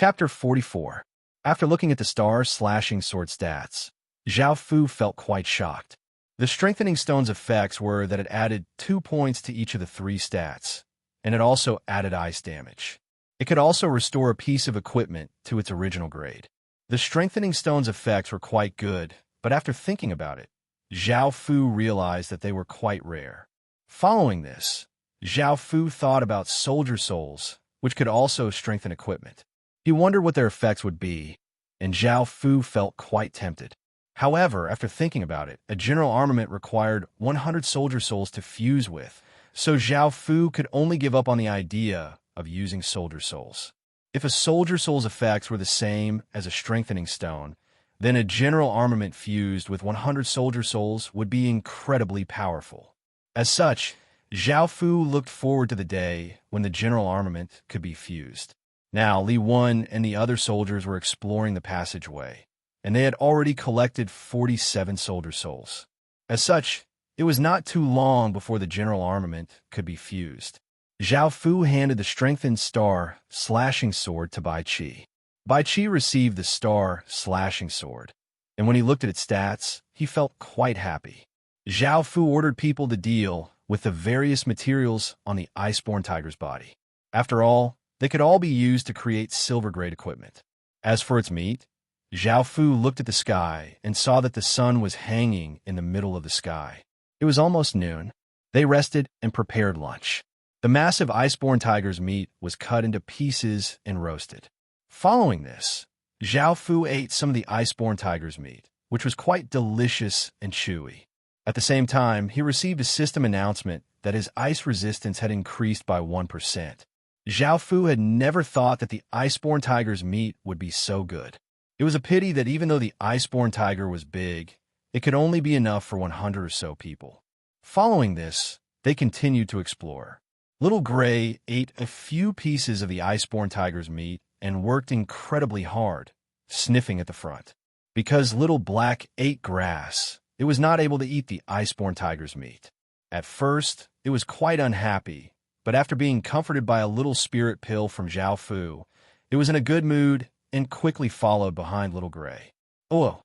Chapter 44. After looking at the star-slashing sword stats, Zhao Fu felt quite shocked. The strengthening stone's effects were that it added 2 points to each of the 3 stats, and it also added ice damage. It could also restore a piece of equipment to its original grade. The strengthening stone's effects were quite good, but after thinking about it, Zhao Fu realized that they were quite rare. Following this, Zhao Fu thought about soldier souls, which could also strengthen equipment. He wondered what their effects would be, and Zhao Fu felt quite tempted. However, after thinking about it, a general armament required 100 soldier souls to fuse with, so Zhao Fu could only give up on the idea of using soldier souls. If a soldier soul's effects were the same as a strengthening stone, then a general armament fused with 100 soldier souls would be incredibly powerful. As such, Zhao Fu looked forward to the day when the general armament could be fused. Now, Li Wen and the other soldiers were exploring the passageway, and they had already collected 47 soldier souls. As such, it was not too long before the general armament could be fused. Zhao Fu handed the strengthened star-slashing sword to Bai Qi. Bai Qi received the star-slashing sword, and when he looked at its stats, he felt quite happy. Zhao Fu ordered people to deal with the various materials on the iceborne tiger's body. After all, they could all be used to create silver-grade equipment. As for its meat, Zhao Fu looked at the sky and saw that the sun was hanging in the middle of the sky. It was almost noon. They rested and prepared lunch. The massive iceborne tiger's meat was cut into pieces and roasted. Following this, Zhao Fu ate some of the iceborne tiger's meat, which was quite delicious and chewy. At the same time, he received a system announcement that his ice resistance had increased by 1%. Zhao Fu had never thought that the iceborne tiger's meat would be so good. It was a pity that even though the iceborne tiger was big, it could only be enough for 100 or so people. Following this, they continued to explore. Little Gray ate a few pieces of the iceborne tiger's meat and worked incredibly hard, sniffing at the front. Because Little Black ate grass, it was not able to eat the iceborne tiger's meat. At first, it was quite unhappy, but after being comforted by a little spirit pill from Zhao Fu, it was in a good mood and quickly followed behind Little Gray. Oh!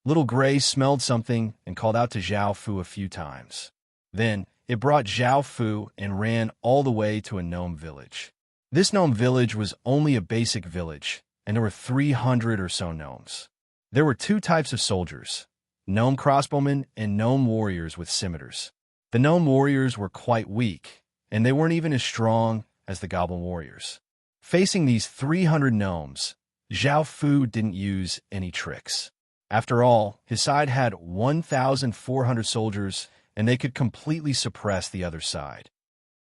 Little Gray smelled something and called out to Zhao Fu a few times. Then, it brought Zhao Fu and ran all the way to a gnome village. This gnome village was only a basic village, and there were 300 or so gnomes. There were 2 types of soldiers, gnome crossbowmen and gnome warriors with scimitars. The gnome warriors were quite weak, and they weren't even as strong as the goblin warriors. Facing these 300 gnomes, Zhao Fu didn't use any tricks. After all, his side had 1,400 soldiers, and they could completely suppress the other side.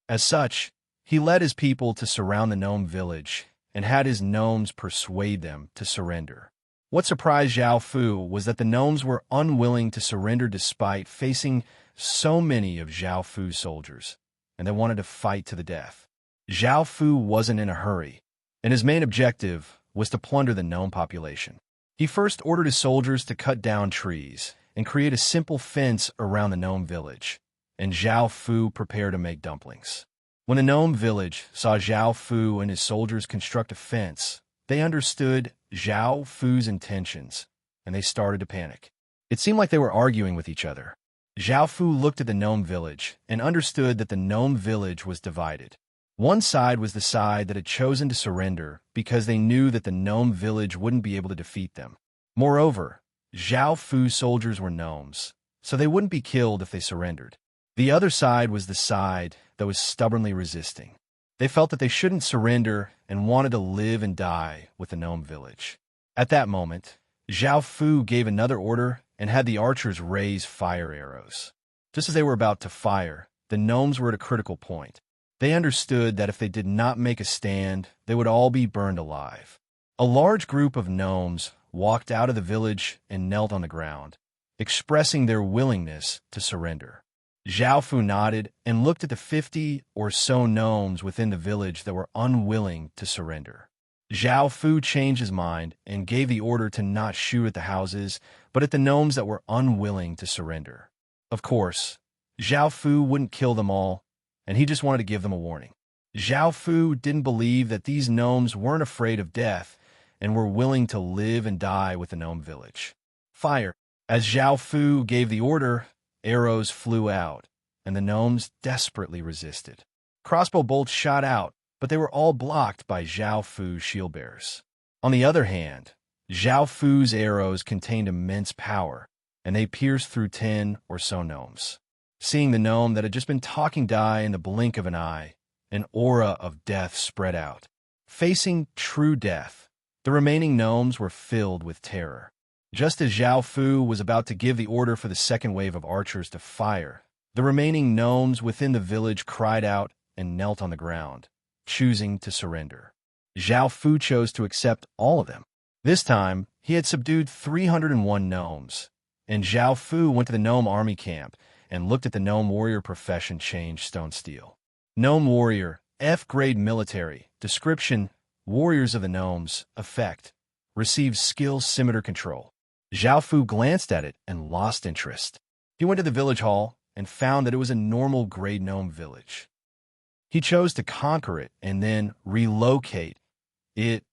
As such, he led his people to surround the gnome village and had his gnomes persuade them to surrender. What surprised Zhao Fu was that the gnomes were unwilling to surrender despite facing so many of Zhao Fu's soldiers, and they wanted to fight to the death. Zhao Fu wasn't in a hurry, and his main objective was to plunder the gnome population. He first ordered his soldiers to cut down trees and create a simple fence around the gnome village, and Zhao Fu prepared to make dumplings. When the gnome village saw Zhao Fu and his soldiers construct a fence, they understood Zhao Fu's intentions, and they started to panic. It seemed like they were arguing with each other. Zhao Fu looked at the gnome village and understood that the gnome village was divided. One side was the side that had chosen to surrender because they knew that the gnome village wouldn't be able to defeat them. Moreover, Zhao Fu's soldiers were gnomes, so they wouldn't be killed if they surrendered. The other side was the side that was stubbornly resisting. They felt that they shouldn't surrender and wanted to live and die with the gnome village. At that moment, Zhao Fu gave another order and had the archers raise fire arrows. Just as they were about to fire, the gnomes were at a critical point. They understood that if they did not make a stand, they would all be burned alive. A large group of gnomes walked out of the village and knelt on the ground, expressing their willingness to surrender. Zhao Fu nodded and looked at the 50 or so gnomes within the village that were unwilling to surrender. Zhao Fu changed his mind and gave the order to not shoot at the houses, but at the gnomes that were unwilling to surrender. Of course, Zhao Fu wouldn't kill them all, and he just wanted to give them a warning. Zhao Fu didn't believe that these gnomes weren't afraid of death, and were willing to live and die with the gnome village. Fire. As Zhao Fu gave the order, arrows flew out, and the gnomes desperately resisted. Crossbow bolts shot out, but they were all blocked by Zhao Fu's shield bearers. On the other hand, Zhao Fu's arrows contained immense power, and they pierced through 10 or so gnomes. Seeing the gnome that had just been talking die in the blink of an eye, an aura of death spread out. Facing true death, the remaining gnomes were filled with terror. Just as Zhao Fu was about to give the order for the second wave of archers to fire, the remaining gnomes within the village cried out and knelt on the ground, choosing to surrender. Zhao Fu chose to accept all of them. This time, he had subdued 301 gnomes, and Zhao Fu went to the gnome army camp and looked at the gnome warrior profession change stone steel. Gnome warrior, F-grade military, description, warriors of the gnomes, effect, receives skill scimitar control. Zhao Fu glanced at it and lost interest. He went to the village hall and found that it was a normal grade gnome village. He chose to conquer it and then relocate it,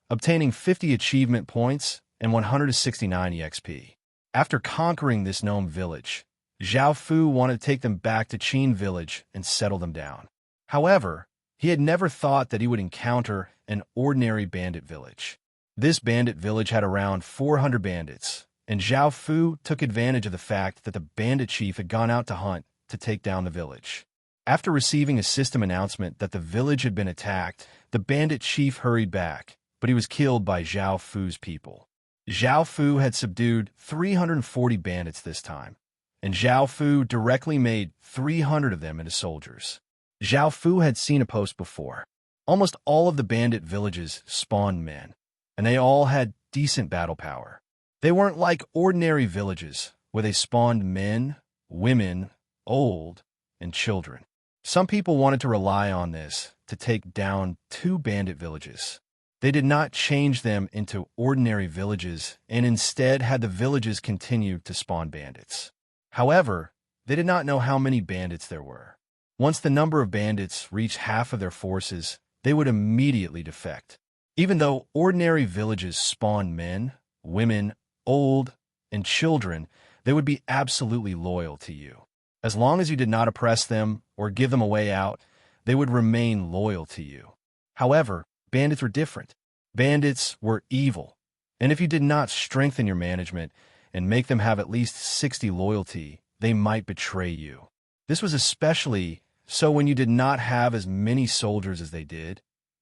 obtaining 50 achievement points and 169 EXP. After conquering this gnome village, Zhao Fu wanted to take them back to Qin village and settle them down. However, he had never thought that he would encounter an ordinary bandit village. This bandit village had around 400 bandits, and Zhao Fu took advantage of the fact that the bandit chief had gone out to hunt to take down the village. After receiving a system announcement that the village had been attacked, the bandit chief hurried back, but he was killed by Zhao Fu's people. Zhao Fu had subdued 340 bandits this time, and Zhao Fu directly made 300 of them into soldiers. Zhao Fu had seen a post before. Almost all of the bandit villages spawned men, and they all had decent battle power. They weren't like ordinary villages, where they spawned men, women, old, and children. Some people wanted to rely on this to take down 2 bandit villages. They did not change them into ordinary villages and instead had the villages continue to spawn bandits. However, they did not know how many bandits there were. Once the number of bandits reached half of their forces, they would immediately defect. Even though ordinary villages spawned men, women, old, and children, they would be absolutely loyal to you. As long as you did not oppress them or give them a way out, they would remain loyal to you. However, bandits were different. Bandits were evil, and if you did not strengthen your management and make them have at least 60 loyalty, they might betray you. This was especially so when you did not have as many soldiers as they did,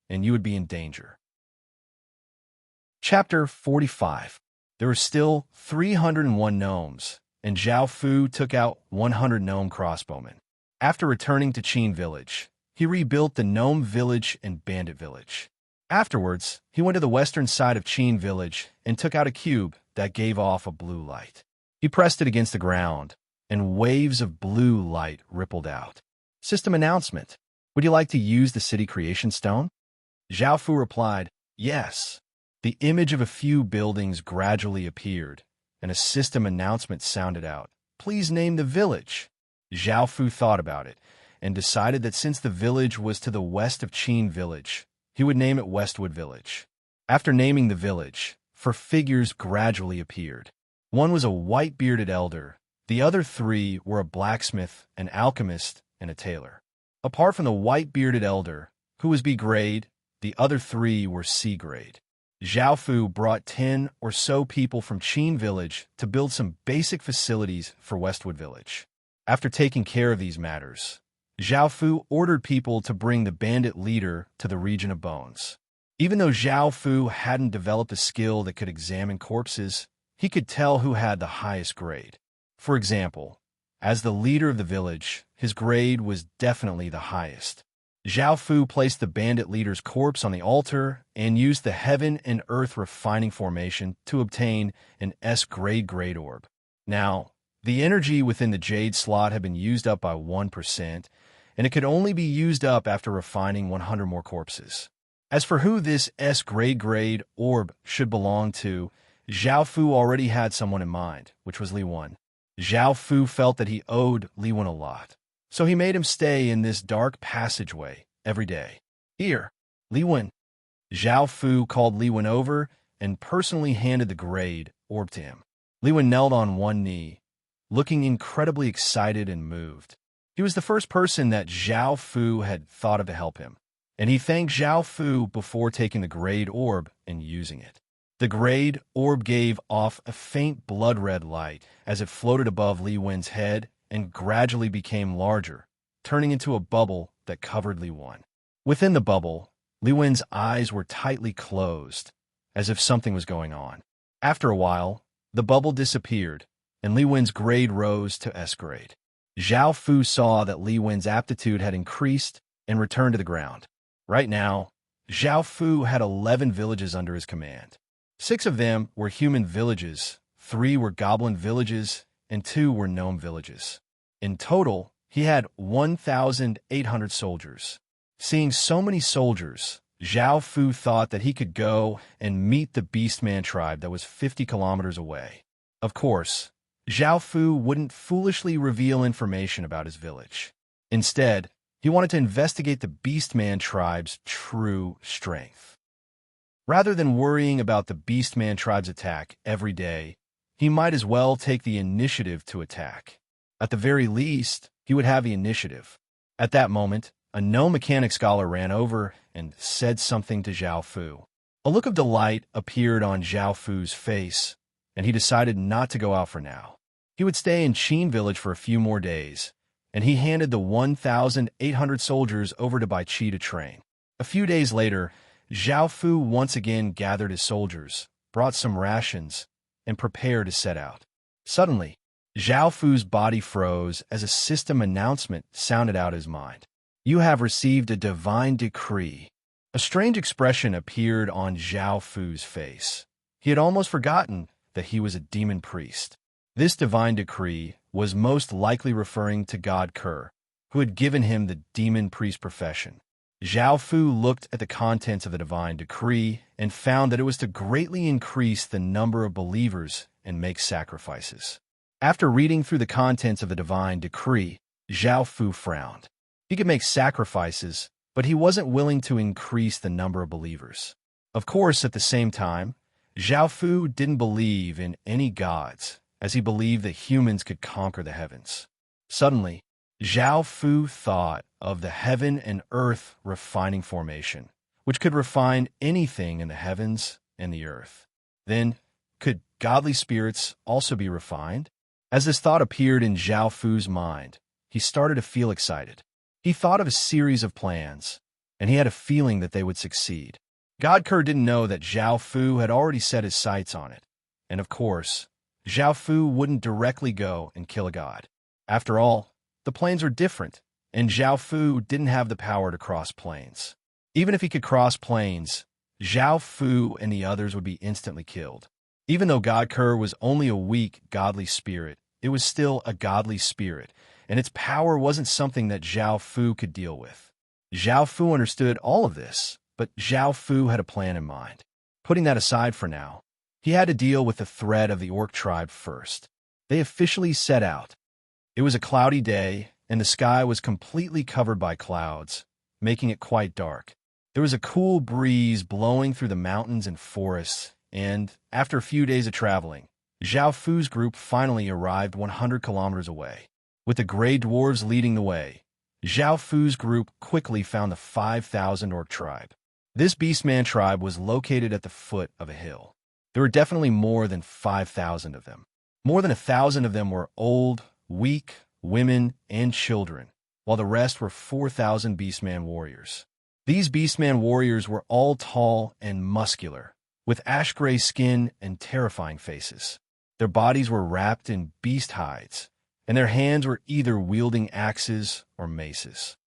and you would be in danger. Chapter 45. There were still 301 gnomes, and Zhao Fu took out 100 gnome crossbowmen. After returning to Qin village, he rebuilt the gnome village and bandit village. Afterwards, he went to the western side of Qin village and took out a cube that gave off a blue light. He pressed it against the ground, and waves of blue light rippled out. System announcement. Would you like to use the city creation stone? Zhao Fu replied, yes. The image of a few buildings gradually appeared, and a system announcement sounded out. Please name the village. Zhao Fu thought about it, and decided that since the village was to the west of Qin village, he would name it Westwood Village. After naming the village, 4 figures gradually appeared. One was a white-bearded elder. The other 3 were a blacksmith, an alchemist, and a tailor. Apart from the white-bearded elder, who was B grade, the other 3 were C grade. Zhao Fu brought 10 or so people from Qin village to build some basic facilities for Westwood Village. After taking care of these matters, Zhao Fu ordered people to bring the bandit leader to the region of bones. Even though Zhao Fu hadn't developed a skill that could examine corpses, he could tell who had the highest grade. For example, as the leader of the village, his grade was definitely the highest. Zhao Fu placed the bandit leader's corpse on the altar and used the heaven and earth refining formation to obtain an S-grade orb. Now, the energy within the jade slot had been used up by 1%, and it could only be used up after refining 100 more corpses. As for who this S-grade orb should belong to, Zhao Fu already had someone in mind, which was Li Wen. Zhao Fu felt that he owed Li Wen a lot, so he made him stay in this dark passageway every day. Here, Li Wen. Zhao Fu called Li Wen over and personally handed the great orb to him. Li Wen knelt on one knee, looking incredibly excited and moved. He was the first person that Zhao Fu had thought of to help him, and he thanked Zhao Fu before taking the great orb and using it. The great orb gave off a faint blood-red light as it floated above Li Wen's head and gradually became larger, turning into a bubble that covered Li Wen. Within the bubble, Li Wen's eyes were tightly closed, as if something was going on. After a while, the bubble disappeared, and Li Wen's grade rose to S grade. Zhao Fu saw that Li Wen's aptitude had increased and returned to the ground. Right now, Zhao Fu had 11 villages under his command. 6 of them were human villages, 3 were goblin villages, and 2 were gnome villages. In total, he had 1,800 soldiers. Seeing so many soldiers, Zhao Fu thought that he could go and meet the Beastman tribe that was 50 kilometers away. Of course, Zhao Fu wouldn't foolishly reveal information about his village. Instead, he wanted to investigate the Beastman tribe's true strength. Rather than worrying about the Beastman tribe's attack every day, he might as well take the initiative to attack. At the very least, he would have the initiative. At that moment, a gnome mechanic scholar ran over and said something to Zhao Fu. A look of delight appeared on Zhao Fu's face, and he decided not to go out for now. He would stay in Qin village for a few more days, and he handed the 1,800 soldiers over to Bai Qi to train. A few days later, Zhao Fu once again gathered his soldiers, brought some rations, and prepared to set out. Suddenly, Zhao Fu's body froze as a system announcement sounded out his mind. "You have received a divine decree." A strange expression appeared on Zhao Fu's face. He had almost forgotten that he was a demon priest. This divine decree was most likely referring to God Kerr, who had given him the demon priest profession. Zhao Fu looked at the contents of the divine decree and found that it was to greatly increase the number of believers and make sacrifices. After reading through the contents of the divine decree, Zhao Fu frowned. He could make sacrifices, but he wasn't willing to increase the number of believers. Of course, at the same time, Zhao Fu didn't believe in any gods, as he believed that humans could conquer the heavens. Suddenly, Zhao Fu thought of the heaven and earth refining formation, which could refine anything in the heavens and the earth. Then, could godly spirits also be refined? As this thought appeared in Zhao Fu's mind, he started to feel excited. He thought of a series of plans, and he had a feeling that they would succeed. God Kerr didn't know that Zhao Fu had already set his sights on it, and of course, Zhao Fu wouldn't directly go and kill a god. After all, the planes are different, and Zhao Fu didn't have the power to cross planes. Even if he could cross planes, Zhao Fu and the others would be instantly killed. Even though God Kerr was only a weak, godly spirit, it was still a godly spirit, and its power wasn't something that Zhao Fu could deal with. Zhao Fu understood all of this, but Zhao Fu had a plan in mind. Putting that aside for now, he had to deal with the threat of the orc tribe first. They officially set out. It was a cloudy day, and the sky was completely covered by clouds, making it quite dark. There was a cool breeze blowing through the mountains and forests, and, after a few days of traveling, Zhao Fu's group finally arrived 100 kilometers away. With the gray dwarves leading the way, Zhao Fu's group quickly found the 5,000 orc tribe. This Beastman tribe was located at the foot of a hill. There were definitely more than 5,000 of them. More than 1,000 of them were old, weak, women, and children, while the rest were 4,000 Beastman warriors. These Beastman warriors were all tall and muscular, with ash-gray skin and terrifying faces. Their bodies were wrapped in beast hides, and their hands were either wielding axes or maces.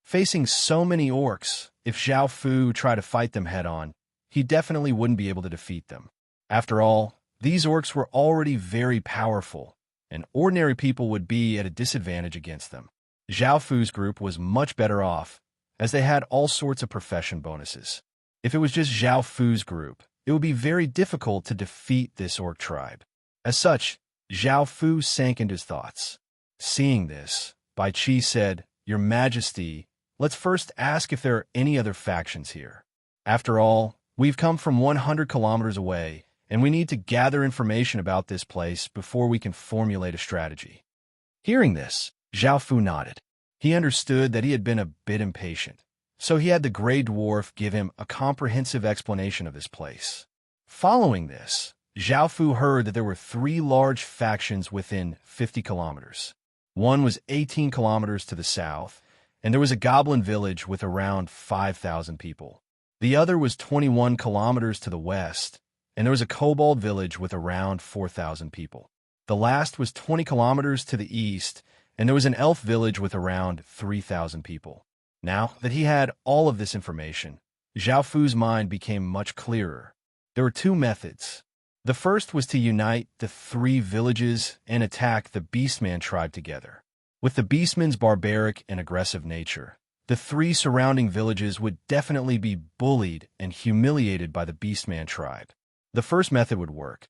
Facing so many orcs, if Zhao Fu tried to fight them head-on, he definitely wouldn't be able to defeat them. After all, these orcs were already very powerful, and ordinary people would be at a disadvantage against them. Zhao Fu's group was much better off, as they had all sorts of profession bonuses. If it was just Zhao Fu's group, it would be very difficult to defeat this orc tribe. As such, Zhao Fu sank into his thoughts. Seeing this, Bai Qi said, "Your Majesty, let's first ask if there are any other factions here." After all, we've come from 100 kilometers away, and we need to gather information about this place before we can formulate a strategy. Hearing this, Zhao Fu nodded. He understood that he had been a bit impatient, so he had the gray dwarf give him a comprehensive explanation of this place. Following this, Zhao Fu heard that there were 3 large factions within 50 kilometers. One was 18 kilometers to the south, and there was a goblin village with around 5,000 people. The other was 21 kilometers to the west, and there was a kobold village with around 4,000 people. The last was 20 kilometers to the east, and there was an elf village with around 3,000 people. Now that he had all of this information, Zhao Fu's mind became much clearer. There were 2 methods. The first was to unite the 3 villages and attack the Beastman tribe together. With the Beastman's barbaric and aggressive nature, the 3 surrounding villages would definitely be bullied and humiliated by the Beastman tribe. The first method would work.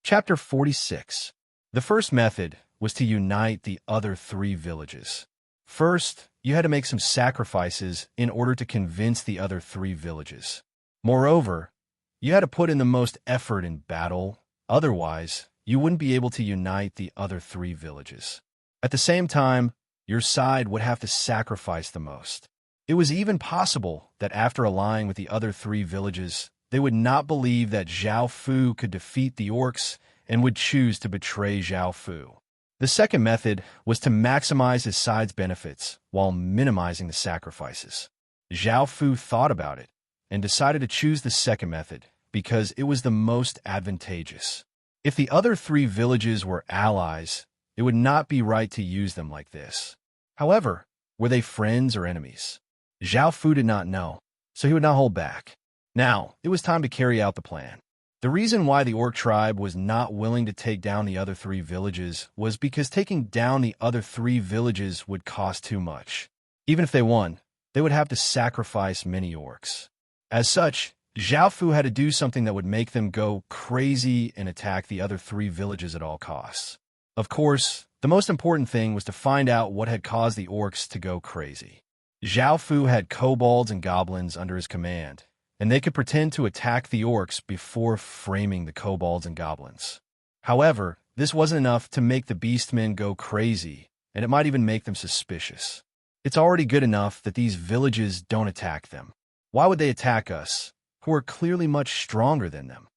Chapter 46. The first method was to unite the other 3 villages. First, you had to make some sacrifices in order to convince the other 3 villages. Moreover, you had to put in the most effort in battle, otherwise, you wouldn't be able to unite the other 3 villages. At the same time, your side would have to sacrifice the most. It was even possible that after allying with the other 3 villages, they would not believe that Zhao Fu could defeat the orcs and would choose to betray Zhao Fu. The second method was to maximize his side's benefits while minimizing the sacrifices. Zhao Fu thought about it and decided to choose the second method because it was the most advantageous. If the other 3 villages were allies, it would not be right to use them like this. However, were they friends or enemies? Zhao Fu did not know, so he would not hold back. Now, it was time to carry out the plan. The reason why the orc tribe was not willing to take down the other 3 villages was because taking down the other 3 villages would cost too much. Even if they won, they would have to sacrifice many orcs. As such, Zhao Fu had to do something that would make them go crazy and attack the other 3 villages at all costs. Of course, the most important thing was to find out what had caused the orcs to go crazy. Zhao Fu had kobolds and goblins under his command, and they could pretend to attack the orcs before framing the kobolds and goblins. However, this wasn't enough to make the beastmen go crazy, and it might even make them suspicious. It's already good enough that these villages don't attack them. Why would they attack us, who are clearly much stronger than them?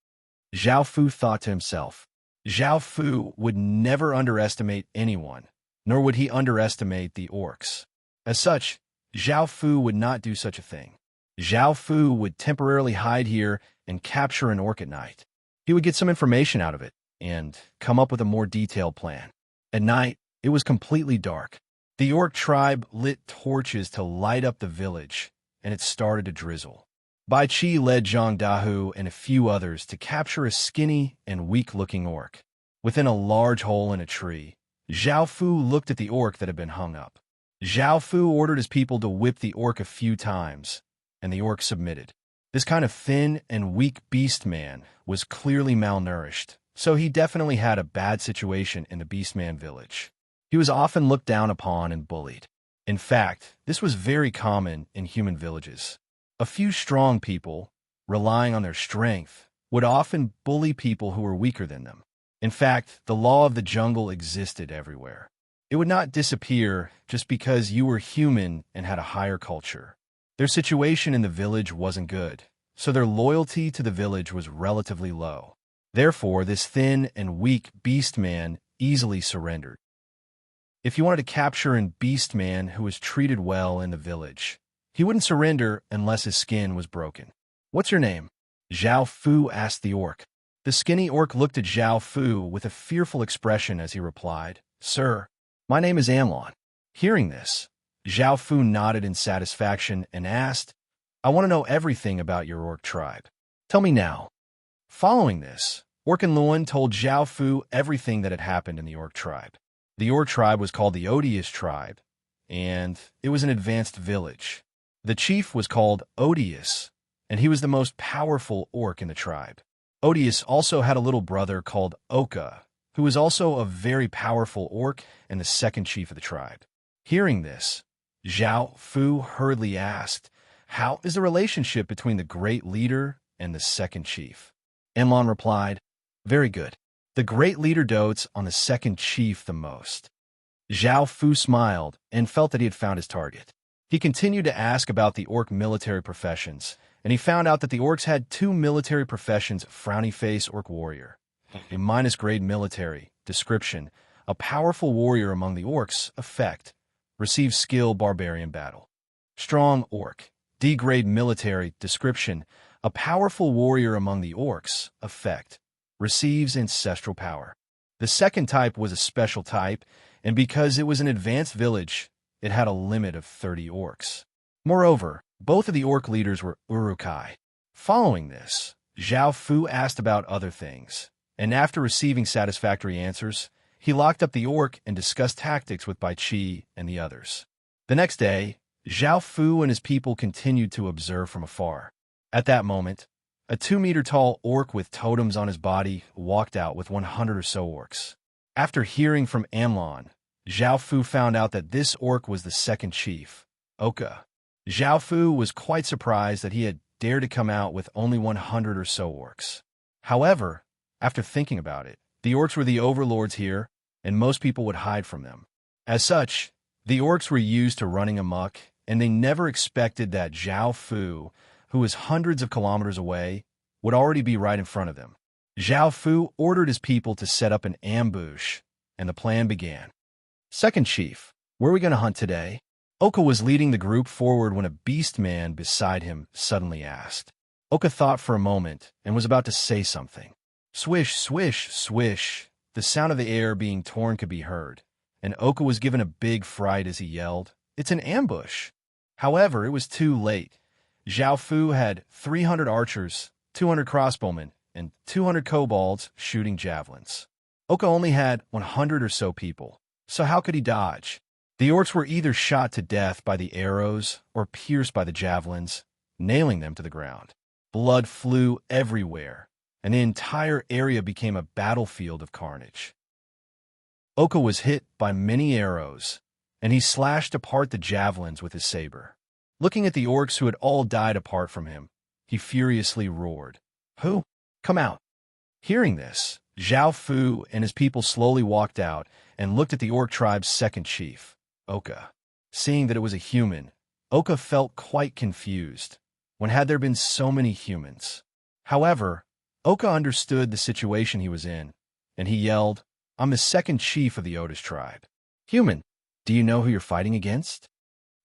Zhao Fu thought to himself. Zhao Fu would never underestimate anyone, nor would he underestimate the orcs. As such, Zhao Fu would not do such a thing. Zhao Fu would temporarily hide here and capture an orc at night. He would get some information out of it and come up with a more detailed plan. At night, it was completely dark. The orc tribe lit torches to light up the village, and it started to drizzle. Bai Qi led Zhang Dahu and a few others to capture a skinny and weak-looking orc. Within a large hole in a tree, Zhao Fu looked at the orc that had been hung up. Zhao Fu ordered his people to whip the orc a few times, and the orc submitted. This kind of thin and weak beast man was clearly malnourished, so he definitely had a bad situation in the Beastman village. He was often looked down upon and bullied. In fact, this was very common in human villages. A few strong people, relying on their strength, would often bully people who were weaker than them. In fact, the law of the jungle existed everywhere. It would not disappear just because you were human and had a higher culture. Their situation in the village wasn't good, so their loyalty to the village was relatively low. Therefore, this thin and weak beast man easily surrendered. If you wanted to capture a beast man who was treated well in the village, he wouldn't surrender unless his skin was broken. "What's your name?" Zhao Fu asked the orc. The skinny orc looked at Zhao Fu with a fearful expression as he replied, "Sir, my name is Amlon." Hearing this, Zhao Fu nodded in satisfaction and asked, "I want to know everything about your orc tribe. Tell me now." Following this, Orc and Luan told Zhao Fu everything that had happened in the orc tribe. The orc tribe was called the Odious tribe, and it was an advanced village. The chief was called Odious, and he was the most powerful orc in the tribe. Odious also had a little brother called Oka, who was also a very powerful orc and the second chief of the tribe. Hearing this, Zhao Fu hurriedly asked, "How is the relationship between the great leader and the second chief?" Enlon replied, "Very good. The great leader dotes on the second chief the most." Zhao Fu smiled and felt that he had found his target. He continued to ask about the orc military professions, and he found out that the orcs had two military professions: frowny face orc warrior, a minus-grade military, description, a powerful warrior among the orcs, effect, receives skill barbarian battle. Strong orc, D-grade military, description, a powerful warrior among the orcs, effect, receives ancestral power. The second type was a special type, and because it was an advanced village, it had a limit of 30 orcs. Moreover, both of the orc leaders were Urukai. Following this, Zhao Fu asked about other things, and after receiving satisfactory answers, he locked up the orc and discussed tactics with Bai Qi and the others. The next day, Zhao Fu and his people continued to observe from afar. At that moment, a 2-meter-tall orc with totems on his body walked out with 100 or so orcs. After hearing from Amlon, Zhao Fu found out that this orc was the second chief, Oka. Zhao Fu was quite surprised that he had dared to come out with only 100 or so orcs. However, after thinking about it, the orcs were the overlords here, and most people would hide from them. As such, the orcs were used to running amok, and they never expected that Zhao Fu, who was hundreds of kilometers away, would already be right in front of them. Zhao Fu ordered his people to set up an ambush, and the plan began. "Second chief, where are we going to hunt today?" Oka was leading the group forward when a beast man beside him suddenly asked. Oka thought for a moment and was about to say something. Swish, swish, swish. The sound of the air being torn could be heard, and Oka was given a big fright as he yelled, "It's an ambush!" However, it was too late. Zhao Fu had 300 archers, 200 crossbowmen, and 200 kobolds shooting javelins. Oka only had 100 or so people, so how could he dodge? The orcs were either shot to death by the arrows or pierced by the javelins, nailing them to the ground. Blood flew everywhere, and the entire area became a battlefield of carnage. Oka was hit by many arrows, and he slashed apart the javelins with his saber. Looking at the orcs who had all died apart from him, he furiously roared, "Who? Come out!" Hearing this, Zhao Fu and his people slowly walked out and looked at the orc tribe's second chief, Oka. Seeing that it was a human, Oka felt quite confused. When had there been so many humans? However, Oka understood the situation he was in, and he yelled, "I'm the second chief of the Otis tribe. Human, do you know who you're fighting against?"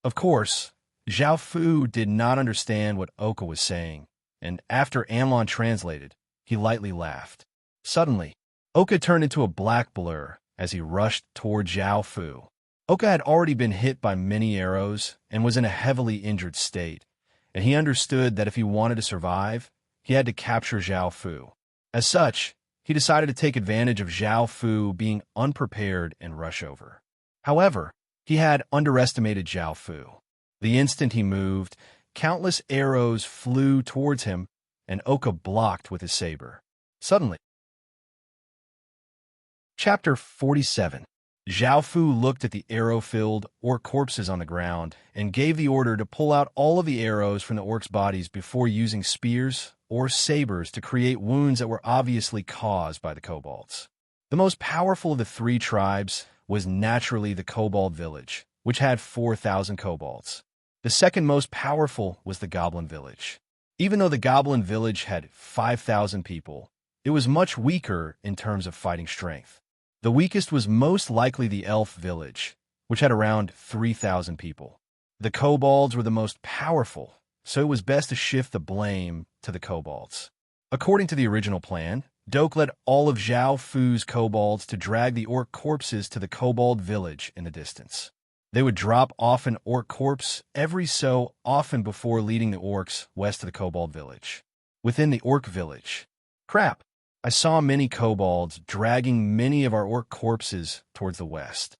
Of course, Zhao Fu did not understand what Oka was saying, and after Amlon translated, he lightly laughed. Suddenly, Oka turned into a black blur as he rushed toward Zhao Fu. Oka had already been hit by many arrows and was in a heavily injured state, and he understood that if he wanted to survive, he had to capture Zhao Fu. As such, he decided to take advantage of Zhao Fu being unprepared and rush over. However, he had underestimated Zhao Fu. The instant he moved, countless arrows flew towards him, and Oka blocked with his saber. Suddenly, Chapter 47. Zhao Fu looked at the arrow-filled orc corpses on the ground and gave the order to pull out all of the arrows from the orcs' bodies before using spears or sabers to create wounds that were obviously caused by the kobolds. The most powerful of the three tribes was naturally the kobold village, which had 4,000 kobolds. The second most powerful was the goblin village. Even though the goblin village had 5,000 people, it was much weaker in terms of fighting strength. The weakest was most likely the elf village, which had around 3,000 people. The kobolds were the most powerful, so it was best to shift the blame to the kobolds. According to the original plan, Doke led all of Zhao Fu's kobolds to drag the orc corpses to the kobold village in the distance. They would drop off an orc corpse every so often before leading the orcs west to the kobold village. Within the orc village, crap! I saw many kobolds dragging many of our orc corpses towards the west.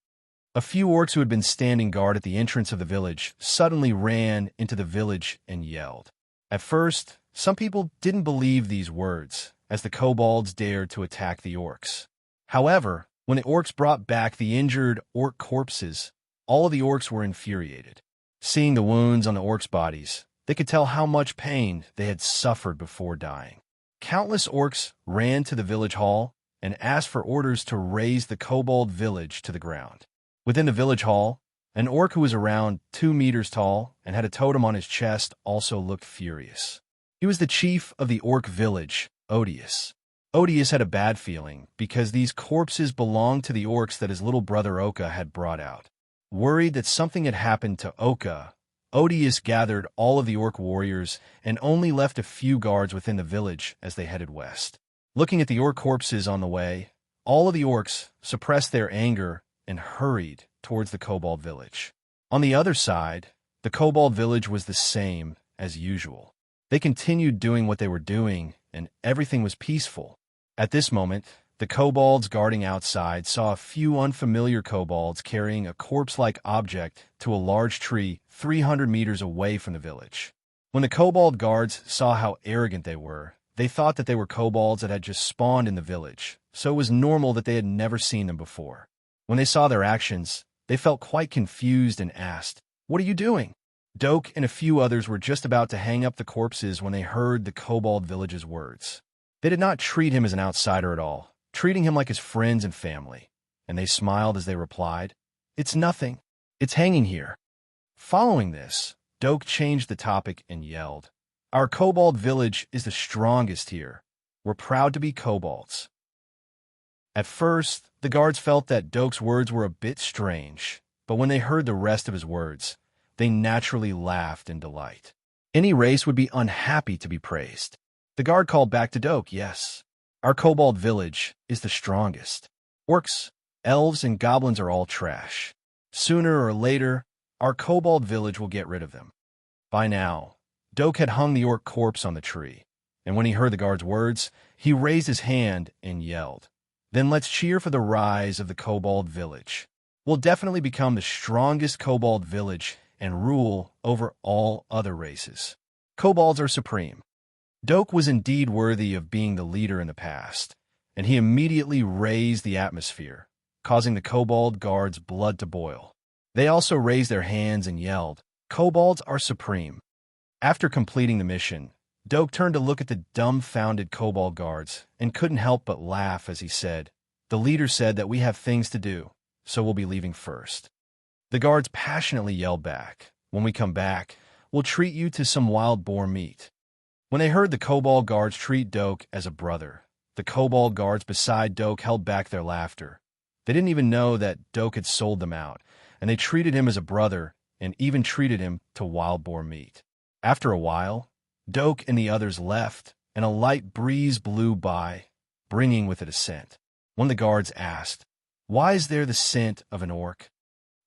A few orcs who had been standing guard at the entrance of the village suddenly ran into the village and yelled. At first, some people didn't believe these words, as the kobolds dared to attack the orcs. However, when the orcs brought back the injured orc corpses, all of the orcs were infuriated. Seeing the wounds on the orcs' bodies, They could tell how much pain they had suffered before dying. Countless orcs ran to the village hall and asked for orders to raze the kobold village to the ground. Within the village hall, an orc who was around 2 meters tall and had a totem on his chest also looked furious. He was the chief of the orc village, Odious. Odious had a bad feeling because these corpses belonged to the orcs that his little brother Oka had brought out. Worried that something had happened to Oka, Odious gathered all of the orc warriors and only left a few guards within the village as they headed west. Looking at the orc corpses on the way, all of the orcs suppressed their anger and hurried towards the kobold village. On the other side, the kobold village was the same as usual. They continued doing what they were doing, and everything was peaceful. At this moment, the kobolds guarding outside saw a few unfamiliar kobolds carrying a corpse-like object to a large tree 300 meters away from the village. When the kobold guards saw how arrogant they were, they thought that they were kobolds that had just spawned in the village, so it was normal that they had never seen them before. When they saw their actions, they felt quite confused and asked, "What are you doing?" Doak and a few others were just about to hang up the corpses when they heard the kobold village's words. They did not treat him as an outsider at all, treating him like his friends and family, and they smiled as they replied, "It's nothing. It's hanging here." Following this, Doak changed the topic and yelled, "Our kobold village is the strongest here. We're proud to be kobolds." At first, the guards felt that Doak's words were a bit strange, but when they heard the rest of his words, they naturally laughed in delight. Any race would be unhappy to be praised. The guard called back to Doak, "Yes, our kobold village is the strongest. Orcs, elves, and goblins are all trash. Sooner or later, our kobold village will get rid of them." By now, Doak had hung the orc corpse on the tree, and when he heard the guard's words, he raised his hand and yelled, "Then let's cheer for the rise of the kobold village. We'll definitely become the strongest kobold village and rule over all other races. Kobolds are supreme." Doak was indeed worthy of being the leader in the past, and he immediately raised the atmosphere, causing the kobold guards' blood to boil. They also raised their hands and yelled, "Kobolds are supreme." After completing the mission, Doak turned to look at the dumbfounded kobold guards and couldn't help but laugh as he said, "The leader said that we have things to do, so we'll be leaving first." The guards passionately yelled back, "When we come back, we'll treat you to some wild boar meat." When they heard the kobold guards treat Doak as a brother, the kobold guards beside Doak held back their laughter. They didn't even know that Doak had sold them out, and they treated him as a brother and even treated him to wild boar meat. After a while, Doak and the others left, and a light breeze blew by, bringing with it a scent. One of the guards asked, "Why is there the scent of an orc?"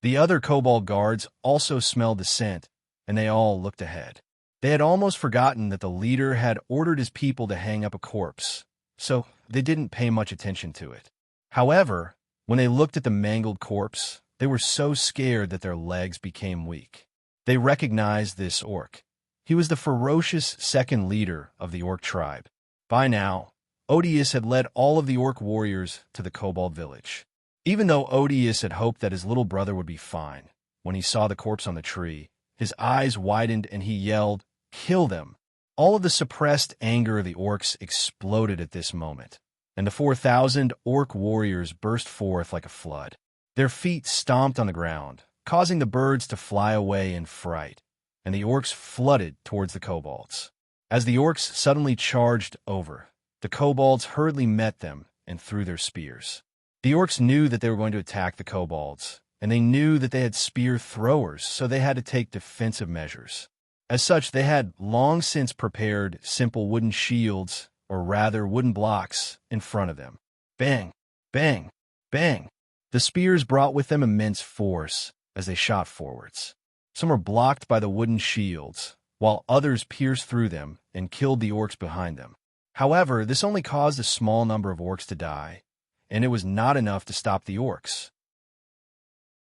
The other kobold guards also smelled the scent, and they all looked ahead. They had almost forgotten that the leader had ordered his people to hang up a corpse, so they didn't pay much attention to it. However, when they looked at the mangled corpse, they were so scared that their legs became weak. They recognized this orc. He was the ferocious second leader of the orc tribe. By now, Odious had led all of the orc warriors to the kobold village. Even though Odious had hoped that his little brother would be fine, when he saw the corpse on the tree, his eyes widened and he yelled, "Kill them!" All of the suppressed anger of the orcs exploded at this moment, and the 4,000 orc warriors burst forth like a flood. Their feet stomped on the ground, causing the birds to fly away in fright, and the orcs flooded towards the kobolds. As the orcs suddenly charged over, the kobolds hurriedly met them and threw their spears. The orcs knew that they were going to attack the kobolds, and they knew that they had spear throwers, so they had to take defensive measures. As such, they had long since prepared simple wooden shields, or rather wooden blocks, in front of them. Bang, bang, bang. The spears brought with them immense force as they shot forwards. Some were blocked by the wooden shields, while others pierced through them and killed the orcs behind them. However, this only caused a small number of orcs to die, and it was not enough to stop the orcs.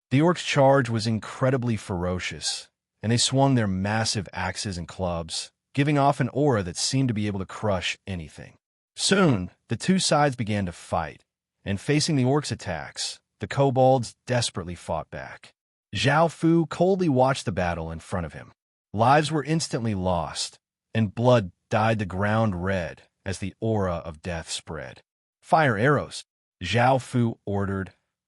The orcs' charge was incredibly ferocious, and they swung their massive axes and clubs, giving off an aura that seemed to be able to crush anything. Soon, the two sides began to fight, and facing the orcs' attacks, the kobolds desperately fought back. Zhao Fu coldly watched the battle in front of him. Lives were instantly lost, and blood dyed the ground red as the aura of death spread. Fire arrows, Zhao Fu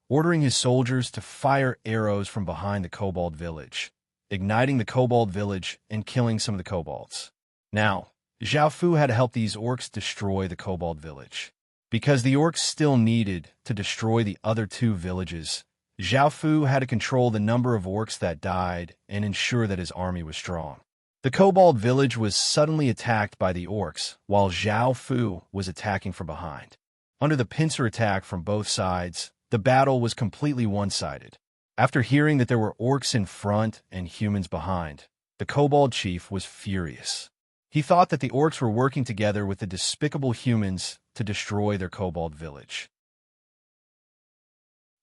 ordering his soldiers to fire arrows from behind the kobold village, igniting the kobold village and killing some of the kobolds. Now, Zhao Fu had to help these orcs destroy the kobold village. Because the orcs still needed to destroy the other two villages, Zhao Fu had to control the number of orcs that died and ensure that his army was strong. The kobold village was suddenly attacked by the orcs, while Zhao Fu was attacking from behind. Under the pincer attack from both sides, the battle was completely one-sided. After hearing that there were orcs in front and humans behind, the kobold chief was furious. He thought that the orcs were working together with the despicable humans to destroy their kobold village.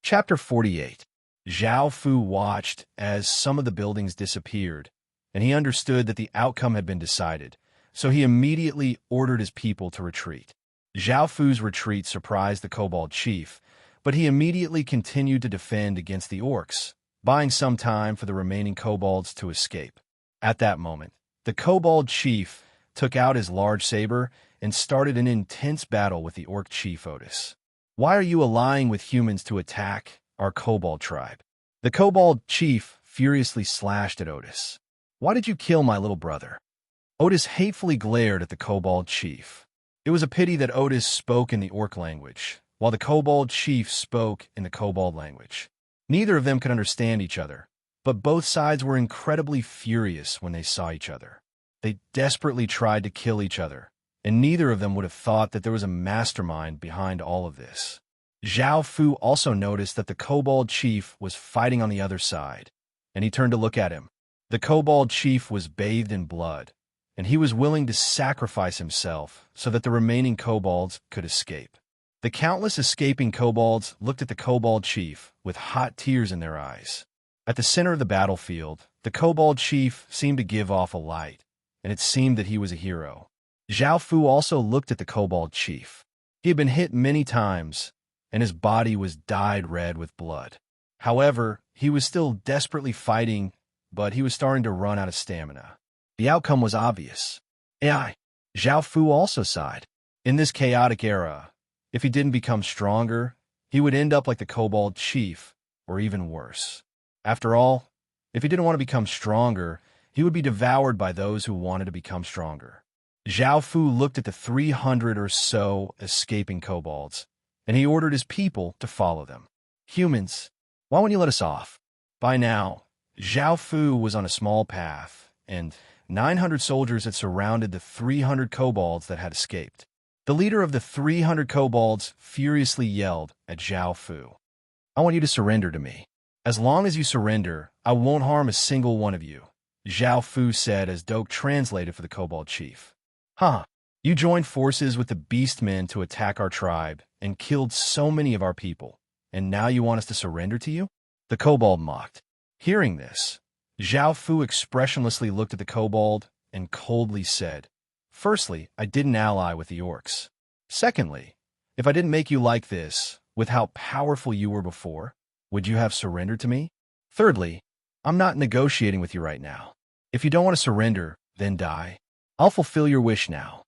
Chapter 48. Zhao Fu watched as some of the buildings disappeared, and he understood that the outcome had been decided, so he immediately ordered his people to retreat. Zhao Fu's retreat surprised the kobold chief, but he immediately continued to defend against the orcs, buying some time for the remaining kobolds to escape. At that moment, the kobold chief took out his large saber and started an intense battle with the orc chief Otis. "Why are you allying with humans to attack our kobold tribe?" The kobold chief furiously slashed at Otis. "Why did you kill my little brother?" Otis hatefully glared at the kobold chief. It was a pity that Otis spoke in the orc language, while the kobold chief spoke in the kobold language. Neither of them could understand each other, but both sides were incredibly furious when they saw each other. They desperately tried to kill each other, and neither of them would have thought that there was a mastermind behind all of this. Zhao Fu also noticed that the kobold chief was fighting on the other side, and he turned to look at him. The kobold chief was bathed in blood, and he was willing to sacrifice himself so that the remaining kobolds could escape. The countless escaping kobolds looked at the kobold chief with hot tears in their eyes. At the center of the battlefield, the kobold chief seemed to give off a light, and it seemed that he was a hero. Zhao Fu also looked at the kobold chief. He had been hit many times, and his body was dyed red with blood. However, he was still desperately fighting, but he was starting to run out of stamina. The outcome was obvious. Zhao Fu also sighed. In this chaotic era, if he didn't become stronger, he would end up like the kobold chief, or even worse. After all, if he didn't want to become stronger, he would be devoured by those who wanted to become stronger. Zhao Fu looked at the 300 or so escaping kobolds, and he ordered his people to follow them. "Humans, why won't you let us off?" By now, Zhao Fu was on a small path, and 900 soldiers had surrounded the 300 kobolds that had escaped. The leader of the 300 kobolds furiously yelled at Zhao Fu. "I want you to surrender to me. As long as you surrender, I won't harm a single one of you," Zhao Fu said as Doke translated for the kobold chief. "Huh, you joined forces with the beastmen to attack our tribe and killed so many of our people, and now you want us to surrender to you?" The kobold mocked. Hearing this, Zhao Fu expressionlessly looked at the kobold and coldly said, "Firstly, I didn't ally with the orcs. Secondly, if I didn't make you like this, with how powerful you were before, would you have surrendered to me? Thirdly, I'm not negotiating with you right now. If you don't want to surrender, then die. I'll fulfill your wish now."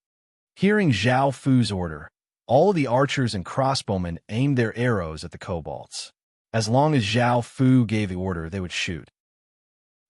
Hearing Zhao Fu's order, all of the archers and crossbowmen aimed their arrows at the kobolds. As long as Zhao Fu gave the order, they would shoot.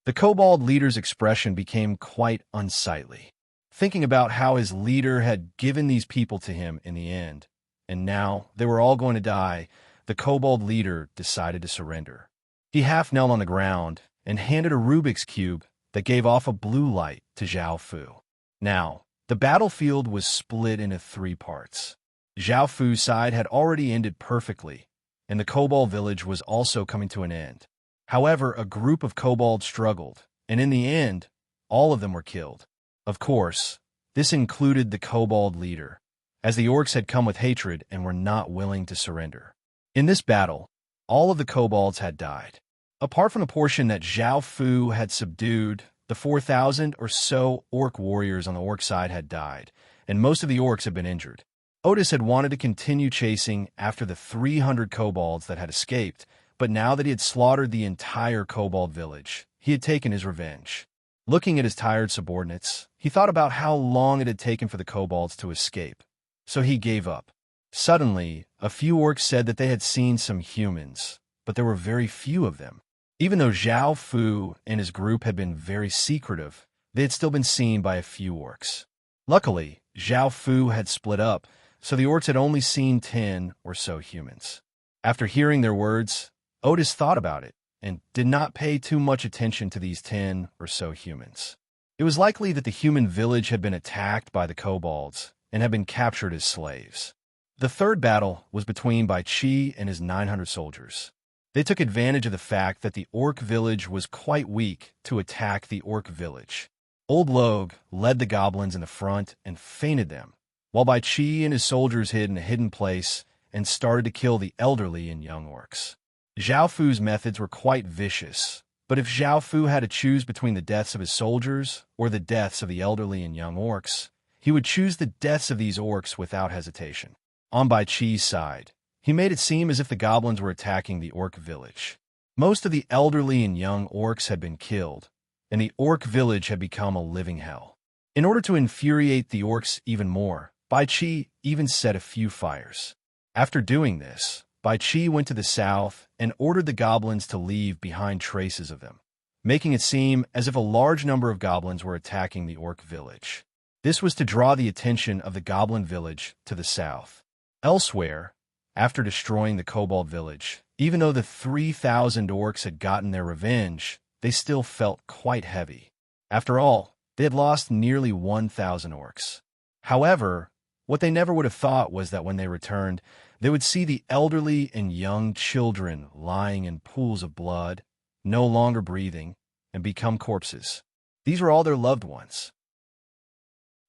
The kobold leader's expression became quite unsightly, thinking about how his leader had given these people to him in the end, and now they were all going to die. The kobold leader decided to surrender. He half knelt on the ground and handed a Rubik's Cube that gave off a blue light to Zhao Fu. Now, the battlefield was split into 3 parts. Zhao Fu's side had already ended perfectly, and the kobold village was also coming to an end. However, a group of kobolds struggled, and in the end, all of them were killed. Of course, this included the kobold leader, as the orcs had come with hatred and were not willing to surrender. In this battle, all of the kobolds had died. Apart from the portion that Zhao Fu had subdued, the 4,000 or so orc warriors on the orc side had died, and most of the orcs had been injured. Otis had wanted to continue chasing after the 300 kobolds that had escaped, but now that he had slaughtered the entire kobold village, he had taken his revenge. Looking at his tired subordinates, he thought about how long it had taken for the kobolds to escape. So he gave up. Suddenly, a few orcs said that they had seen some humans, but there were very few of them. Even though Zhao Fu and his group had been very secretive, they had still been seen by a few orcs. Luckily, Zhao Fu had split up, so the orcs had only seen 10 or so humans. After hearing their words, Otis thought about it and did not pay too much attention to these 10 or so humans. It was likely that the human village had been attacked by the kobolds and had been captured as slaves. The third battle was between Bai Qi and his 900 soldiers. They took advantage of the fact that the orc village was quite weak to attack the orc village. Old Log led the goblins in the front and fainted them, while Bai Qi and his soldiers hid in a hidden place and started to kill the elderly and young orcs. Zhao Fu's methods were quite vicious, but if Zhao Fu had to choose between the deaths of his soldiers or the deaths of the elderly and young orcs, he would choose the deaths of these orcs without hesitation. On Bai Qi's side, he made it seem as if the goblins were attacking the orc village. Most of the elderly and young orcs had been killed, and the orc village had become a living hell. In order to infuriate the orcs even more, Bai Qi even set a few fires. After doing this, Bai Qi went to the south and ordered the goblins to leave behind traces of them, making it seem as if a large number of goblins were attacking the orc village. This was to draw the attention of the goblin village to the south. Elsewhere, after destroying the kobold village, even though the 3,000 orcs had gotten their revenge, they still felt quite heavy. After all, they had lost nearly 1,000 orcs. However, what they never would have thought was that when they returned, they would see the elderly and young children lying in pools of blood, no longer breathing, and become corpses. These were all their loved ones.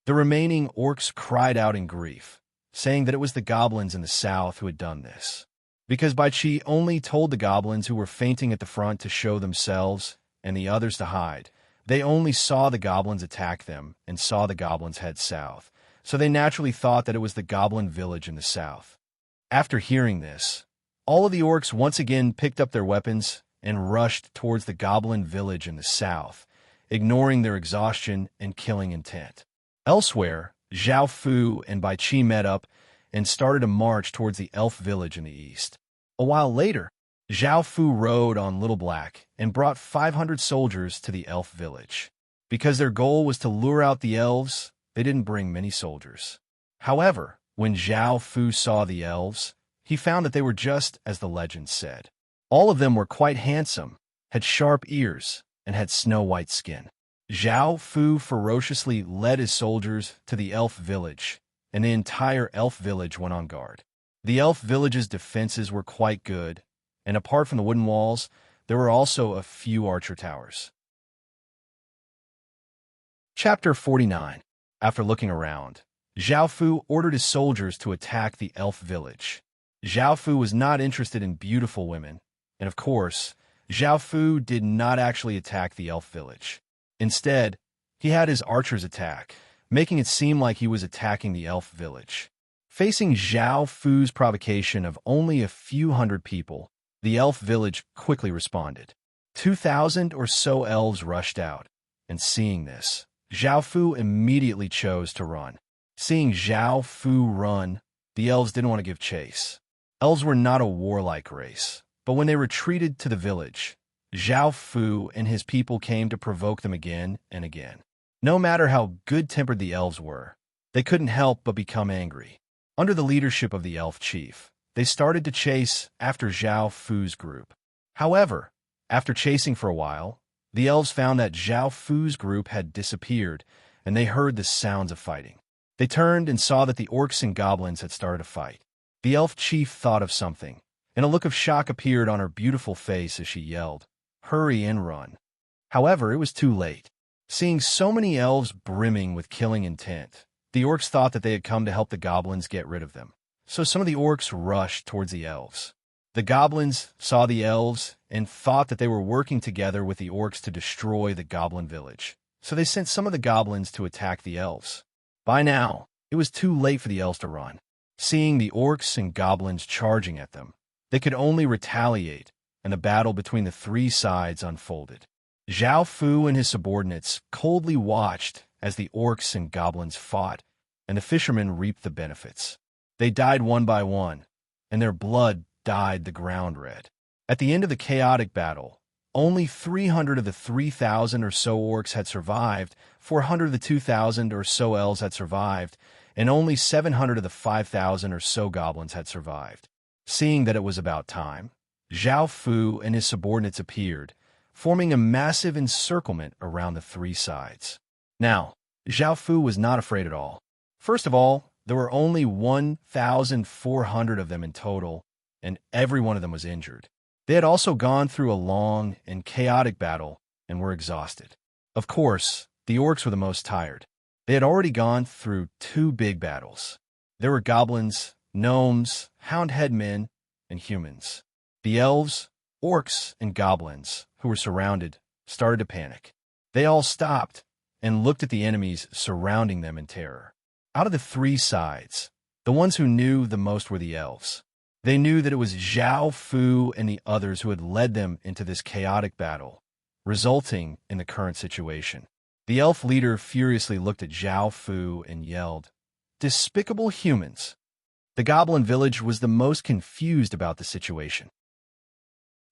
The remaining orcs cried out in grief, saying that it was the goblins in the south who had done this. Because Bai Qi only told the goblins who were fainting at the front to show themselves and the others to hide, they only saw the goblins attack them and saw the goblins head south, so they naturally thought that it was the goblin village in the south. After hearing this, all of the orcs once again picked up their weapons and rushed towards the goblin village in the south, ignoring their exhaustion and killing intent. Elsewhere, Zhao Fu and Bai Qi met up and started a march towards the elf village in the east. A while later, Zhao Fu rode on Little Black and brought 500 soldiers to the elf village. Because their goal was to lure out the elves, they didn't bring many soldiers. However, when Zhao Fu saw the elves, he found that they were just as the legend said. All of them were quite handsome, had sharp ears, and had snow-white skin. Zhao Fu ferociously led his soldiers to the elf village, and the entire elf village went on guard. The elf village's defenses were quite good, and apart from the wooden walls, there were also a few archer towers. Chapter 49. After looking around, Zhao Fu ordered his soldiers to attack the elf village. Zhao Fu was not interested in beautiful women, and of course, Zhao Fu did not actually attack the elf village. Instead, he had his archers attack, making it seem like he was attacking the elf village. Facing Zhao Fu's provocation of only a few hundred people, the elf village quickly responded. 2,000 or so elves rushed out, and seeing this, Zhao Fu immediately chose to run. Seeing Zhao Fu run, the elves didn't want to give chase. Elves were not a warlike race, but when they retreated to the village, Zhao Fu and his people came to provoke them again and again. No matter how good-tempered the elves were, they couldn't help but become angry. Under the leadership of the elf chief, they started to chase after Zhao Fu's group. However, after chasing for a while, the elves found that Zhao Fu's group had disappeared, and they heard the sounds of fighting. They turned and saw that the orcs and goblins had started a fight. The elf chief thought of something, and a look of shock appeared on her beautiful face as she yelled, "Hurry and run." However, it was too late. Seeing so many elves brimming with killing intent, the orcs thought that they had come to help the goblins get rid of them. So some of the orcs rushed towards the elves. The goblins saw the elves and thought that they were working together with the orcs to destroy the goblin village. So they sent some of the goblins to attack the elves. By now, it was too late for the elves to run. Seeing the orcs and goblins charging at them, they could only retaliate, and the battle between the three sides unfolded. Zhao Fu and his subordinates coldly watched as the orcs and goblins fought, and the fishermen reaped the benefits. They died one by one, and their blood dyed the ground red. At the end of the chaotic battle, only 300 of the 3,000 or so orcs had survived, 400 of the 2,000 or so elves had survived, and only 700 of the 5,000 or so goblins had survived. Seeing that it was about time, Zhao Fu and his subordinates appeared, forming a massive encirclement around the three sides. Now, Zhao Fu was not afraid at all. First of all, there were only 1,400 of them in total, and every one of them was injured. They had also gone through a long and chaotic battle and were exhausted. Of course, the orcs were the most tired. They had already gone through 2 big battles. There were goblins, gnomes, hound-head men, and humans. The elves, orcs, and goblins, who were surrounded, started to panic. They all stopped and looked at the enemies surrounding them in terror. Out of the 3 sides, the ones who knew the most were the elves. They knew that it was Zhao Fu and the others who had led them into this chaotic battle, resulting in the current situation. The elf leader furiously looked at Zhao Fu and yelled, "Despicable humans!" The goblin village was the most confused about the situation.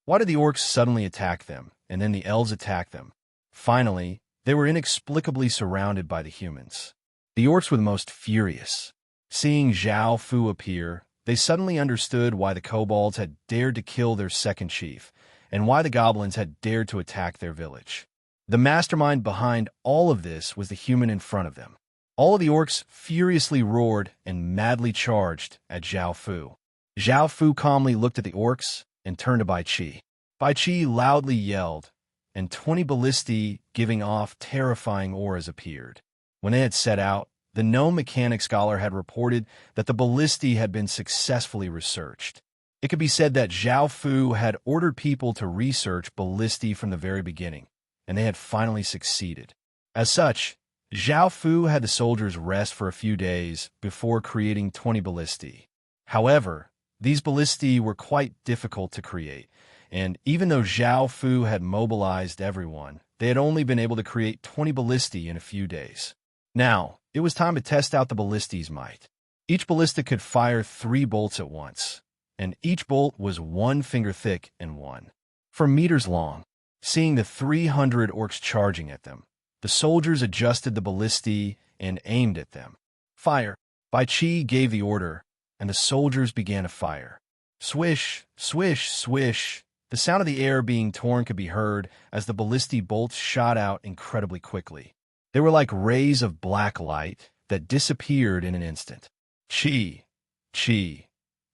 Why did the orcs suddenly attack them, and then the elves attack them? Finally, they were inexplicably surrounded by the humans. The orcs were the most furious. Seeing Zhao Fu appear, they suddenly understood why the kobolds had dared to kill their second chief, and why the goblins had dared to attack their village. The mastermind behind all of this was the human in front of them. All of the orcs furiously roared and madly charged at Zhao Fu. Zhao Fu calmly looked at the orcs and turned to Bai Qi. Bai Qi loudly yelled, and 20 ballistae giving off terrifying auras appeared. When they had set out, the gnome mechanic scholar had reported that the ballistae had been successfully researched. It could be said that Zhao Fu had ordered people to research ballistae from the very beginning, and they had finally succeeded. As such, Zhao Fu had the soldiers rest for a few days before creating 20 ballistae. However, these ballistae were quite difficult to create, and even though Zhao Fu had mobilized everyone, they had only been able to create 20 ballistae in a few days. Now, it was time to test out the ballistae's might. Each ballista could fire 3 bolts at once, and each bolt was 1 finger thick and 1 for meters long. Seeing the 300 orcs charging at them, the soldiers adjusted the ballistae and aimed at them. Fire! Bai Qi gave the order, and the soldiers began to fire. Swish, swish, swish. The sound of the air being torn could be heard as the ballistae bolts shot out incredibly quickly. They were like rays of black light that disappeared in an instant. Chi, chi,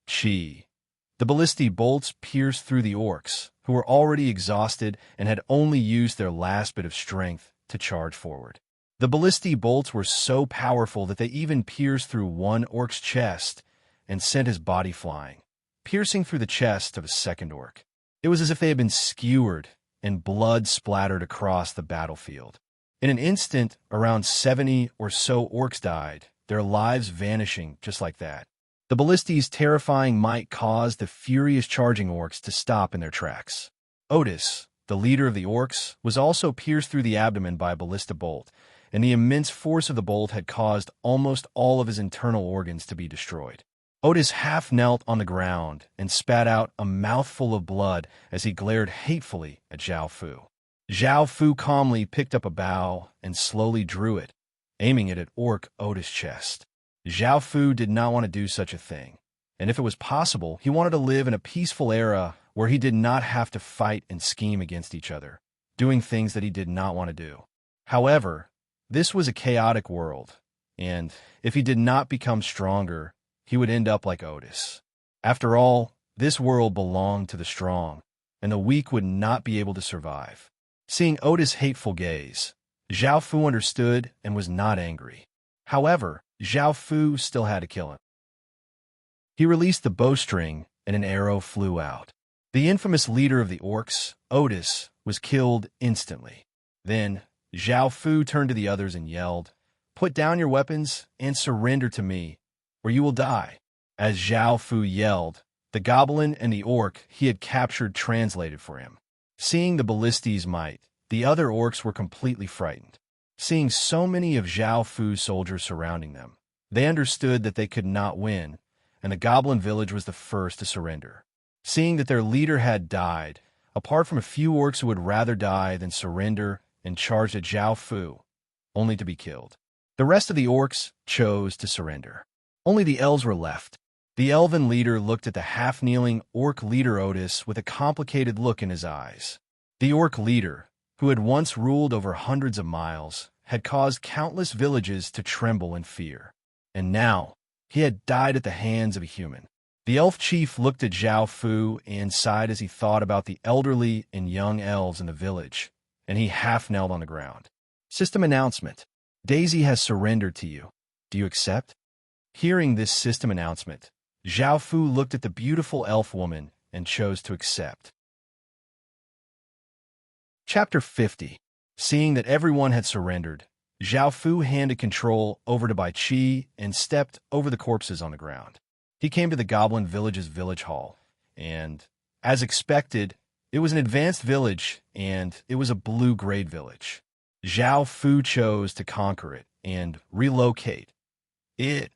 chi. The ballistae bolts pierced through the orcs, who were already exhausted and had only used their last bit of strength to charge forward. The ballistae bolts were so powerful that they even pierced through one orc's chest and sent his body flying, piercing through the chest of a second orc. It was as if they had been skewered and blood splattered across the battlefield. In an instant, around 70 or so orcs died, their lives vanishing just like that. The ballistae's terrifying might caused the furious charging orcs to stop in their tracks. Otis, the leader of the orcs, was also pierced through the abdomen by a ballista bolt, and the immense force of the bolt had caused almost all of his internal organs to be destroyed. Otis half knelt on the ground and spat out a mouthful of blood as he glared hatefully at Zhao Fu. Zhao Fu calmly picked up a bow and slowly drew it, aiming it at Orc Otis' chest. Zhao Fu did not want to do such a thing, and if it was possible, he wanted to live in a peaceful era where he did not have to fight and scheme against each other, doing things that he did not want to do. However, this was a chaotic world, and if he did not become stronger, he would end up like Otis. After all, this world belonged to the strong, and the weak would not be able to survive. Seeing Otis' hateful gaze, Zhao Fu understood and was not angry. However, Zhao Fu still had to kill him. He released the bowstring, and an arrow flew out. The infamous leader of the orcs, Otis, was killed instantly. Then, Zhao Fu turned to the others and yelled, "Put down your weapons and surrender to me, or you will die." As Zhao Fu yelled, the goblin and the orc he had captured translated for him. Seeing the ballistae's might, The other orcs were completely frightened. Seeing so many of Zhao Fu's soldiers surrounding them, they understood that they could not win, and the goblin village was the first to surrender. Seeing that their leader had died, apart from a few orcs who would rather die than surrender and charged at Zhao Fu, only to be killed. The rest of the orcs chose to surrender. Only the elves were left. The elven leader looked at the half-kneeling orc leader Otis with a complicated look in his eyes. The orc leader, who had once ruled over hundreds of miles, had caused countless villages to tremble in fear. And now, he had died at the hands of a human. The elf chief looked at Zhao Fu and sighed as he thought about the elderly and young elves in the village, and he half-knelt on the ground. System announcement. Daisy has surrendered to you. Do you accept? Hearing this system announcement, Zhao Fu looked at the beautiful elf woman and chose to accept. Chapter 50. Seeing that everyone had surrendered, Zhao Fu handed control over to Bai Qi and stepped over the corpses on the ground. He came to the goblin village's village hall, and, as expected, it was an advanced village, and it was a blue-grade village. Zhao Fu chose to conquer it and relocate it,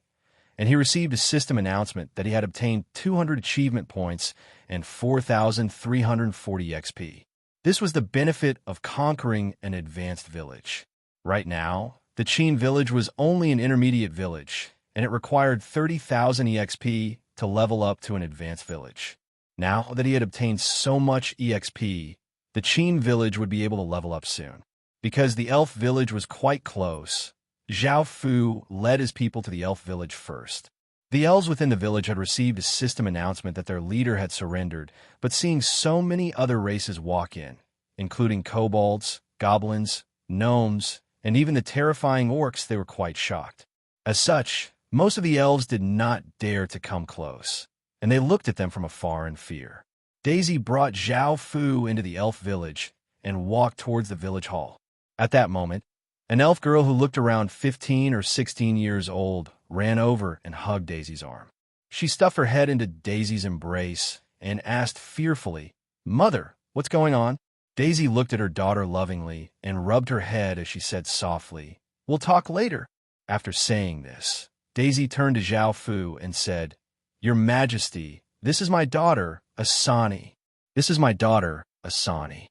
and he received a system announcement that he had obtained 200 achievement points and 4,340 XP. This was the benefit of conquering an advanced village. Right now, the Qin village was only an intermediate village, and it required 30,000 EXP to level up to an advanced village. Now that he had obtained so much EXP, the Qin village would be able to level up soon. Because the elf village was quite close, Zhao Fu led his people to the elf village first. The elves within the village had received a system announcement that their leader had surrendered, but seeing so many other races walk in, including kobolds, goblins, gnomes, and even the terrifying orcs, they were quite shocked. As such, most of the elves did not dare to come close, and they looked at them from afar in fear. Daisy brought Zhao Fu into the elf village and walked towards the village hall. At that moment, an elf girl who looked around 15 or 16 years old ran over and hugged Daisy's arm. She stuffed her head into Daisy's embrace and asked fearfully, "Mother, what's going on?" Daisy looked at her daughter lovingly and rubbed her head as she said softly, "We'll talk later." After saying this, Daisy turned to Zhao Fu and said, "Your Majesty, this is my daughter, Asani. This is my daughter, Asani."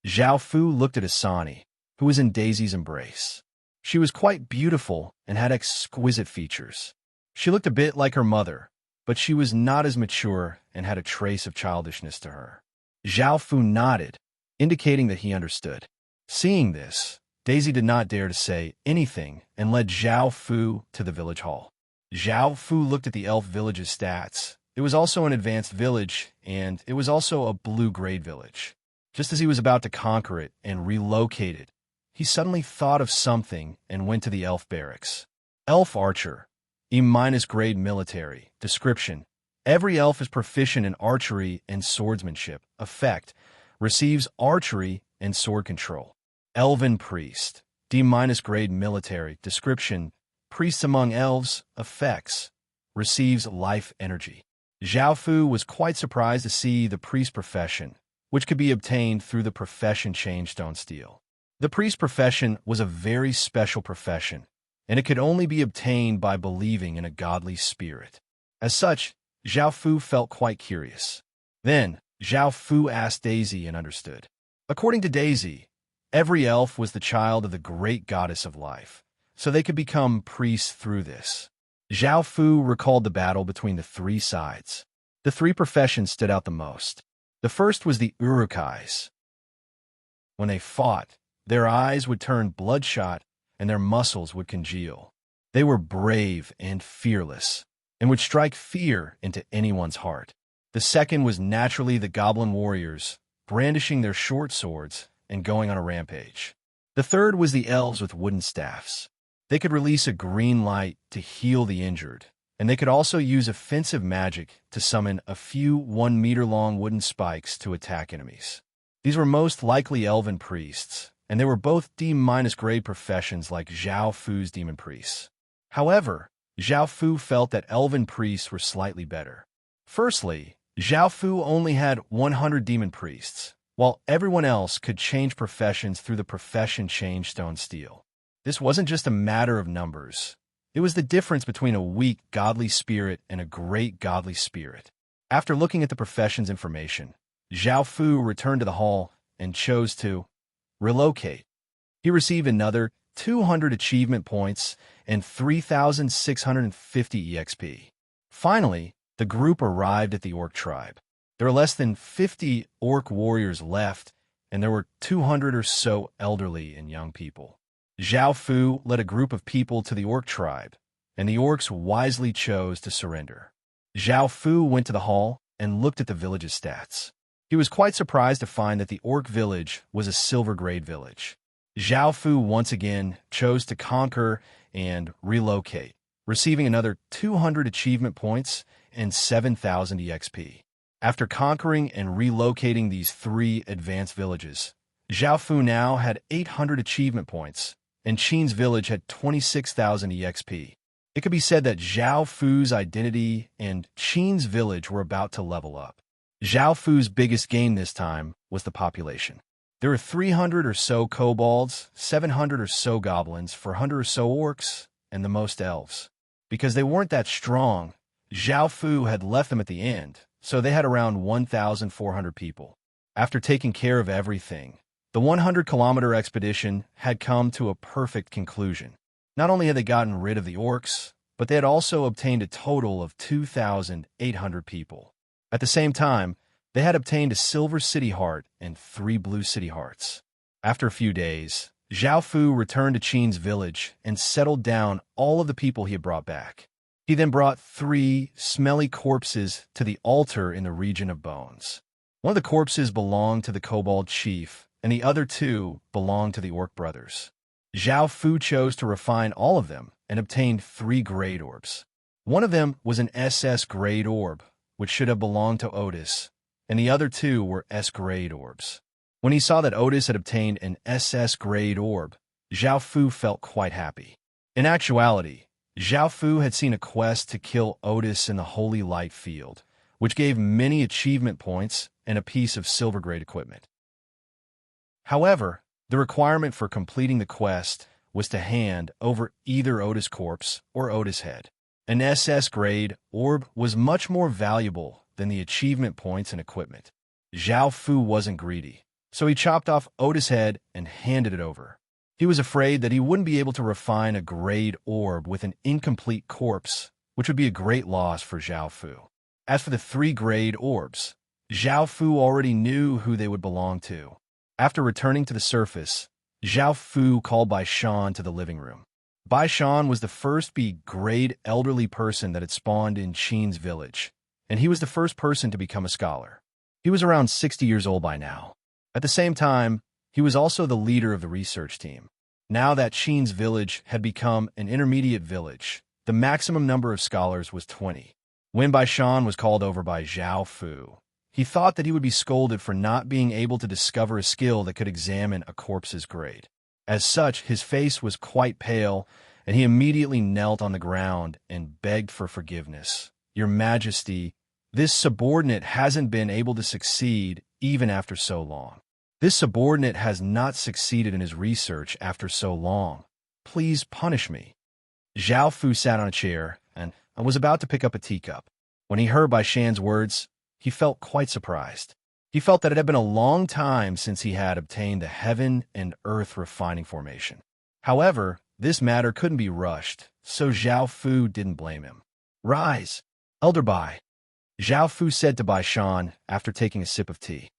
Zhao Fu looked at Asani, who was in Daisy's embrace. She was quite beautiful and had exquisite features. She looked a bit like her mother, but she was not as mature and had a trace of childishness to her. Zhao Fu nodded, indicating that he understood. Seeing this, Daisy did not dare to say anything and led Zhao Fu to the village hall. Zhao Fu looked at the elf village's stats. It was also an advanced village, and it was also a blue-grade village. Just as he was about to conquer it and relocate it, he suddenly thought of something and went to the elf barracks. Elf archer, E-grade military. Description: every elf is proficient in archery and swordsmanship. Effect: receives archery and sword control. Elven priest, D-grade military. Description: priest among elves. Effects: receives life energy. Zhao Fu was quite surprised to see the priest profession, which could be obtained through the profession Changestone Steel. The priest profession was a very special profession, and it could only be obtained by believing in a godly spirit. As such, Zhao Fu felt quite curious. Then, Zhao Fu asked Daisy and understood. According to Daisy, every elf was the child of the great goddess of life, so they could become priests through this. Zhao Fu recalled the battle between the three sides. The three professions stood out the most. The first was the Urukais. When they fought, their eyes would turn bloodshot and their muscles would congeal. They were brave and fearless, and would strike fear into anyone's heart. The second was naturally the goblin warriors, brandishing their short swords and going on a rampage. The third was the elves with wooden staffs. They could release a green light to heal the injured, and they could also use offensive magic to summon a few 1-meter-long wooden spikes to attack enemies. These were most likely elven priests, and they were both D-grade professions like Zhao Fu's demon priests. However, Zhao Fu felt that elven priests were slightly better. Firstly, Zhao Fu only had 100 demon priests, while everyone else could change professions through the profession change stone steal. This wasn't just a matter of numbers. It was the difference between a weak godly spirit and a great godly spirit. After looking at the profession's information, Zhao Fu returned to the hall and chose to relocate. He received another 200 achievement points and 3,650 EXP. Finally, the group arrived at the orc tribe. There were less than 50 orc warriors left, and there were 200 or so elderly and young people. Zhao Fu led a group of people to the orc tribe, and the orcs wisely chose to surrender. Zhao Fu went to the hall and looked at the village's stats. He was quite surprised to find that the orc village was a silver grade village. Zhao Fu once again chose to conquer and relocate, receiving another 200 achievement points and 7,000 EXP. After conquering and relocating these 3 advanced villages, Zhao Fu now had 800 achievement points, and Qin's village had 26,000 EXP. It could be said that Zhao Fu's identity and Qin's village were about to level up. Zhao Fu's biggest gain this time was the population. There were 300 or so kobolds, 700 or so goblins, 400 or so orcs, and the most elves. Because they weren't that strong, Zhao Fu had left them at the end, so they had around 1,400 people. After taking care of everything, the 100-kilometer expedition had come to a perfect conclusion. Not only had they gotten rid of the orcs, but they had also obtained a total of 2,800 people. At the same time, they had obtained a silver city heart and 3 blue city hearts. After a few days, Zhao Fu returned to Qin's village and settled down all of the people he had brought back. He then brought 3 smelly corpses to the altar in the region of bones. One of the corpses belonged to the kobold chief, and the other 2 belonged to the orc brothers. Zhao Fu chose to refine all of them and obtained 3 grade orbs. One of them was an SS grade orb, which should have belonged to Otis, and the other 2 were S grade orbs. When he saw that Otis had obtained an SS grade orb, Zhao Fu felt quite happy. In actuality, Zhao Fu had seen a quest to kill Otis in the Holy Light Field, which gave many achievement points and a piece of silver grade equipment. However, the requirement for completing the quest was to hand over either Otis' corpse or Otis' head. An SS grade orb was much more valuable than the achievement points and equipment. Zhao Fu wasn't greedy, so he chopped off Otis' head and handed it over. He was afraid that he wouldn't be able to refine a grade orb with an incomplete corpse, which would be a great loss for Zhao Fu. As for the 3 grade orbs, Zhao Fu already knew who they would belong to. After returning to the surface, Zhao Fu called Bai Shan to the living room. Bai Shan was the first B-grade elderly person that had spawned in Qin's village, and he was the first person to become a scholar. He was around 60 years old by now. At the same time, he was also the leader of the research team. Now that Qin's village had become an intermediate village, the maximum number of scholars was 20. When Bai Shan was called over by Zhao Fu, he thought that he would be scolded for not being able to discover a skill that could examine a corpse's grade. As such, his face was quite pale, and he immediately knelt on the ground and begged for forgiveness. Your Majesty, this subordinate hasn't been able to succeed even after so long. This subordinate has not succeeded in his research after so long. Please punish me. Zhao Fu sat on a chair and was about to pick up a teacup. When he heard Bai Shan's words, he felt quite surprised. He felt that it had been a long time since he had obtained the heaven and earth refining formation. However, this matter couldn't be rushed, so Zhao Fu didn't blame him. Rise, Elder Bai, Zhao Fu said to Bai Shan after taking a sip of tea.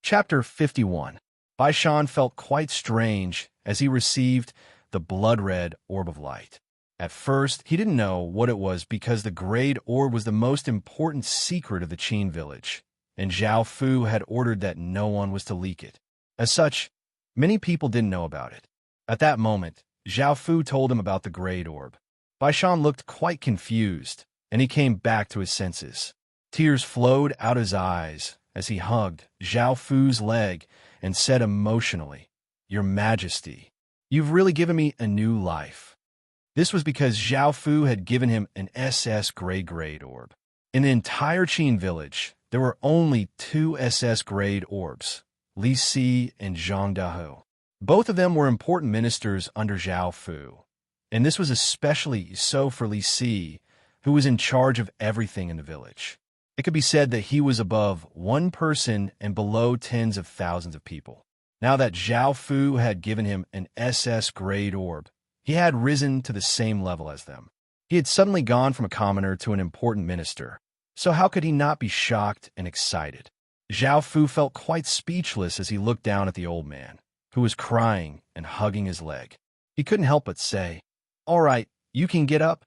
Chapter 51. Bai Shan felt quite strange as he received the blood-red orb of light. At first, he didn't know what it was because the grade orb was the most important secret of the Qin village, and Zhao Fu had ordered that no one was to leak it. As such, many people didn't know about it. At that moment, Zhao Fu told him about the grade orb. Bai Shan looked quite confused, and he came back to his senses. Tears flowed out his eyes as he hugged Zhao Fu's leg and said emotionally, Your Majesty, you've really given me a new life. This was because Zhao Fu had given him an SS grade orb. In the entire Qin village, there were only two SS-grade orbs, Li Si and Zhang Dahe. Both of them were important ministers under Zhao Fu, and this was especially so for Li Si, who was in charge of everything in the village. It could be said that he was above one person and below tens of thousands of people. Now that Zhao Fu had given him an SS-grade orb, he had risen to the same level as them. He had suddenly gone from a commoner to an important minister, so how could he not be shocked and excited? Zhao Fu felt quite speechless as he looked down at the old man, who was crying and hugging his leg. He couldn't help but say, "All right, you can get up."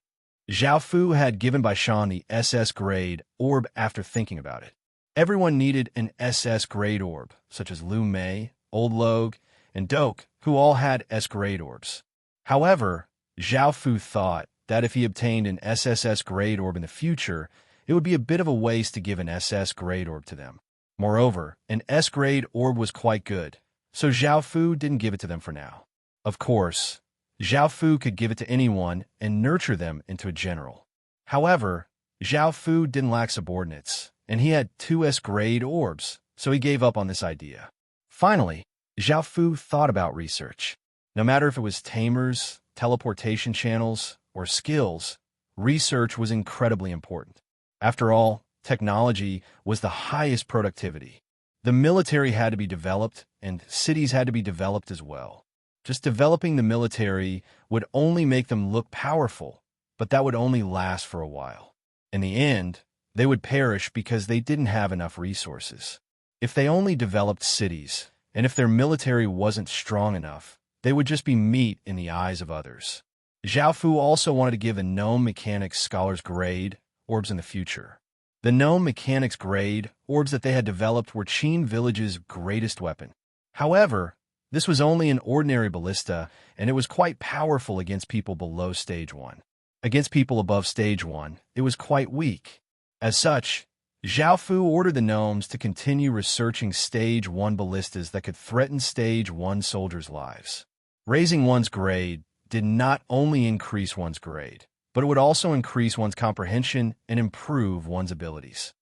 Zhao Fu had given Baishan the SS-grade orb after thinking about it. Everyone needed an SS-grade orb, such as Lu Mei, Old Log, and Doke, who all had S-grade orbs. However, Zhao Fu thought that if he obtained an SSS-grade orb in the future, it would be a bit of a waste to give an SS-grade orb to them. Moreover, an S-grade orb was quite good, so Zhao Fu didn't give it to them for now. Of course, Zhao Fu could give it to anyone and nurture them into a general. However, Zhao Fu didn't lack subordinates, and he had two S-grade orbs, so he gave up on this idea. Finally, Zhao Fu thought about research. No matter if it was tamers, teleportation channels, or skills, research was incredibly important. After all, technology was the highest productivity. The military had to be developed, and cities had to be developed as well. Just developing the military would only make them look powerful, but that would only last for a while. In the end, they would perish because they didn't have enough resources. If they only developed cities, and if their military wasn't strong enough, they would just be meat in the eyes of others. Zhao Fu also wanted to give a gnome mechanics scholar's grade orbs in the future. The gnome mechanics grade orbs that they had developed were Qin Village's greatest weapon. However, this was only an ordinary ballista, and it was quite powerful against people below Stage 1. Against people above Stage 1, it was quite weak. As such, Zhao Fu ordered the gnomes to continue researching Stage 1 ballistas that could threaten Stage 1 soldiers' lives. Raising one's grade did not only increase one's grade, but it would also increase one's comprehension and improve one's abilities.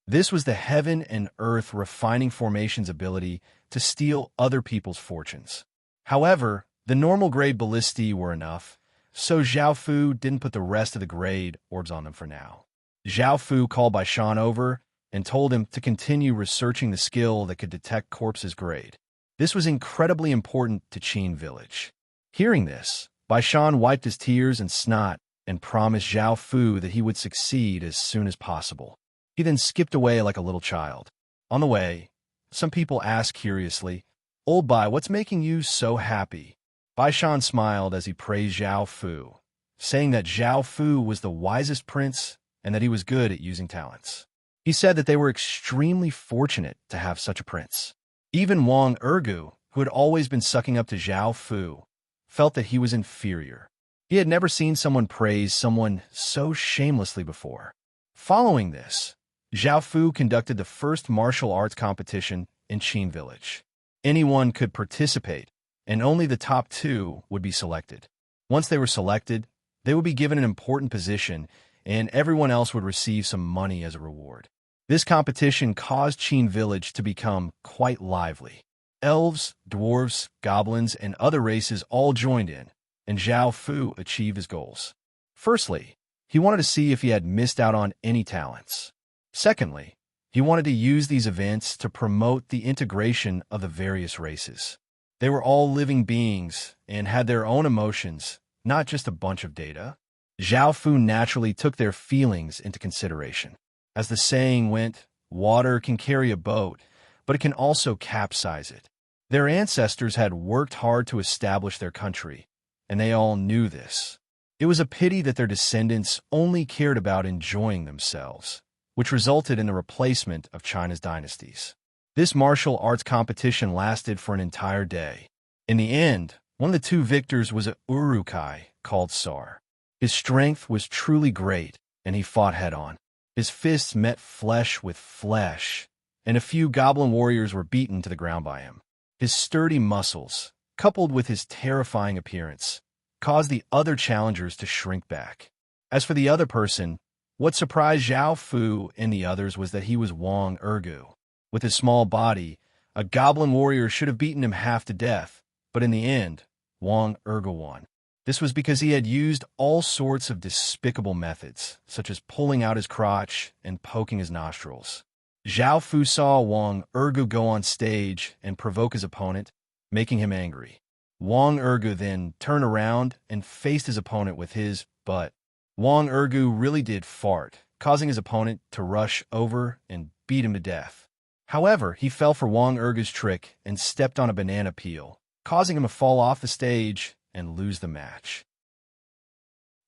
This was the heaven and earth refining formation's ability to steal other people's fortunes. However, the normal grade ballistae were enough, so Zhao Fu didn't put the rest of the grade orbs on them for now. Zhao Fu called Baishan over and told him to continue researching the skill that could detect corpses' grade. This was incredibly important to Qin Village. Hearing this, Baishan wiped his tears and snot and promised Zhao Fu that he would succeed as soon as possible. He then skipped away like a little child. On the way, some people asked curiously, "Old Bai, what's making you so happy?" Baishan smiled as he praised Zhao Fu, saying that Zhao Fu was the wisest prince and that he was good at using talents. He said that they were extremely fortunate to have such a prince. Even Wang Ergu, who had always been sucking up to Zhao Fu, felt that he was inferior. He had never seen someone praise someone so shamelessly before. Following this, Zhao Fu conducted the first martial arts competition in Qin Village. Anyone could participate, and only the top 2 would be selected. Once they were selected, they would be given an important position, and everyone else would receive some money as a reward. This competition caused Qin Village to become quite lively. Elves, dwarves, goblins, and other races all joined in, and Zhao Fu achieved his goals. Firstly, he wanted to see if he had missed out on any talents. Secondly, he wanted to use these events to promote the integration of the various races. They were all living beings and had their own emotions, not just a bunch of data. Zhao Fu naturally took their feelings into consideration. As the saying went, water can carry a boat, but it can also capsize it. Their ancestors had worked hard to establish their country, and they all knew this. It was a pity that their descendants only cared about enjoying themselves, which resulted in the replacement of China's dynasties. This martial arts competition lasted for an entire day. In the end, one of the 2 victors was a Urukai called Sar. His strength was truly great, and he fought head-on. His fists met flesh with flesh, and a few goblin warriors were beaten to the ground by him. His sturdy muscles, coupled with his terrifying appearance, caused the other challengers to shrink back. As for the other person, What surprised Zhao Fu and the others was that he was Wang Ergu. With his small body, a goblin warrior should have beaten him half to death, but in the end, Wang Ergu won. This was because he had used all sorts of despicable methods, such as pulling out his crotch and poking his nostrils. Zhao Fu saw Wang Ergu go on stage and provoke his opponent, making him angry. Wang Ergu then turned around and faced his opponent with his butt. Wang Ergu really did fart, causing his opponent to rush over and beat him to death. However, he fell for Wang Ergu's trick and stepped on a banana peel, causing him to fall off the stage and lose the match.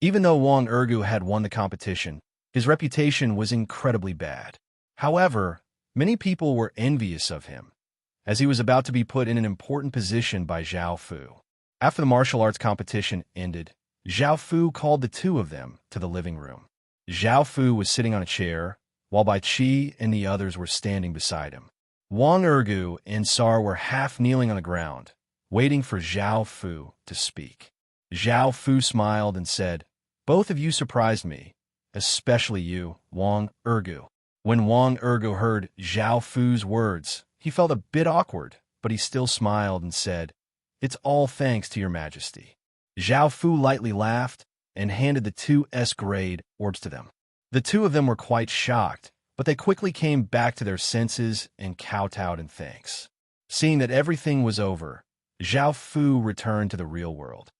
Even though Wang Ergu had won the competition, his reputation was incredibly bad. However, many people were envious of him, as he was about to be put in an important position by Zhao Fu. After the martial arts competition ended, Zhao Fu called the two of them to the living room. Zhao Fu was sitting on a chair, while Bai Qi and the others were standing beside him. Wang Ergu and Sar were half kneeling on the ground, waiting for Zhao Fu to speak. Zhao Fu smiled and said, "Both of you surprised me, especially you, Wang Ergu." When Wang Ergu heard Zhao Fu's words, he felt a bit awkward, but he still smiled and said, "It's all thanks to your majesty." Zhao Fu lightly laughed and handed the two S-grade orbs to them. The two of them were quite shocked, but they quickly came back to their senses and kowtowed in thanks. Seeing that everything was over, Zhao Fu returned to the real world.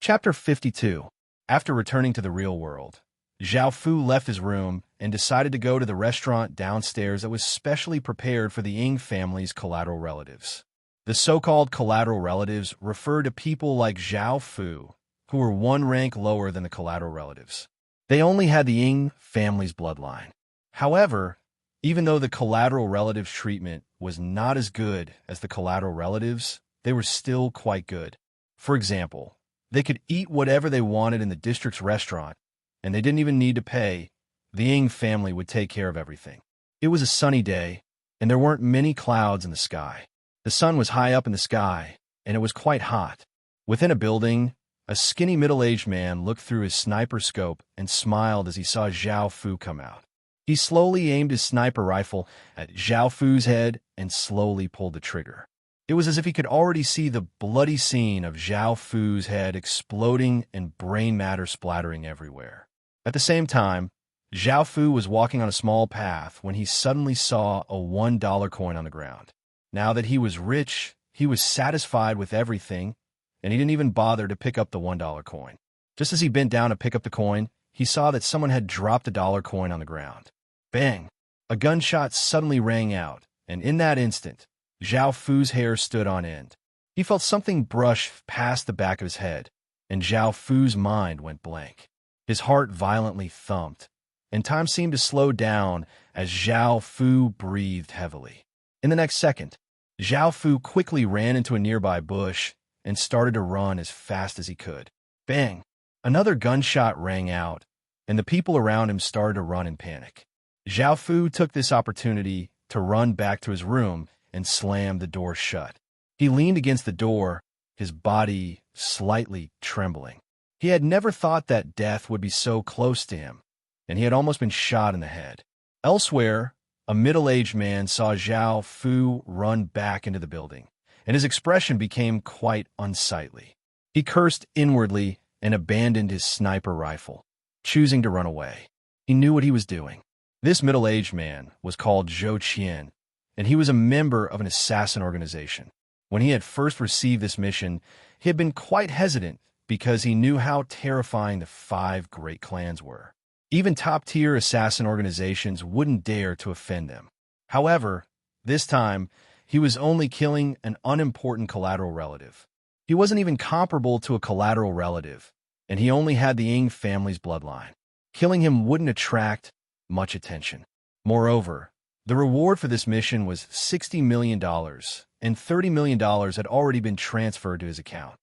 Chapter 52. After returning to the real world, Zhao Fu left his room and decided to go to the restaurant downstairs that was specially prepared for the Ying family's collateral relatives. The so-called collateral relatives refer to people like Zhao Fu, who were one rank lower than the collateral relatives. They only had the Ying family's bloodline. However, even though the collateral relatives' treatment was not as good as the collateral relatives, they were still quite good. For example, they could eat whatever they wanted in the district's restaurant, and they didn't even need to pay. The Ying family would take care of everything. It was a sunny day, and there weren't many clouds in the sky. The sun was high up in the sky, and it was quite hot. Within a building, a skinny middle-aged man looked through his sniper scope and smiled as he saw Zhao Fu come out. He slowly aimed his sniper rifle at Zhao Fu's head and slowly pulled the trigger. It was as if he could already see the bloody scene of Zhao Fu's head exploding and brain matter splattering everywhere. At the same time, Zhao Fu was walking on a small path when he suddenly saw a $1 coin on the ground. Now that he was rich, he was satisfied with everything, and he didn't even bother to pick up the $1 coin. Just as he bent down to pick up the coin, he saw that someone had dropped a dollar coin on the ground. Bang! A gunshot suddenly rang out, and in that instant, Zhao Fu's hair stood on end. He felt something brush past the back of his head, and Zhao Fu's mind went blank. His heart violently thumped, and time seemed to slow down as Zhao Fu breathed heavily. In the next second, Zhao Fu quickly ran into a nearby bush and started to run as fast as he could. Bang! Another gunshot rang out, and the people around him started to run in panic. Zhao Fu took this opportunity to run back to his room and slammed the door shut. He leaned against the door, his body slightly trembling. He had never thought that death would be so close to him, and he had almost been shot in the head. Elsewhere, a middle-aged man saw Zhao Fu run back into the building, and his expression became quite unsightly. He cursed inwardly and abandoned his sniper rifle, choosing to run away. He knew what he was doing. This middle-aged man was called Zhou Qian, and he was a member of an assassin organization. When he had first received this mission, he had been quite hesitant because he knew how terrifying the 5 great clans were. Even top-tier assassin organizations wouldn't dare to offend them. However, this time, he was only killing an unimportant collateral relative. He wasn't even comparable to a collateral relative, and he only had the Ying family's bloodline. Killing him wouldn't attract much attention. Moreover, the reward for this mission was $60 million, and $30 million had already been transferred to his account.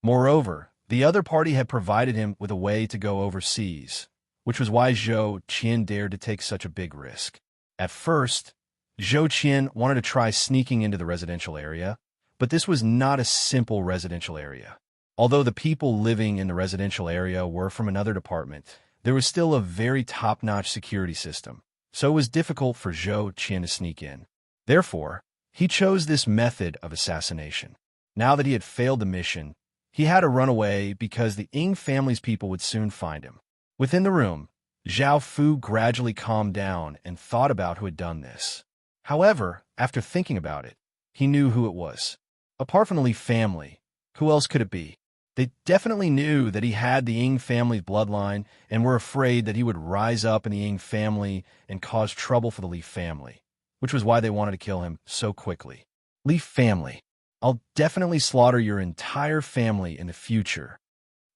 Moreover, the other party had provided him with a way to go overseas, which was why Zhou Qian dared to take such a big risk. At first, Zhou Qian wanted to try sneaking into the residential area, but this was not a simple residential area. Although the people living in the residential area were from another department, there was still a very top-notch security system, so it was difficult for Zhou Qian to sneak in. Therefore, he chose this method of assassination. Now that he had failed the mission, he had to run away because the Ying family's people would soon find him. Within the room, Zhao Fu gradually calmed down and thought about who had done this. However, after thinking about it, he knew who it was. Apart from the Li family, who else could it be? They definitely knew that he had the Ying family's bloodline and were afraid that he would rise up in the Ying family and cause trouble for the Li family, which was why they wanted to kill him so quickly. Li family, I'll definitely slaughter your entire family in the future.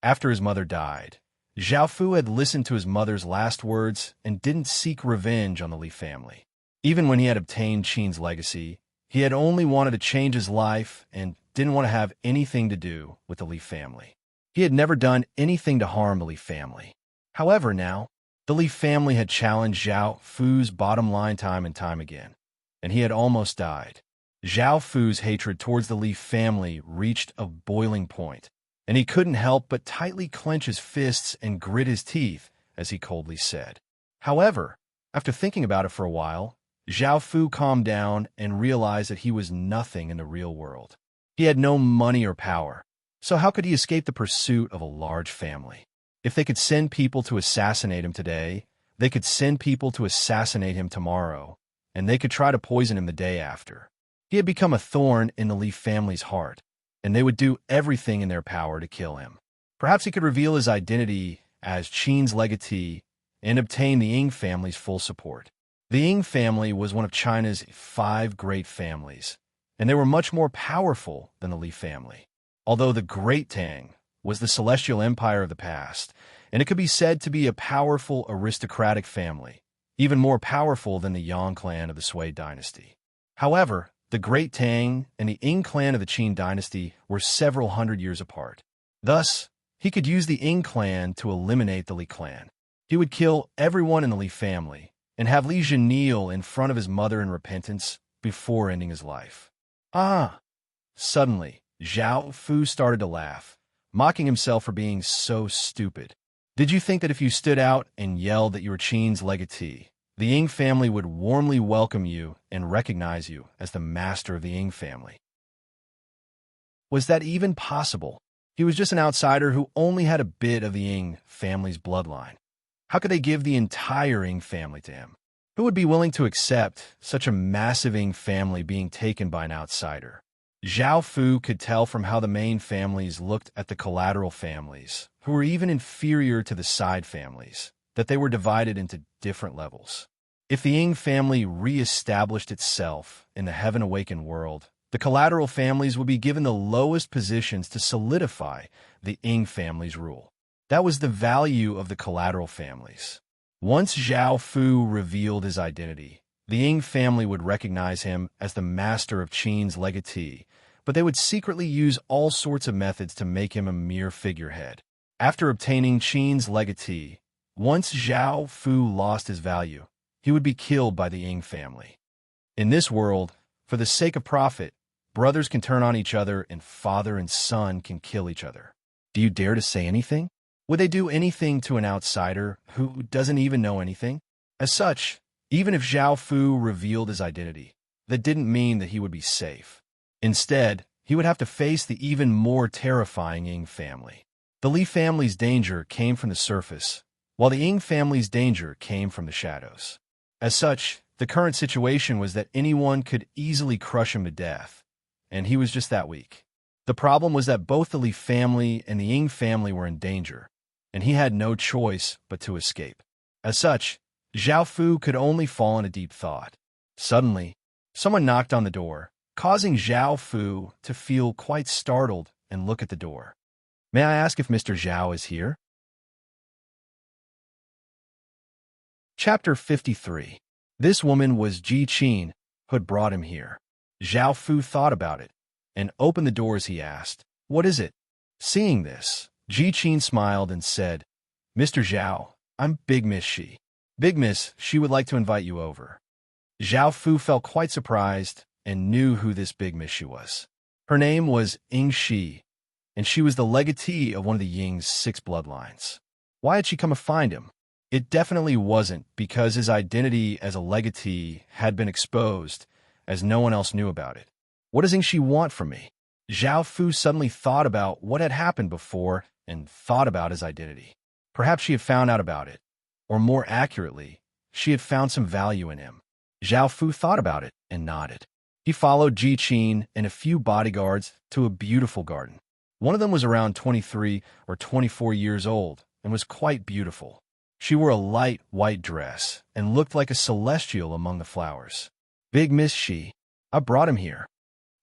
After his mother died, Zhao Fu had listened to his mother's last words and didn't seek revenge on the Li family. Even when he had obtained Qin's legacy, he had only wanted to change his life and didn't want to have anything to do with the Li family. He had never done anything to harm the Li family. However, now, the Li family had challenged Zhao Fu's bottom line time and time again, and he had almost died. Zhao Fu's hatred towards the Li family reached a boiling point, and he couldn't help but tightly clench his fists and grit his teeth, as he coldly said. However, after thinking about it for a while, Zhao Fu calmed down and realized that he was nothing in the real world. He had no money or power, so how could he escape the pursuit of a large family? If they could send people to assassinate him today, they could send people to assassinate him tomorrow, and they could try to poison him the day after. He had become a thorn in the Li family's heart, and they would do everything in their power to kill him. Perhaps he could reveal his identity as Qin's legatee and obtain the Ying family's full support. The Ying family was one of China's 5 great families, and they were much more powerful than the Li family. Although the Great Tang was the celestial empire of the past, and it could be said to be a powerful aristocratic family, even more powerful than the Yang clan of the Sui dynasty. However, the Great Tang and the Ying clan of the Qin dynasty were several hundred years apart. Thus, he could use the Ying clan to eliminate the Li clan. He would kill everyone in the Li family and have Li Jin kneel in front of his mother in repentance before ending his life. Suddenly, Zhao Fu started to laugh, mocking himself for being so stupid. Did you think that if you stood out and yelled that you were Qin's legatee, the Ying family would warmly welcome you and recognize you as the master of the Ying family? Was that even possible? He was just an outsider who only had a bit of the Ying family's bloodline. How could they give the entire Ying family to him? Who would be willing to accept such a massive Ying family being taken by an outsider? Zhao Fu could tell from how the main families looked at the collateral families, who were even inferior to the side families, that they were divided into different levels. If the Ying family re-established itself in the heaven-awakened world, the collateral families would be given the lowest positions to solidify the Ying family's rule. That was the value of the collateral families. Once Zhao Fu revealed his identity, the Ying family would recognize him as the master of Qin's legatee, but they would secretly use all sorts of methods to make him a mere figurehead. After obtaining Qin's legatee, once Zhao Fu lost his value, he would be killed by the Ying family. In this world, for the sake of profit, brothers can turn on each other and father and son can kill each other. Do you dare to say anything? Would they do anything to an outsider who doesn't even know anything? As such, even if Zhao Fu revealed his identity, that didn't mean that he would be safe. Instead, he would have to face the even more terrifying Ying family. The Li family's danger came from the surface, while the Ying family's danger came from the shadows. As such, the current situation was that anyone could easily crush him to death, and he was just that weak. The problem was that both the Li family and the Ying family were in danger, and he had no choice but to escape. As such, Zhao Fu could only fall into deep thought. Suddenly, someone knocked on the door, causing Zhao Fu to feel quite startled and look at the door. May I ask if Mr. Zhao is here? Chapter 53. This woman was Ji Qin, who had brought him here. Zhao Fu thought about it, and opened the door as he asked, "What is it?" Seeing this, Ji Qin smiled and said, "Mr. Zhao, I'm Big Miss Shi. Big Miss, she would like to invite you over." Zhao Fu felt quite surprised and knew who this Big Miss Shi was. Her name was Ying Shi, and she was the legatee of one of the Ying's 6 bloodlines. Why had she come to find him? It definitely wasn't because his identity as a legatee had been exposed, as no one else knew about it. What does Yingxi want from me? Zhao Fu suddenly thought about what had happened before and thought about his identity. Perhaps she had found out about it, or more accurately, she had found some value in him. Zhao Fu thought about it and nodded. He followed Ji Qin and a few bodyguards to a beautiful garden. One of them was around 23 or 24 years old and was quite beautiful. She wore a light white dress and looked like a celestial among the flowers. Big Miss Shi, I brought him here.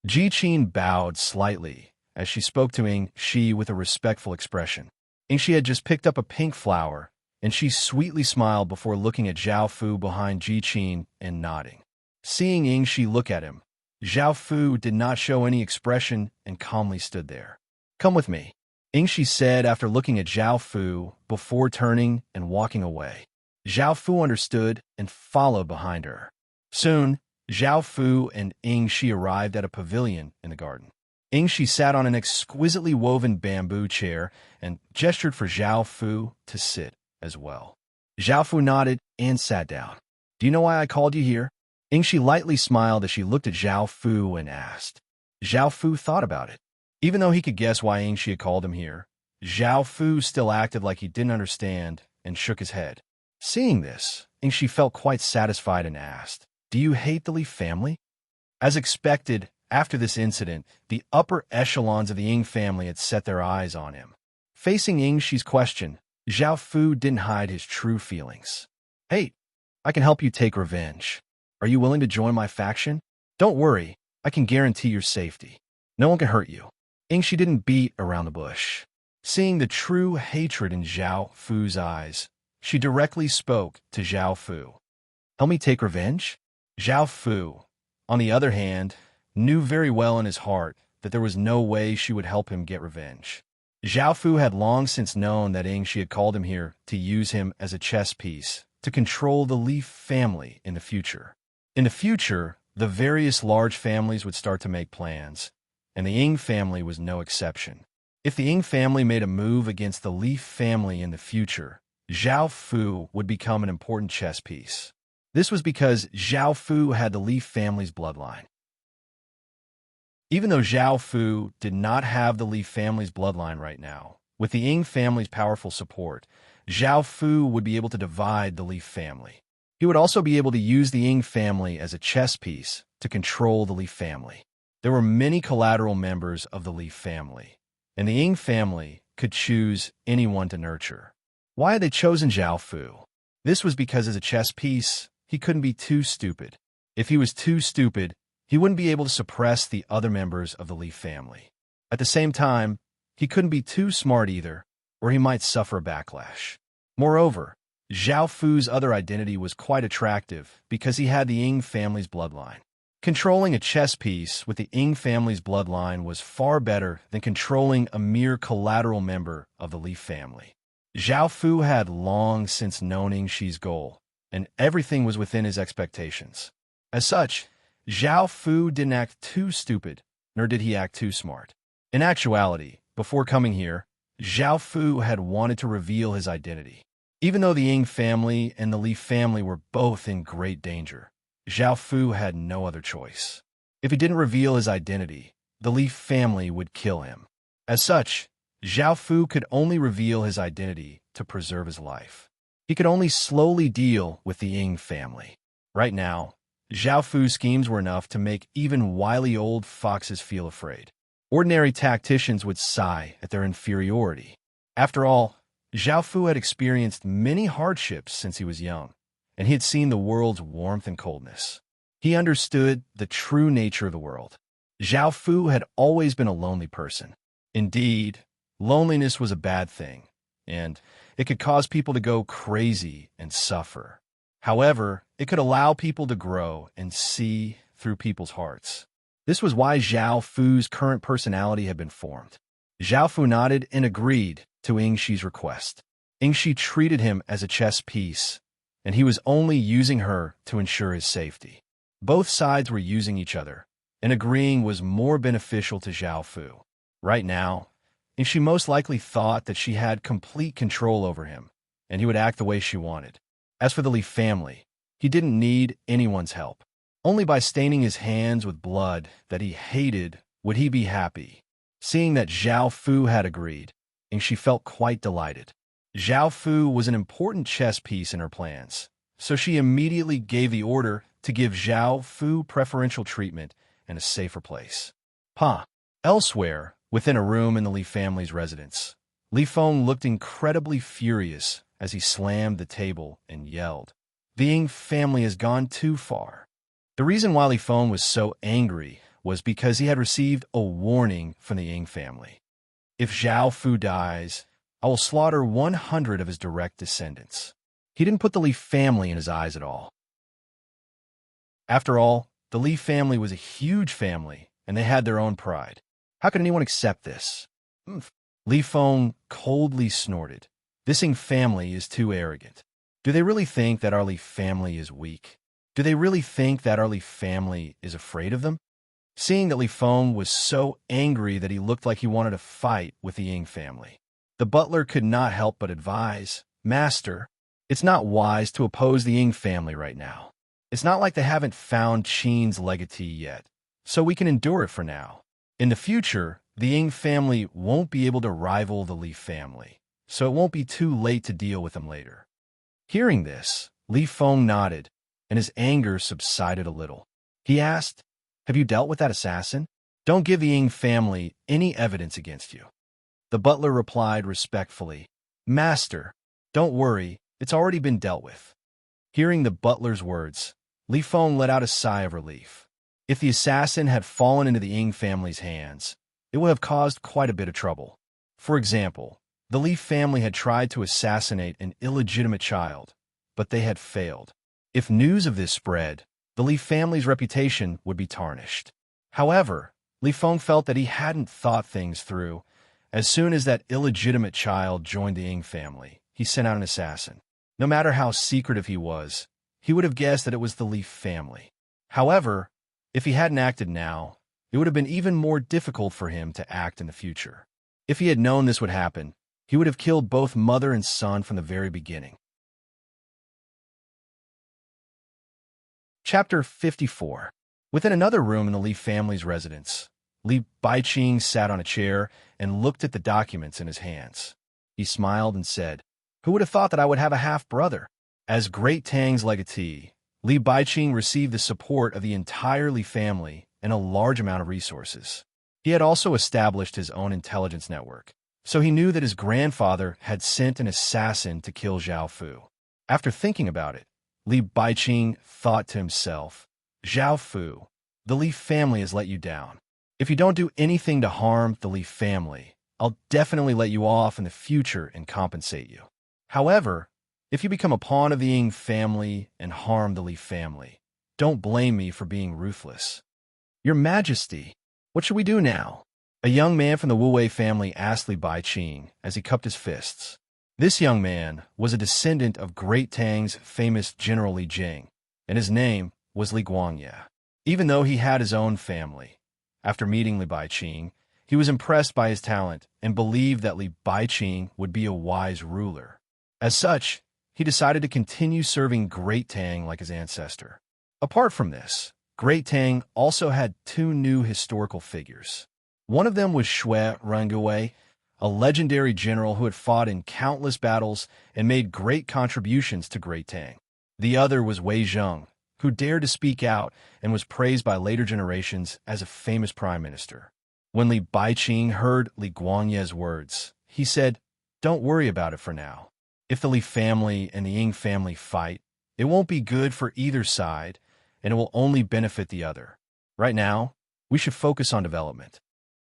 Ji Qin bowed slightly as she spoke to Ying Shi with a respectful expression. Ying Shi had just picked up a pink flower, and she sweetly smiled before looking at Zhao Fu behind Ji Qin and nodding. Seeing Ying Shi look at him, Zhao Fu did not show any expression and calmly stood there. Come with me, Ying Shi said after looking at Zhao Fu before turning and walking away. Zhao Fu understood and followed behind her. Soon, Zhao Fu and Ying Shi arrived at a pavilion in the garden. Ying Shi sat on an exquisitely woven bamboo chair and gestured for Zhao Fu to sit as well. Zhao Fu nodded and sat down. Do you know why I called you here? Ying Shi lightly smiled as she looked at Zhao Fu and asked. Zhao Fu thought about it. Even though he could guess why Ying Shi had called him here, Zhao Fu still acted like he didn't understand and shook his head. Seeing this, Ying Shi felt quite satisfied and asked, Do you hate the Li family? As expected, after this incident, the upper echelons of the Ying family had set their eyes on him. Facing Ying Shi's question, Zhao Fu didn't hide his true feelings. Hey, I can help you take revenge. Are you willing to join my faction? Don't worry, I can guarantee your safety. No one can hurt you. Ying Shi didn't beat around the bush. Seeing the true hatred in Zhao Fu's eyes, she directly spoke to Zhao Fu. Help me take revenge? Zhao Fu, on the other hand, knew very well in his heart that there was no way she would help him get revenge. Zhao Fu had long since known that Ying Shi had called him here to use him as a chess piece to control the Li family in the future. In the future, the various large families would start to make plans, and the Ying family was no exception. If the Ying family made a move against the Li family in the future, Zhao Fu would become an important chess piece. This was because Zhao Fu had the Li family's bloodline. Even though Zhao Fu did not have the Li family's bloodline right now, with the Ying family's powerful support, Zhao Fu would be able to divide the Li family. He would also be able to use the Ying family as a chess piece to control the Li family. There were many collateral members of the Li family, and the Ying family could choose anyone to nurture. Why had they chosen Zhao Fu? This was because as a chess piece, he couldn't be too stupid. If he was too stupid, he wouldn't be able to suppress the other members of the Li family. At the same time, he couldn't be too smart either, or he might suffer a backlash. Moreover, Zhao Fu's other identity was quite attractive because he had the Ying family's bloodline. Controlling a chess piece with the Ying family's bloodline was far better than controlling a mere collateral member of the Li family. Zhao Fu had long since known Ying Shi's goal, and everything was within his expectations. As such, Zhao Fu didn't act too stupid, nor did he act too smart. In actuality, before coming here, Zhao Fu had wanted to reveal his identity. Even though the Ying family and the Li family were both in great danger, Zhao Fu had no other choice. If he didn't reveal his identity, the Li family would kill him. As such, Zhao Fu could only reveal his identity to preserve his life. He could only slowly deal with the Ying family. Right now, Zhao Fu's schemes were enough to make even wily old foxes feel afraid. Ordinary tacticians would sigh at their inferiority. After all, Zhao Fu had experienced many hardships since he was young, and he had seen the world's warmth and coldness. He understood the true nature of the world. Zhao Fu had always been a lonely person. Indeed, loneliness was a bad thing, and it could cause people to go crazy and suffer. However, it could allow people to grow and see through people's hearts. This was why Zhao Fu's current personality had been formed. Zhao Fu nodded and agreed to Ying Shi's request. Ying Shi treated him as a chess piece, and he was only using her to ensure his safety. Both sides were using each other, and agreeing was more beneficial to Zhao Fu. Right now, and she most likely thought that she had complete control over him, and he would act the way she wanted. As for the Li family, he didn't need anyone's help. Only by staining his hands with blood that he hated would he be happy. Seeing that Zhao Fu had agreed, and she felt quite delighted. Zhao Fu was an important chess piece in her plans, so she immediately gave the order to give Zhao Fu preferential treatment and a safer place. Elsewhere, within a room in the Li family's residence, Li Feng looked incredibly furious as he slammed the table and yelled, "The Ying family has gone too far." The reason why Li Feng was so angry was because he had received a warning from the Ying family. If Zhao Fu dies, I will slaughter 100 of his direct descendants. He didn't put the Li family in his eyes at all. After all, the Li family was a huge family, and they had their own pride. How could anyone accept this? Li Feng coldly snorted. This Ying family is too arrogant. Do they really think that our Li family is weak? Do they really think that our Li family is afraid of them? Seeing that Li Feng was so angry that he looked like he wanted to fight with the Ying family, the butler could not help but advise, "Master, it's not wise to oppose the Ying family right now. It's not like they haven't found Qin's legatee yet, so we can endure it for now. In the future, the Ying family won't be able to rival the Li family, so it won't be too late to deal with them later." Hearing this, Li Feng nodded, and his anger subsided a little. He asked, "Have you dealt with that assassin? Don't give the Ying family any evidence against you." The butler replied respectfully, "Master, don't worry, it's already been dealt with." Hearing the butler's words, Li Feng let out a sigh of relief. If the assassin had fallen into the Ying family's hands, it would have caused quite a bit of trouble. For example, the Li family had tried to assassinate an illegitimate child, but they had failed. If news of this spread, the Li family's reputation would be tarnished. However, Li Feng felt that he hadn't thought things through. As soon as that illegitimate child joined the Ying family, he sent out an assassin. No matter how secretive he was, he would have guessed that it was the Li family. However, if he hadn't acted now, it would have been even more difficult for him to act in the future. If he had known this would happen, he would have killed both mother and son from the very beginning. Chapter 54. Within another room in the Li family's residence, Li Baiqing sat on a chair and looked at the documents in his hands. He smiled and said, "Who would have thought that I would have a half-brother?" As Great Tang's legatee, Li Baiqing received the support of the entire Li family and a large amount of resources. He had also established his own intelligence network, so he knew that his grandfather had sent an assassin to kill Zhao Fu. After thinking about it, Li Baiqing thought to himself, "Zhao Fu, the Li family has let you down. If you don't do anything to harm the Li family, I'll definitely let you off in the future and compensate you. However, if you become a pawn of the Ying family and harm the Li family, don't blame me for being ruthless." "Your Majesty, what should we do now?" A young man from the Wu Wei family asked Li Baiqing as he cupped his fists. This young man was a descendant of Great Tang's famous General Li Jing, and his name was Li Guangye. Even though he had his own family, after meeting Li Baiqing, he was impressed by his talent and believed that Li Baiqing would be a wise ruler. As such, he decided to continue serving Great Tang like his ancestor. Apart from this, Great Tang also had two new historical figures. One of them was Xue Rengui, a legendary general who had fought in countless battles and made great contributions to Great Tang. The other was Wei Zheng, who dared to speak out and was praised by later generations as a famous prime minister. When Li Baiqing heard Li Guangye's words, he said, "Don't worry about it for now. If the Li family and the Ying family fight, it won't be good for either side, and it will only benefit the other. Right now, we should focus on development."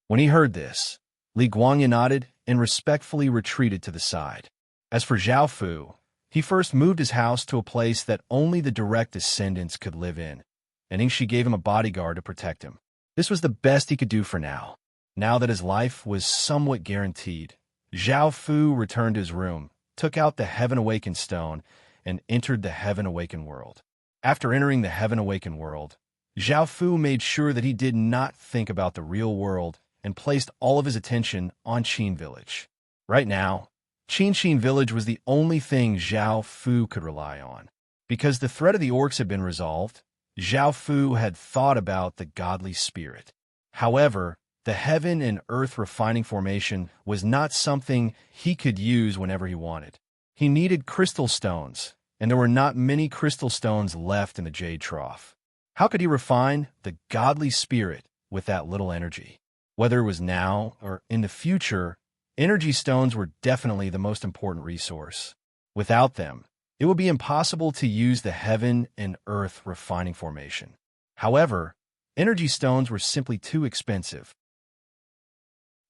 When he heard this, Li Guangye nodded and respectfully retreated to the side. As for Zhao Fu, he first moved his house to a place that only the direct descendants could live in, and Yingxi gave him a bodyguard to protect him. This was the best he could do for now. Now that his life was somewhat guaranteed, Zhao Fu returned to his room, took out the Heaven Awakened stone, and entered the Heaven Awakened world. After entering the Heaven Awakened world, Zhao Fu made sure that he did not think about the real world and placed all of his attention on Qin Village. Right now, Qin Village was the only thing Zhao Fu could rely on. Because the threat of the orcs had been resolved, Zhao Fu had thought about the godly spirit. However, the heaven and earth refining formation was not something he could use whenever he wanted. He needed crystal stones, and there were not many crystal stones left in the Jade Trough. How could he refine the godly spirit with that little energy? Whether it was now or in the future, energy stones were definitely the most important resource. Without them, it would be impossible to use the heaven and earth refining formation. However, energy stones were simply too expensive.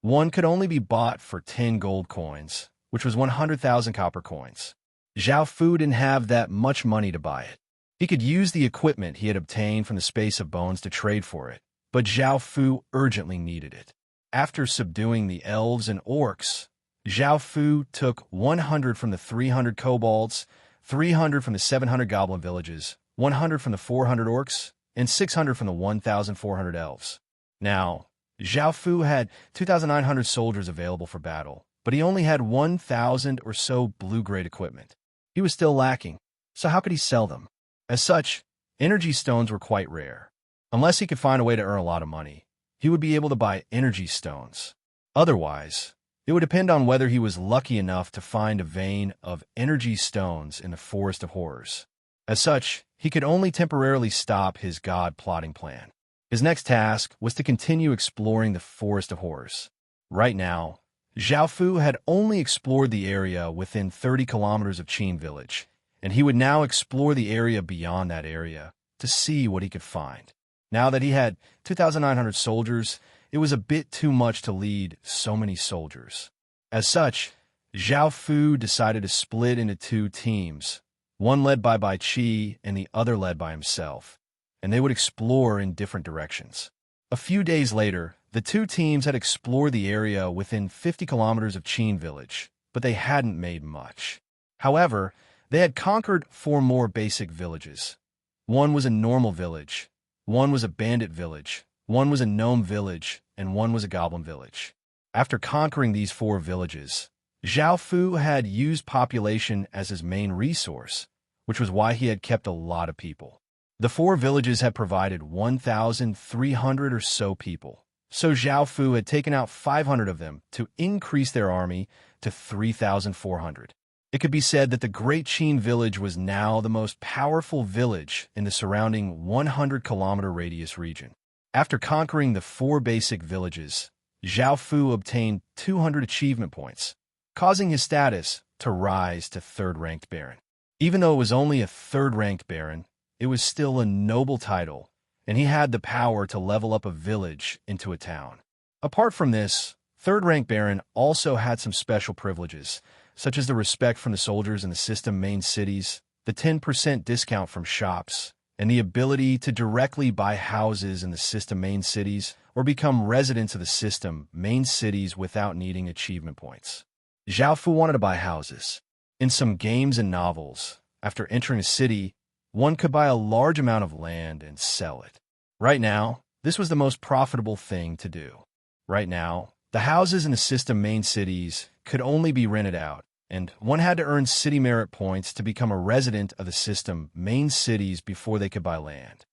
One could only be bought for 10 gold coins, which was 100,000 copper coins. Zhao Fu didn't have that much money to buy it. He could use the equipment he had obtained from the Space of Bones to trade for it, but Zhao Fu urgently needed it. After subduing the elves and orcs, Zhao Fu took 100 from the 300 kobolds, 300 from the 700 goblin villages, 100 from the 400 orcs, and 600 from the 1,400 elves. Now, Zhao Fu had 2,900 soldiers available for battle, but he only had 1,000 or so blue-grade equipment. He was still lacking, so how could he sell them? As such, energy stones were quite rare. Unless he could find a way to earn a lot of money, he would be able to buy energy stones. Otherwise, it would depend on whether he was lucky enough to find a vein of energy stones in the Forest of Horrors. As such, he could only temporarily stop his god-plotting plan. His next task was to continue exploring the Forest of Horrors. Right now, Zhao Fu had only explored the area within 30 kilometers of Qin Village, and he would now explore the area beyond that area to see what he could find. Now that he had 2,900 soldiers, it was a bit too much to lead so many soldiers. As such, Zhao Fu decided to split into two teams, one led by Bai Qi and the other led by himself, and they would explore in different directions. A few days later, the two teams had explored the area within 50 kilometers of Qin Village, but they hadn't made much. However, they had conquered 4 more basic villages. One was a normal village, one was a bandit village, one was a gnome village, and one was a goblin village. After conquering these 4 villages, Zhao Fu had used population as his main resource, which was why he had kept a lot of people. The 4 villages had provided 1,300 or so people, so Zhao Fu had taken out 500 of them to increase their army to 3,400. It could be said that the Great Qin Village was now the most powerful village in the surrounding 100-kilometer radius region. After conquering the 4 basic villages, Zhao Fu obtained 200 achievement points, causing his status to rise to 3rd-ranked Baron. Even though it was only a 3rd-ranked Baron, it was still a noble title, and he had the power to level up a village into a town. Apart from this, 3rd-ranked Baron also had some special privileges, such as the respect from the soldiers in the system main cities, the 10% discount from shops, and the ability to directly buy houses in the system main cities or become residents of the system main cities without needing achievement points. Zhao Fu wanted to buy houses. In some games and novels, after entering a city, one could buy a large amount of land and sell it. Right now, this was the most profitable thing to do. Right now, the houses in the system main cities could only be rented out, and one had to earn city merit points to become a resident of the system main cities before they could buy land.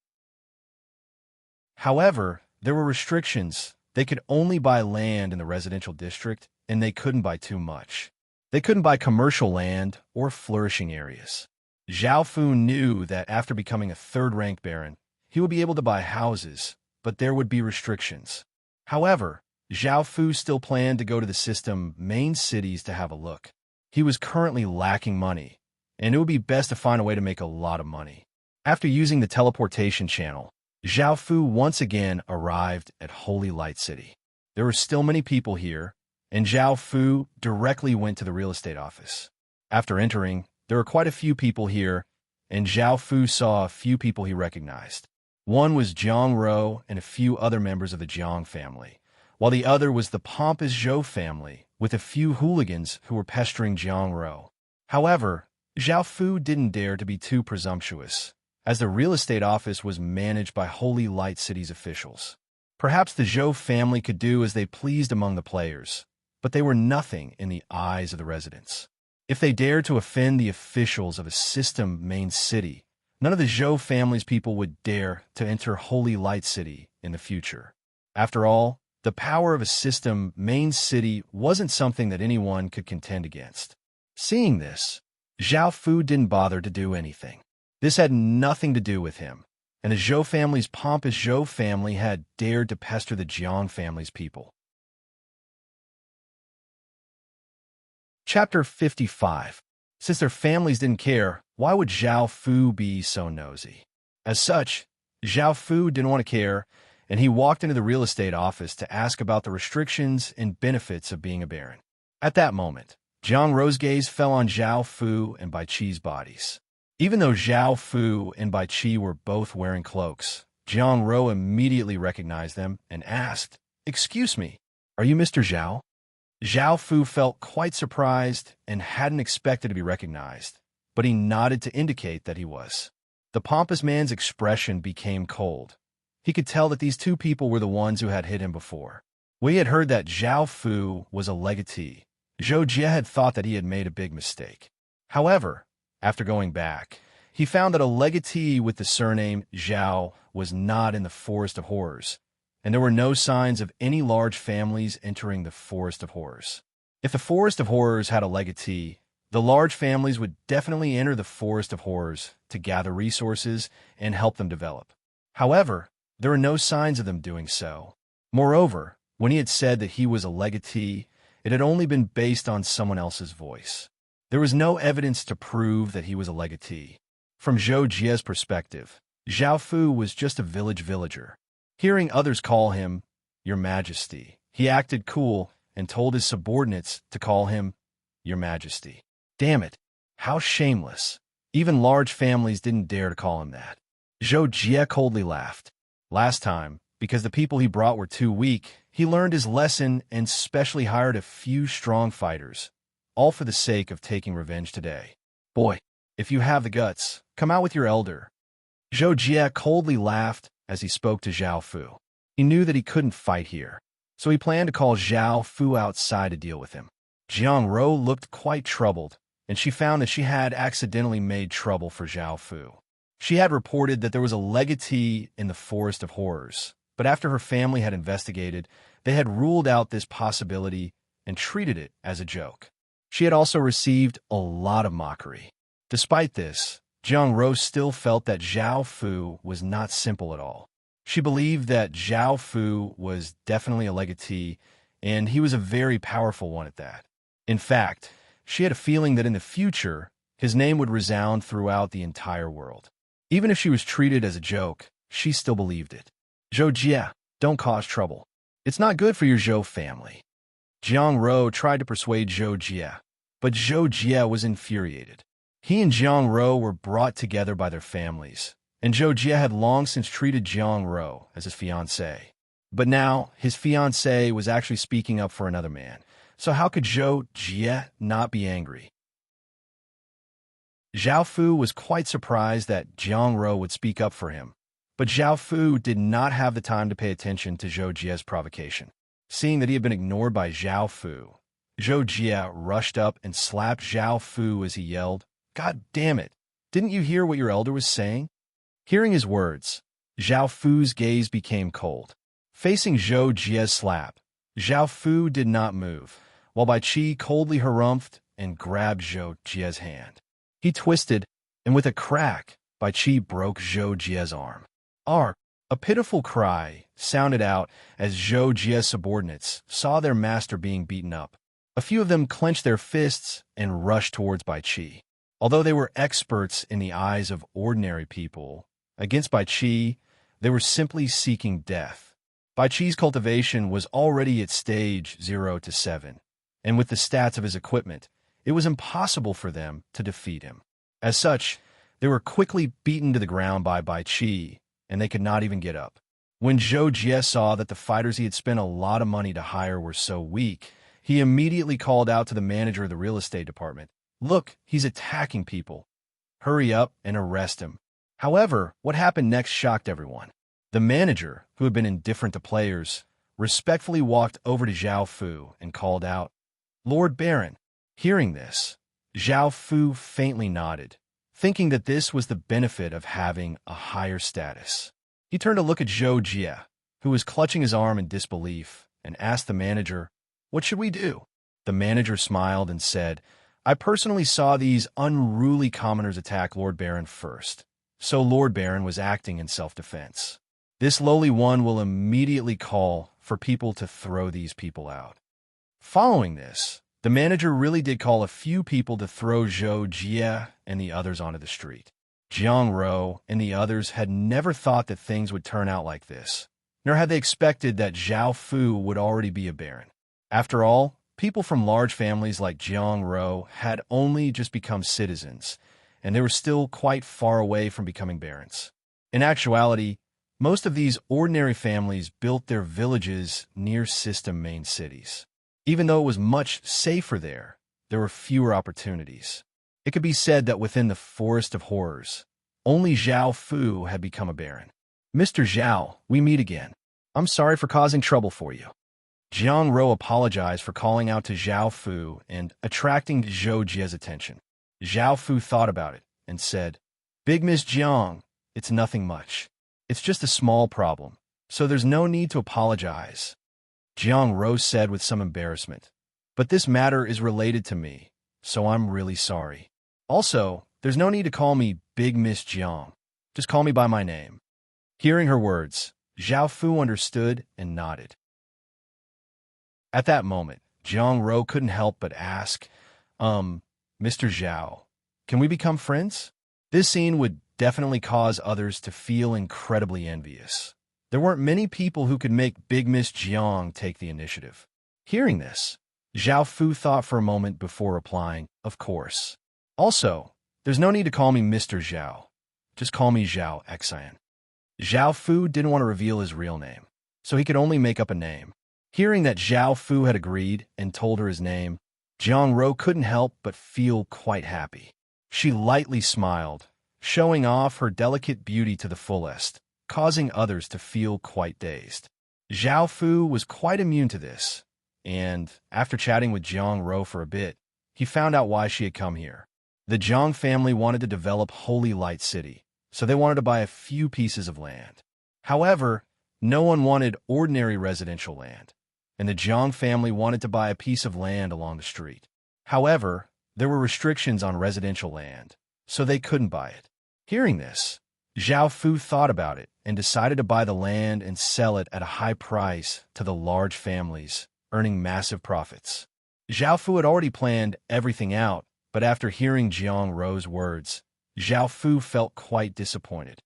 However, there were restrictions. They could only buy land in the residential district, and they couldn't buy too much. They couldn't buy commercial land or flourishing areas. Zhao Fu knew that after becoming a 3rd-ranked Baron, he would be able to buy houses, but there would be restrictions. However, Zhao Fu still planned to go to the system main cities to have a look. He was currently lacking money, and it would be best to find a way to make a lot of money. After using the teleportation channel, Zhao Fu once again arrived at Holy Light City. There were still many people here, and Zhao Fu directly went to the real estate office. After entering, there were quite a few people here, and Zhao Fu saw a few people he recognized. One was Jiang Ro and a few other members of the Jiang family, while the other was the pompous Zhou family, with a few hooligans who were pestering Jiang Ro. However, Zhao Fu didn't dare to be too presumptuous, as the real estate office was managed by Holy Light City's officials. Perhaps the Zhou family could do as they pleased among the players, but they were nothing in the eyes of the residents. If they dared to offend the officials of a system main city, none of the Zhou family's people would dare to enter Holy Light City in the future. After all, the power of a system main city wasn't something that anyone could contend against. Seeing this, Zhao Fu didn't bother to do anything. This had nothing to do with him, and the Zhou family's pompous Zhou family had dared to pester the Jiang family's people. Chapter 55. Since their families didn't care, why would Zhao Fu be so nosy? As such, Zhao Fu didn't want to care, and he walked into the real estate office to ask about the restrictions and benefits of being a baron. At that moment, Jiang Rou's gaze fell on Zhao Fu and Bai Qi's bodies. Even though Zhao Fu and Bai Qi were both wearing cloaks, Jiang Rou immediately recognized them and asked, "Excuse me, are you Mr. Zhao?" Zhao Fu felt quite surprised and hadn't expected to be recognized, but he nodded to indicate that he was. The pompous man's expression became cold. He could tell that these two people were the ones who had hit him before. When he had heard that Zhao Fu was a legatee, Zhou Jie had thought that he had made a big mistake. However, after going back, he found that a legatee with the surname Zhao was not in the Forest of Horrors, and there were no signs of any large families entering the Forest of Horrors. If the Forest of Horrors had a legatee, the large families would definitely enter the Forest of Horrors to gather resources and help them develop. However, there were no signs of them doing so. Moreover, when he had said that he was a legatee, it had only been based on someone else's voice. There was no evidence to prove that he was a legatee. From Zhou Jie's perspective, Zhao Fu was just a villager. Hearing others call him, "Your Majesty," he acted cool and told his subordinates to call him, "Your Majesty." Damn it, how shameless. Even large families didn't dare to call him that. Zhou Jie coldly laughed. Last time, because the people he brought were too weak, he learned his lesson and specially hired a few strong fighters, all for the sake of taking revenge today. "Boy, if you have the guts, come out with your elder." Zhou Jie coldly laughed as he spoke to Zhao Fu. He knew that he couldn't fight here, so he planned to call Zhao Fu outside to deal with him. Jiang Rou looked quite troubled, and she found that she had accidentally made trouble for Zhao Fu. She had reported that there was a legatee in the Forest of Horrors, but after her family had investigated, they had ruled out this possibility and treated it as a joke. She had also received a lot of mockery. Despite this, Jiang Rou still felt that Zhao Fu was not simple at all. She believed that Zhao Fu was definitely a legatee, and he was a very powerful one at that. In fact, she had a feeling that in the future, his name would resound throughout the entire world. Even if she was treated as a joke, she still believed it. "Zhou Jie, don't cause trouble. It's not good for your Zhou family." Jiang Rou tried to persuade Zhou Jie, but Zhou Jie was infuriated. He and Jiang Rou were brought together by their families, and Zhou Jie had long since treated Jiang Rou as his fiancée. But now, his fiancée was actually speaking up for another man, so how could Zhou Jie not be angry? Zhao Fu was quite surprised that Jiang Rou would speak up for him, but Zhao Fu did not have the time to pay attention to Zhou Jie's provocation. Seeing that he had been ignored by Zhao Fu, Zhou Jie rushed up and slapped Zhao Fu as he yelled, "God damn it! Didn't you hear what your elder was saying?" Hearing his words, Zhao Fu's gaze became cold. Facing Zhou Jie's slap, Zhao Fu did not move, while Bai Qi coldly harumphed and grabbed Zhou Jie's hand. He twisted, and with a crack, Bai Qi broke Zhou Jie's arm. "Ark!" A pitiful cry sounded out as Zhou Jie's subordinates saw their master being beaten up. A few of them clenched their fists and rushed towards Bai Qi. Although they were experts in the eyes of ordinary people, against Bai Qi, they were simply seeking death. Bai Qi's cultivation was already at stage 0 to 7, and with the stats of his equipment, it was impossible for them to defeat him. As such, they were quickly beaten to the ground by Bai Qi, and they could not even get up. When Zhou Jie saw that the fighters he had spent a lot of money to hire were so weak, he immediately called out to the manager of the real estate department, "Look, he's attacking people. Hurry up and arrest him." However, what happened next shocked everyone. The manager, who had been indifferent to players, respectfully walked over to Zhao Fu and called out, "Lord Baron." Hearing this, Zhao Fu faintly nodded, thinking that this was the benefit of having a higher status. He turned to look at Zhou Jie, who was clutching his arm in disbelief, and asked the manager, "What should we do?" The manager smiled and said, "I personally saw these unruly commoners attack Lord Baron first, so Lord Baron was acting in self-defense. This lowly one will immediately call for people to throw these people out." Following this, the manager really did call a few people to throw Zhou Jie and the others onto the street. Jiang Rou and the others had never thought that things would turn out like this, nor had they expected that Zhao Fu would already be a baron. After all, people from large families like Jiang Rou had only just become citizens, and they were still quite far away from becoming barons. In actuality, most of these ordinary families built their villages near system main cities. Even though it was much safer there were fewer opportunities. It could be said that within the Forest of Horrors, only Zhao Fu had become a baron. "Mr. Zhao, we meet again. I'm sorry for causing trouble for you." Jiang Rou apologized for calling out to Zhao Fu and attracting Zhou Jie's attention. Zhao Fu thought about it and said, "Big Miss Jiang, it's nothing much. It's just a small problem, so there's no need to apologize." Jiang Rou said with some embarrassment, "But this matter is related to me, so I'm really sorry. Also, there's no need to call me Big Miss Jiang. Just call me by my name." Hearing her words, Zhao Fu understood and nodded. At that moment, Jiang Rou couldn't help but ask, "Mr. Zhao, can we become friends?" This scene would definitely cause others to feel incredibly envious. There weren't many people who could make Big Miss Jiang take the initiative. Hearing this, Zhao Fu thought for a moment before replying, "Of course. Also, there's no need to call me Mr. Zhao. Just call me Zhao Xian." Zhao Fu didn't want to reveal his real name, so he could only make up a name. Hearing that Zhao Fu had agreed and told her his name, Jiang Rou couldn't help but feel quite happy. She lightly smiled, showing off her delicate beauty to the fullest, causing others to feel quite dazed. Zhao Fu was quite immune to this, and after chatting with Jiang Rou for a bit, he found out why she had come here. The Jiang family wanted to develop Holy Light City, so they wanted to buy a few pieces of land. However, no one wanted ordinary residential land, and the Jiang family wanted to buy a piece of land along the street. However, there were restrictions on residential land, so they couldn't buy it. Hearing this, Zhao Fu thought about it and decided to buy the land and sell it at a high price to the large families, earning massive profits. Zhao Fu had already planned everything out, but after hearing Jiang Rou's words, Zhao Fu felt quite disappointed.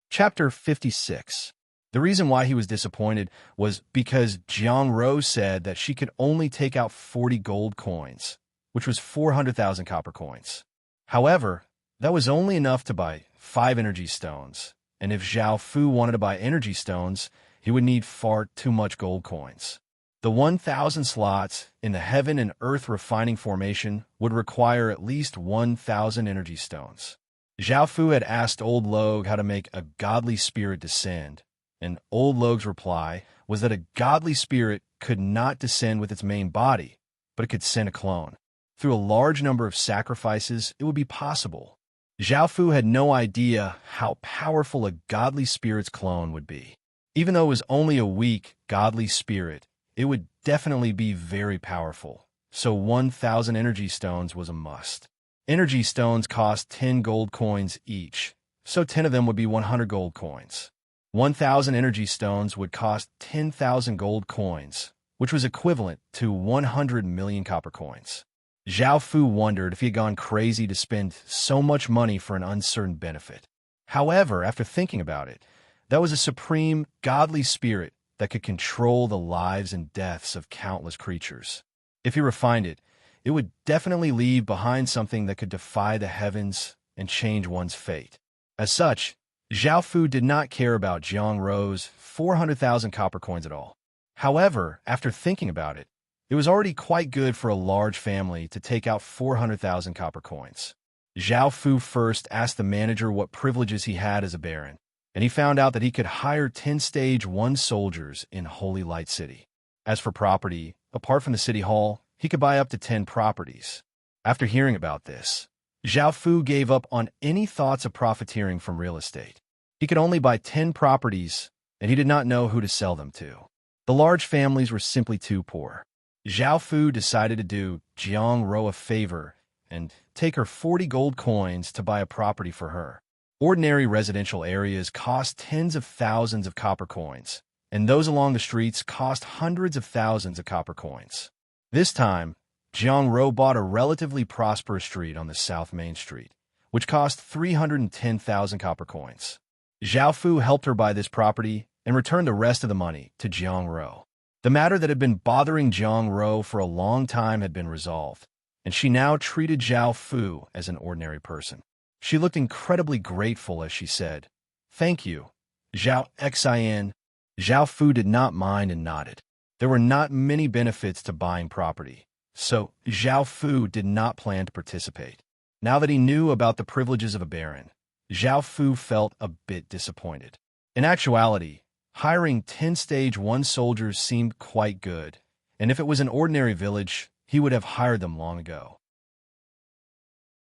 Chapter 56. The reason why he was disappointed was because Jiang Rou said that she could only take out 40 gold coins, which was 400,000 copper coins. However, that was only enough to buy 5 energy stones, and if Zhao Fu wanted to buy energy stones, he would need far too much gold coins. The 1,000 slots in the Heaven and Earth refining formation would require at least 1,000 energy stones. Zhao Fu had asked Old Log how to make a godly spirit descend, and Old Log's reply was that a godly spirit could not descend with its main body, but it could send a clone. Through a large number of sacrifices, it would be possible. Zhao Fu had no idea how powerful a godly spirit's clone would be. Even though it was only a weak, godly spirit, it would definitely be very powerful, so 1,000 energy stones was a must. Energy stones cost 10 gold coins each, so 10 of them would be 100 gold coins. 1,000 energy stones would cost 10,000 gold coins, which was equivalent to 100 million copper coins. Zhao Fu wondered if he had gone crazy to spend so much money for an uncertain benefit. However, after thinking about it, that was a supreme, godly spirit that could control the lives and deaths of countless creatures. If he refined it, it would definitely leave behind something that could defy the heavens and change one's fate. As such, Zhao Fu did not care about Jiang Rou's 400,000 copper coins at all. However, after thinking about it, it was already quite good for a large family to take out 400,000 copper coins. Zhao Fu first asked the manager what privileges he had as a baron, and he found out that he could hire 10 Stage 1 soldiers in Holy Light City. As for property, apart from the city hall, he could buy up to 10 properties. After hearing about this, Zhao Fu gave up on any thoughts of profiteering from real estate. He could only buy 10 properties, and he did not know who to sell them to. The large families were simply too poor. Zhao Fu decided to do Jiang Ro a favor and take her 40 gold coins to buy a property for her. Ordinary residential areas cost tens of thousands of copper coins, and those along the streets cost hundreds of thousands of copper coins. This time, Jiang Ro bought a relatively prosperous street on the South Main Street, which cost 310,000 copper coins. Zhao Fu helped her buy this property and returned the rest of the money to Jiang Ro. The matter that had been bothering Jiang Ro for a long time had been resolved, and she now treated Zhao Fu as an ordinary person. She looked incredibly grateful as she said, "Thank you, Zhao Xin." Zhao Fu did not mind and nodded. There were not many benefits to buying property, so Zhao Fu did not plan to participate. Now that he knew about the privileges of a baron, Zhao Fu felt a bit disappointed. In actuality, hiring 10 Stage 1 soldiers seemed quite good, and if it was an ordinary village, he would have hired them long ago.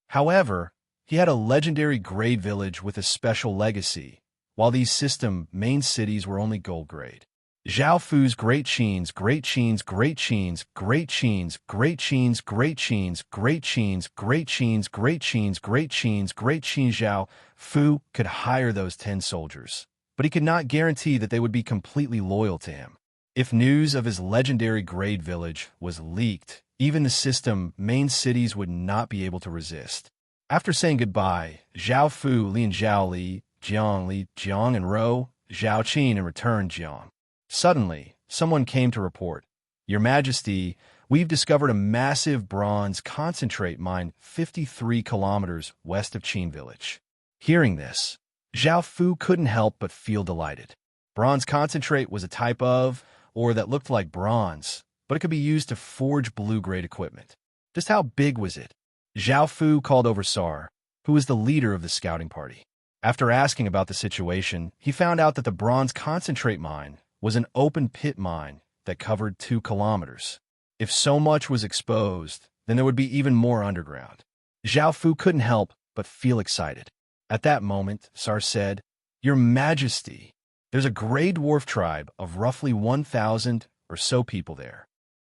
However, he had a legendary grade village with a special legacy, while these system main cities were only gold grade. Zhao Fu's great cheens, great cheens, great cheens, great cheens, great cheens, great cheens, great cheens, great cheens, great cheens, great cheens, great cheens. Zhao Fu could hire those 10 soldiers, but he could not guarantee that they would be completely loyal to him. If news of his legendary grade village was leaked, even the system main cities would not be able to resist. After saying goodbye, Zhao Fu, Li and Zhao Li, Jiang and Ro, Zhao Qin and returned Jiang. Suddenly, someone came to report, "Your Majesty, we've discovered a massive bronze concentrate mine 53 kilometers west of Qin village." Hearing this, Zhao Fu couldn't help but feel delighted. Bronze concentrate was a type of ore that looked like bronze, but it could be used to forge blue-grade equipment. Just how big was it? Zhao Fu called over Sar, who was the leader of the scouting party. After asking about the situation, he found out that the bronze concentrate mine was an open-pit mine that covered 2 kilometers. If so much was exposed, then there would be even more underground. Zhao Fu couldn't help but feel excited. At that moment, Sar said, "Your Majesty, there's a gray dwarf tribe of roughly 1,000 or so people there."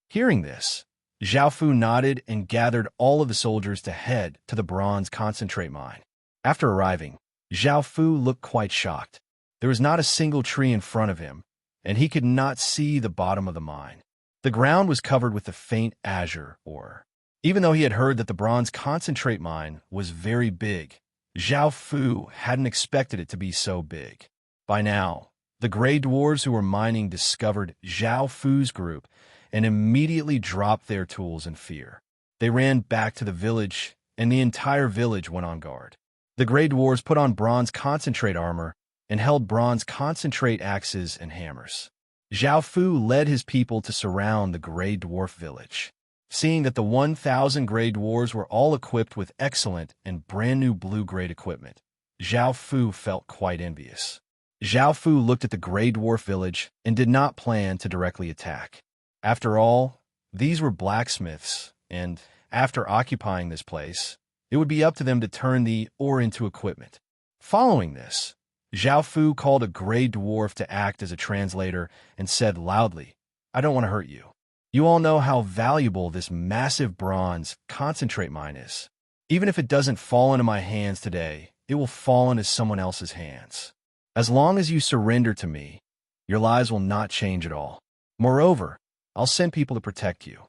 Hearing this, Zhao Fu nodded and gathered all of the soldiers to head to the bronze concentrate mine. After arriving, Zhao Fu looked quite shocked. There was not a single tree in front of him, and he could not see the bottom of the mine. The ground was covered with the faint azure ore. Even though he had heard that the bronze concentrate mine was very big, Zhao Fu hadn't expected it to be so big. By now, the gray dwarves who were mining discovered Zhao Fu's group and immediately dropped their tools in fear. They ran back to the village, and the entire village went on guard. The gray dwarves put on bronze concentrate armor and held bronze concentrate axes and hammers. Zhao Fu led his people to surround the gray dwarf village. Seeing that the 1,000 gray dwarves were all equipped with excellent and brand-new blue-grade equipment, Zhao Fu felt quite envious. Zhao Fu looked at the gray dwarf village and did not plan to directly attack. After all, these were blacksmiths, and after occupying this place, it would be up to them to turn the ore into equipment. Following this, Zhao Fu called a gray dwarf to act as a translator and said loudly, "I don't want to hurt you. You all know how valuable this massive bronze concentrate mine is. Even if it doesn't fall into my hands today, it will fall into someone else's hands. As long as you surrender to me, your lives will not change at all. Moreover, I'll send people to protect you."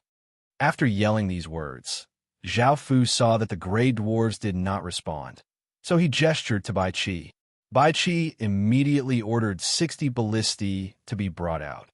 After yelling these words, Zhao Fu saw that the gray dwarves did not respond, so he gestured to Bai Qi. Bai Qi immediately ordered 60 ballistae to be brought out.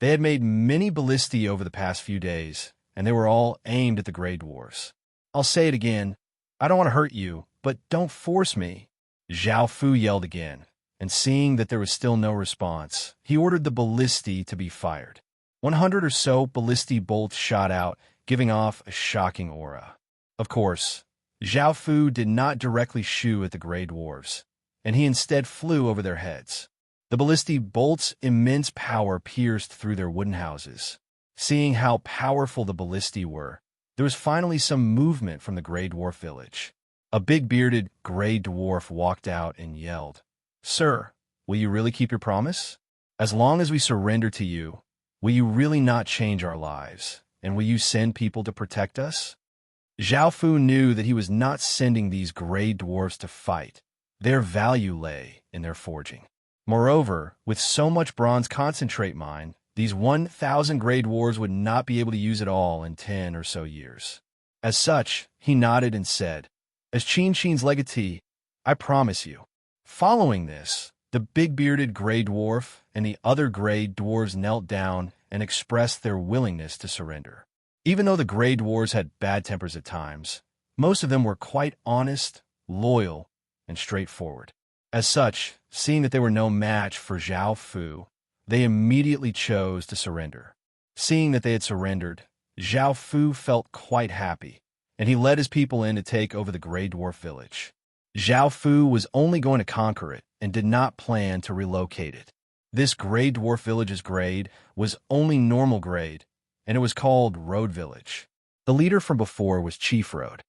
They had made many ballistae over the past few days, and they were all aimed at the gray dwarves. "I'll say it again. I don't want to hurt you, but don't force me." Zhao Fu yelled again, and seeing that there was still no response, he ordered the ballistae to be fired. 100 or so ballistae bolts shot out, giving off a shocking aura. Of course, Zhao Fu did not directly shoo at the gray dwarves, and he instead flew over their heads. The ballistic bolt's immense power pierced through their wooden houses. Seeing how powerful the ballistae were, there was finally some movement from the gray dwarf village. A big bearded gray dwarf walked out and yelled, "Sir, will you really keep your promise? As long as we surrender to you, will you really not change our lives, and will you send people to protect us?" Zhao Fu knew that he was not sending these gray dwarfs to fight. Their value lay in their forging. Moreover, with so much bronze concentrate mine, these 1,000 gray dwarves would not be able to use it all in 10 or so years. As such, he nodded and said, "As Qin Qin's legatee, I promise you." Following this, the big-bearded gray dwarf and the other gray dwarves knelt down and expressed their willingness to surrender. Even though the gray dwarves had bad tempers at times, most of them were quite honest, loyal, and straightforward. As such, seeing that they were no match for Zhao Fu, they immediately chose to surrender. Seeing that they had surrendered, Zhao Fu felt quite happy, and he led his people in to take over the gray dwarf village. Zhao Fu was only going to conquer it and did not plan to relocate it. This gray dwarf village's grade was only normal grade, and it was called Road Village. The leader from before was Chief Road.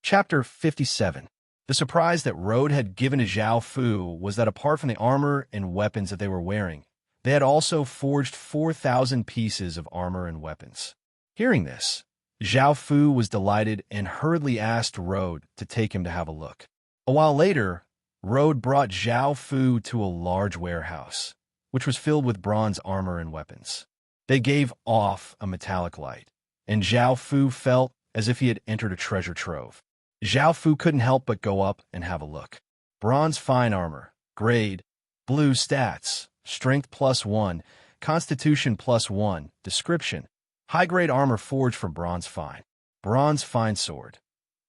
Chapter 57. The surprise that Road had given to Zhao Fu was that apart from the armor and weapons that they were wearing, they had also forged 4,000 pieces of armor and weapons. Hearing this, Zhao Fu was delighted and hurriedly asked Road to take him to have a look. A while later, Road brought Zhao Fu to a large warehouse, which was filled with bronze armor and weapons. They gave off a metallic light, and Zhao Fu felt as if he had entered a treasure trove. Zhao Fu couldn't help but go up and have a look. Bronze fine armor, grade, blue stats, strength +1, constitution +1, description, high-grade armor forged from bronze fine sword,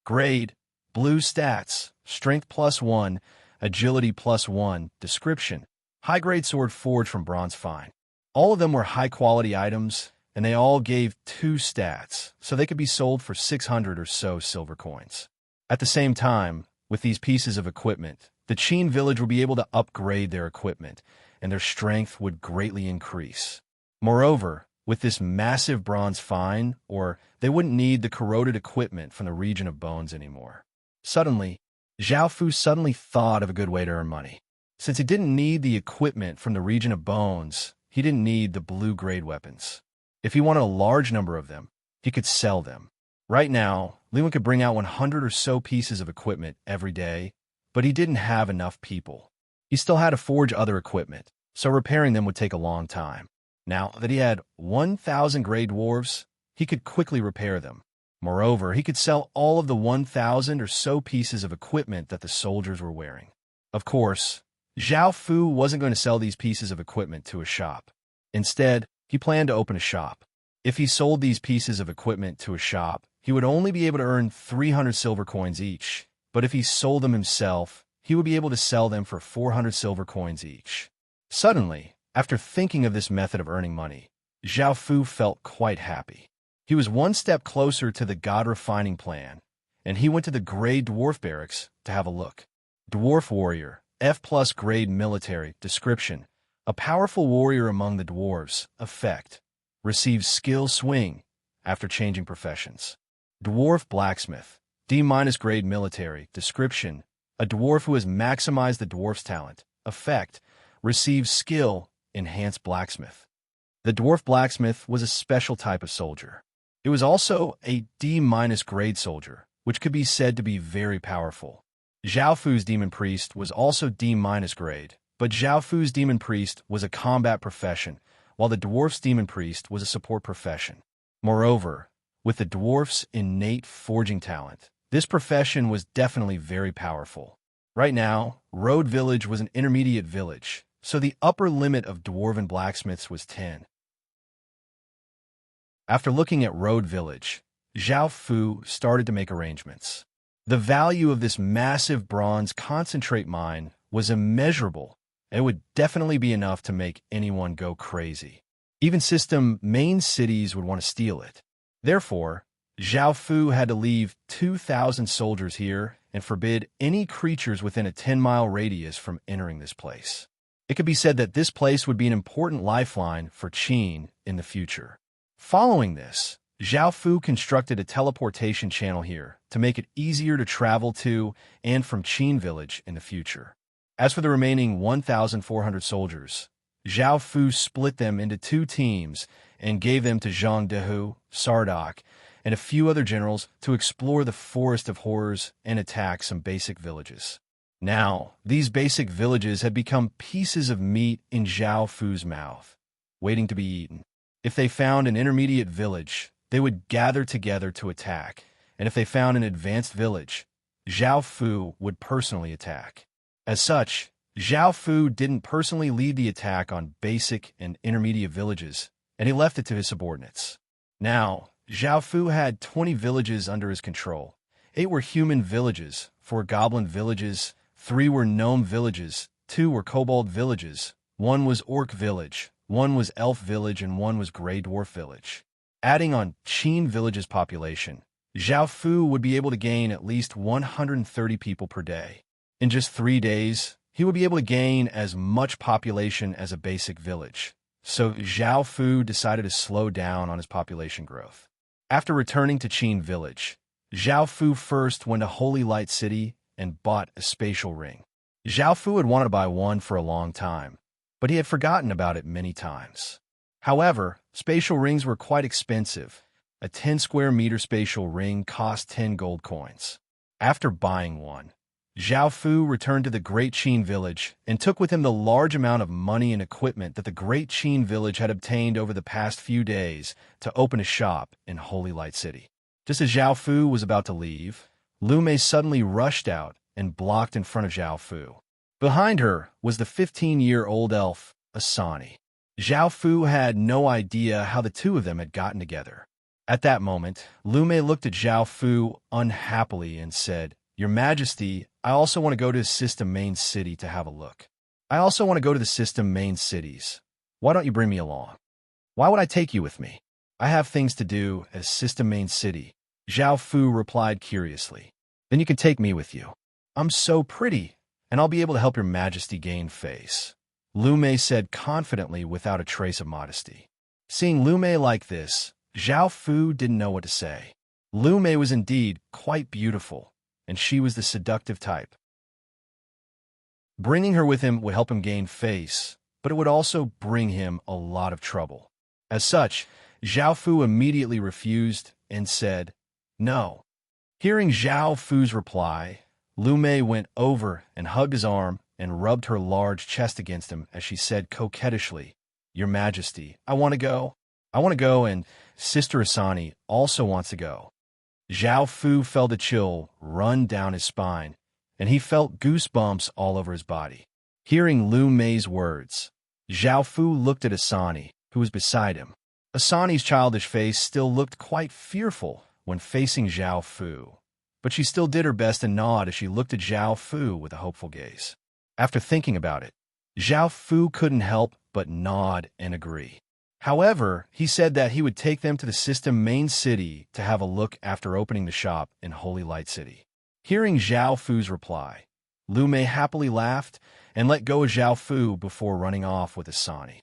grade, blue stats, strength +1, agility +1, description, high-grade sword forged from bronze fine. All of them were high-quality items, and they all gave 2 stats, so they could be sold for 600 or so silver coins. At the same time, with these pieces of equipment, the Qin village would be able to upgrade their equipment, and their strength would greatly increase. Moreover, with this massive bronze fine, they wouldn't need the corroded equipment from the region of bones anymore. Suddenly, Zhao Fu thought of a good way to earn money. Since he didn't need the equipment from the region of bones, he didn't need the blue-grade weapons. If he wanted a large number of them, he could sell them. Right now, Lewin could bring out 100 or so pieces of equipment every day, but he didn't have enough people. He still had to forge other equipment, so repairing them would take a long time. Now that he had 1,000 gray dwarves, he could quickly repair them. Moreover, he could sell all of the 1,000 or so pieces of equipment that the soldiers were wearing. Of course, Zhao Fu wasn't going to sell these pieces of equipment to a shop. Instead, he planned to open a shop. If he sold these pieces of equipment to a shop, he would only be able to earn 300 silver coins each, but if he sold them himself, he would be able to sell them for 400 silver coins each. Suddenly, after thinking of this method of earning money, Zhao Fu felt quite happy. He was one step closer to the god-refining plan, and he went to the gray dwarf barracks to have a look. Dwarf warrior, F+ grade military, description, a powerful warrior among the dwarves, effect, receives skill swing after changing professions. Dwarf blacksmith, D- grade military, description, a dwarf who has maximized the dwarf's talent, effect, receives skill, enhanced blacksmith. The dwarf blacksmith was a special type of soldier. It was also a D- grade soldier, which could be said to be very powerful. Zhao Fu's demon priest was also D- grade, but Zhao Fu's demon priest was a combat profession, while the dwarf's demon priest was a support profession. Moreover, with the dwarf's innate forging talent, this profession was definitely very powerful. Right now, Road Village was an intermediate village, so the upper limit of dwarven blacksmiths was 10. After looking at Road Village, Zhao Fu started to make arrangements. The value of this massive bronze concentrate mine was immeasurable, and it would definitely be enough to make anyone go crazy. Even system main cities would want to steal it. Therefore, Zhao Fu had to leave 2,000 soldiers here and forbid any creatures within a 10-mile radius from entering this place. It could be said that this place would be an important lifeline for Qin in the future. Following this, Zhao Fu constructed a teleportation channel here to make it easier to travel to and from Qin village in the future. As for the remaining 1,400 soldiers, Zhao Fu split them into 2 teams and gave them to Zhang Dehu, Sardok, and a few other generals to explore the Forest of Horrors and attack some basic villages. Now, these basic villages had become pieces of meat in Zhao Fu's mouth, waiting to be eaten. If they found an intermediate village, they would gather together to attack, and if they found an advanced village, Zhao Fu would personally attack. As such, Zhao Fu didn't personally lead the attack on basic and intermediate villages, and he left it to his subordinates. Now, Zhao Fu had 20 villages under his control. 8 were human villages, 4 goblin villages, 3 were gnome villages, 2 were kobold villages, 1 was orc village, 1 was elf village, and 1 was gray dwarf village. Adding on Qin village's population, Zhao Fu would be able to gain at least 130 people per day. In just 3 days, he would be able to gain as much population as a basic village. So Zhao Fu decided to slow down on his population growth. After returning to Qin village, Zhao Fu first went to Holy Light City and bought a spatial ring. Zhao Fu had wanted to buy one for a long time, but he had forgotten about it many times. However, spatial rings were quite expensive. A 10 square meter spatial ring cost 10 gold coins. After buying one, Zhao Fu returned to the Great Qin village and took with him the large amount of money and equipment that the Great Qin village had obtained over the past few days to open a shop in Holy Light City. Just as Zhao Fu was about to leave, Lu Mei suddenly rushed out and blocked in front of Zhao Fu. Behind her was the 15-year-old elf, Asani. Zhao Fu had no idea how the two of them had gotten together. At that moment, Lu Mei looked at Zhao Fu unhappily and said, "Your Majesty, I also want to go to the system main city to have a look. I also want to go to the system main cities. Why don't you bring me along?" "Why would I take you with me? I have things to do as system main city," Zhao Fu replied curiously. "Then you can take me with you. I'm so pretty, and I'll be able to help your Majesty gain face," Lu Mei said confidently without a trace of modesty. Seeing Lu Mei like this, Zhao Fu didn't know what to say. Lu Mei was indeed quite beautiful, and she was the seductive type. Bringing her with him would help him gain face, but it would also bring him a lot of trouble. As such, Zhao Fu immediately refused and said, "No." Hearing Zhao Fu's reply, Lu Mei went over and hugged his arm and rubbed her large chest against him as she said coquettishly, "Your Majesty, I want to go. I want to go, and Sister Asani also wants to go." Zhao Fu felt a chill run down his spine, and he felt goosebumps all over his body. Hearing Lu Mei's words, Zhao Fu looked at Asani, who was beside him. Asani's childish face still looked quite fearful when facing Zhao Fu, but she still did her best and nod as she looked at Zhao Fu with a hopeful gaze. After thinking about it, Zhao Fu couldn't help but nod and agree. However, he said that he would take them to the system main city to have a look after opening the shop in Holy Light City. Hearing Zhao Fu's reply, Lu Mei happily laughed and let go of Zhao Fu before running off with Asani.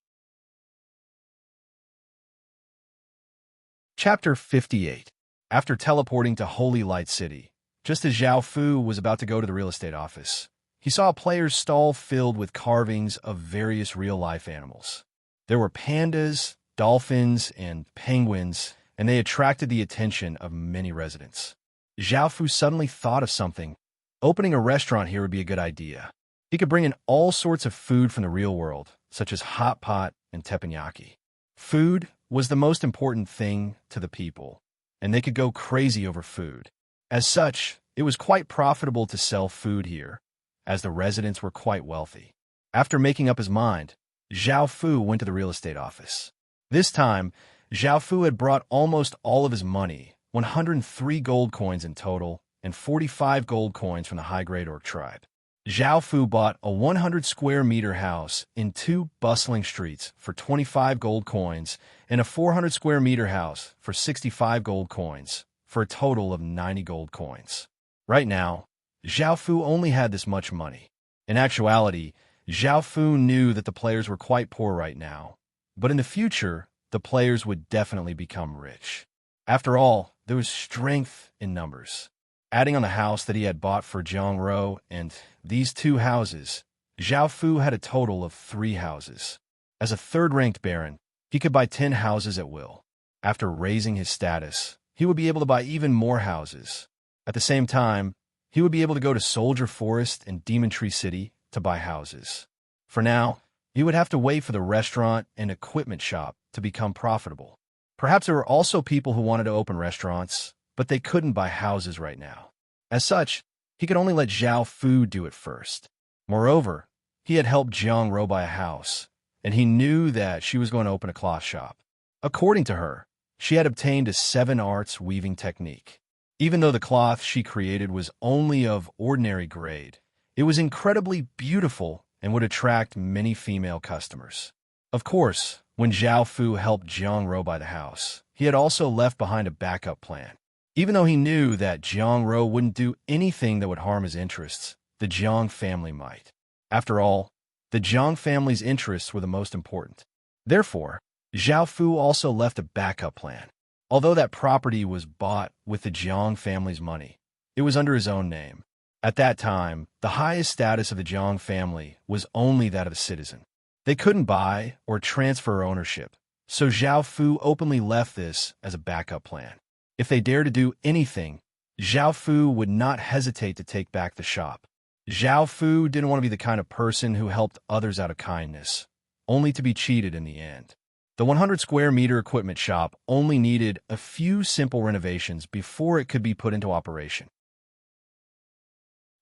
Chapter 58. After teleporting to Holy Light City, just as Zhao Fu was about to go to the real estate office, he saw a player's stall filled with carvings of various real-life animals. There were pandas, dolphins, and penguins, and they attracted the attention of many residents. Zhao Fu suddenly thought of something. Opening a restaurant here would be a good idea. He could bring in all sorts of food from the real world, such as hot pot and teppanyaki. Food was the most important thing to the people, and they could go crazy over food. As such, it was quite profitable to sell food here, as the residents were quite wealthy. After making up his mind, Zhao Fu went to the real estate office. This time, Zhao Fu had brought almost all of his money, 103 gold coins in total, and 45 gold coins from the high-grade orc tribe. Zhao Fu bought a 100 square meter house in 2 bustling streets for 25 gold coins and a 400 square meter house for 65 gold coins, for a total of 90 gold coins. Right now, Zhao Fu only had this much money. In actuality, Zhao Fu knew that the players were quite poor right now, but in the future, the players would definitely become rich. After all, there was strength in numbers. Adding on the house that he had bought for Jiang Ro and these 2 houses, Zhao Fu had a total of 3 houses. As a third-ranked baron, he could buy 10 houses at will. After raising his status, he would be able to buy even more houses. At the same time, he would be able to go to Soldier Forest and Demon Tree City to buy houses. For now, he would have to wait for the restaurant and equipment shop to become profitable. Perhaps there were also people who wanted to open restaurants, but they couldn't buy houses right now. As such, he could only let Zhao Fu do it first. Moreover, he had helped Jiang Ro buy a house, and he knew that she was going to open a cloth shop. According to her, she had obtained a 7 arts weaving technique. Even though the cloth she created was only of ordinary grade, it was incredibly beautiful and would attract many female customers. Of course, when Zhao Fu helped Jiang Ro buy the house, he had also left behind a backup plan. Even though he knew that Jiang Ro wouldn't do anything that would harm his interests, the Jiang family might. After all, the Jiang family's interests were the most important. Therefore, Zhao Fu also left a backup plan. Although that property was bought with the Jiang family's money, it was under his own name. At that time, the highest status of the Jiang family was only that of a citizen. They couldn't buy or transfer ownership, so Zhao Fu openly left this as a backup plan. If they dared to do anything, Zhao Fu would not hesitate to take back the shop. Zhao Fu didn't want to be the kind of person who helped others out of kindness, only to be cheated in the end. The 100 square meter equipment shop only needed a few simple renovations before it could be put into operation.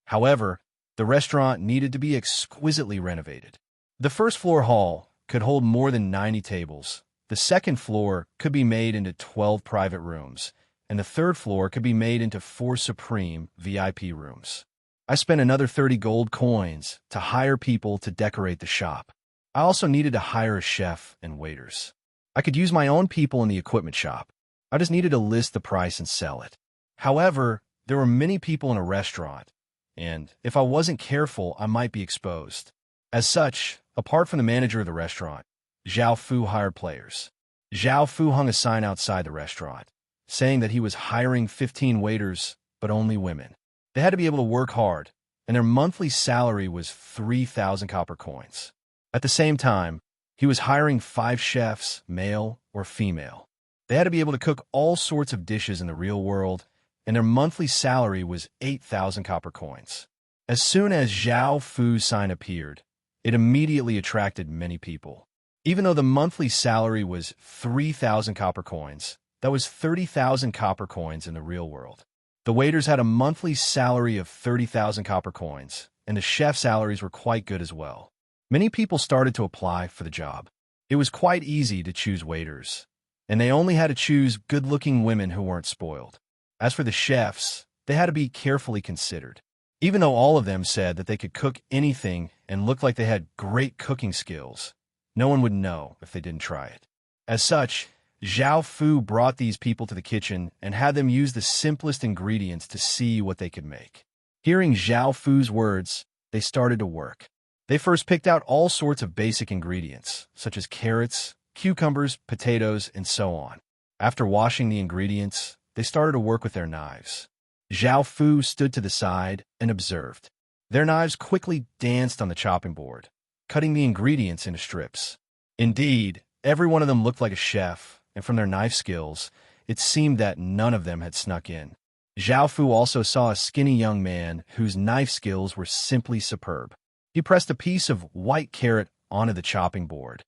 However, the restaurant needed to be exquisitely renovated. The first floor hall could hold more than 90 tables. The second floor could be made into 12 private rooms, and the third floor could be made into 4 supreme VIP rooms. I spent another 30 gold coins to hire people to decorate the shop. I also needed to hire a chef and waiters. I could use my own people in the equipment shop. I just needed to list the price and sell it. However, there were many people in a restaurant, and if I wasn't careful, I might be exposed. As such, apart from the manager of the restaurant, Zhao Fu hired players. Zhao Fu hung a sign outside the restaurant, saying that he was hiring 15 waiters, but only women. They had to be able to work hard, and their monthly salary was 3,000 copper coins. At the same time, he was hiring 5 chefs, male or female. They had to be able to cook all sorts of dishes in the real world, and their monthly salary was 8,000 copper coins. As soon as Zhao Fu's sign appeared, it immediately attracted many people. Even though the monthly salary was 3,000 copper coins, that was 30,000 copper coins in the real world. The waiters had a monthly salary of 30,000 copper coins, and the chef salaries were quite good as well. Many people started to apply for the job. It was quite easy to choose waiters, and they only had to choose good-looking women who weren't spoiled. As for the chefs, they had to be carefully considered. Even though all of them said that they could cook anything and looked like they had great cooking skills, no one would know if they didn't try it. As such, Zhao Fu brought these people to the kitchen and had them use the simplest ingredients to see what they could make. Hearing Zhao Fu's words, they started to work. They first picked out all sorts of basic ingredients, such as carrots, cucumbers, potatoes, and so on. After washing the ingredients, they started to work with their knives. Zhao Fu stood to the side and observed. Their knives quickly danced on the chopping board, cutting the ingredients into strips. Indeed, every one of them looked like a chef, and from their knife skills, it seemed that none of them had snuck in. Zhao Fu also saw a skinny young man whose knife skills were simply superb. He pressed a piece of white carrot onto the chopping board,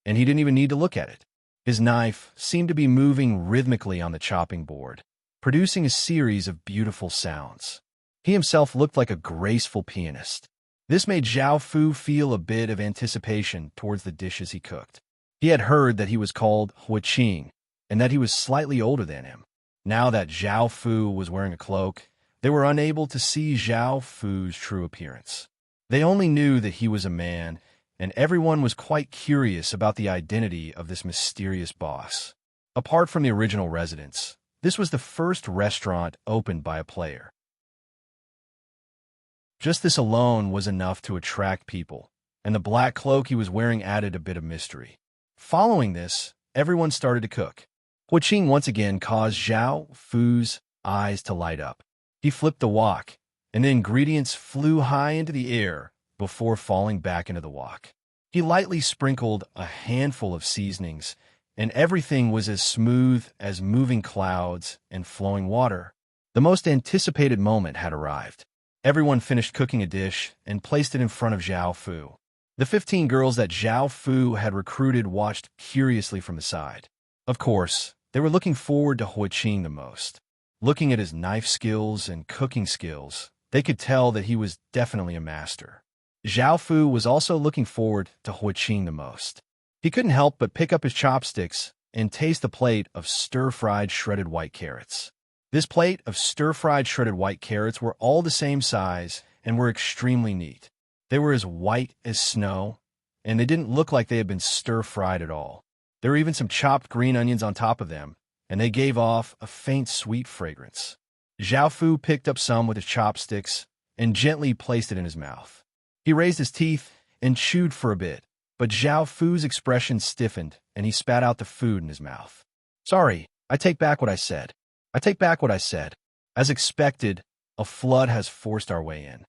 and he didn't even need to look at it. His knife seemed to be moving rhythmically on the chopping board, producing a series of beautiful sounds. He himself looked like a graceful pianist. This made Zhao Fu feel a bit of anticipation towards the dishes he cooked. He had heard that he was called Huiqing, and that he was slightly older than him. Now that Zhao Fu was wearing a cloak, they were unable to see Zhao Fu's true appearance. They only knew that he was a man, and everyone was quite curious about the identity of this mysterious boss. Apart from the original residents, this was the first restaurant opened by a player. Just this alone was enough to attract people, and the black cloak he was wearing added a bit of mystery. Following this, everyone started to cook. Huiqing once again caused Zhao Fu's eyes to light up. He flipped the wok, and the ingredients flew high into the air before falling back into the wok. He lightly sprinkled a handful of seasonings, and everything was as smooth as moving clouds and flowing water. The most anticipated moment had arrived. Everyone finished cooking a dish and placed it in front of Zhao Fu. The 15 girls that Zhao Fu had recruited watched curiously from the side. Of course, they were looking forward to Huiqing the most. Looking at his knife skills and cooking skills, they could tell that he was definitely a master. Zhao Fu was also looking forward to Huiqing the most. He couldn't help but pick up his chopsticks and taste the plate of stir-fried shredded white carrots. This plate of stir-fried shredded white carrots were all the same size and were extremely neat. They were as white as snow, and they didn't look like they had been stir-fried at all. There were even some chopped green onions on top of them, and they gave off a faint sweet fragrance. Zhao Fu picked up some with his chopsticks and gently placed it in his mouth. He raised his teeth and chewed for a bit, but Zhao Fu's expression stiffened and he spat out the food in his mouth. Sorry, I take back what I said. I take back what I said. As expected, a flood has forced our way in.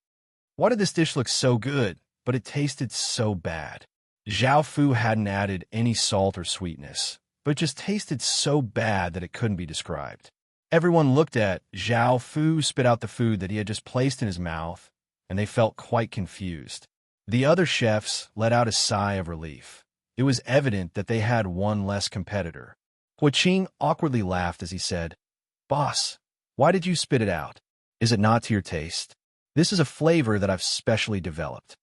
Why did this dish look so good, but it tasted so bad? Zhao Fu hadn't added any salt or sweetness, but it just tasted so bad that it couldn't be described. Everyone looked at Zhao Fu spit out the food that he had just placed in his mouth, and they felt quite confused. The other chefs let out a sigh of relief. It was evident that they had one less competitor. Huiqing awkwardly laughed as he said, "Boss, why did you spit it out? Is it not to your taste? This is a flavor that I've specially developed."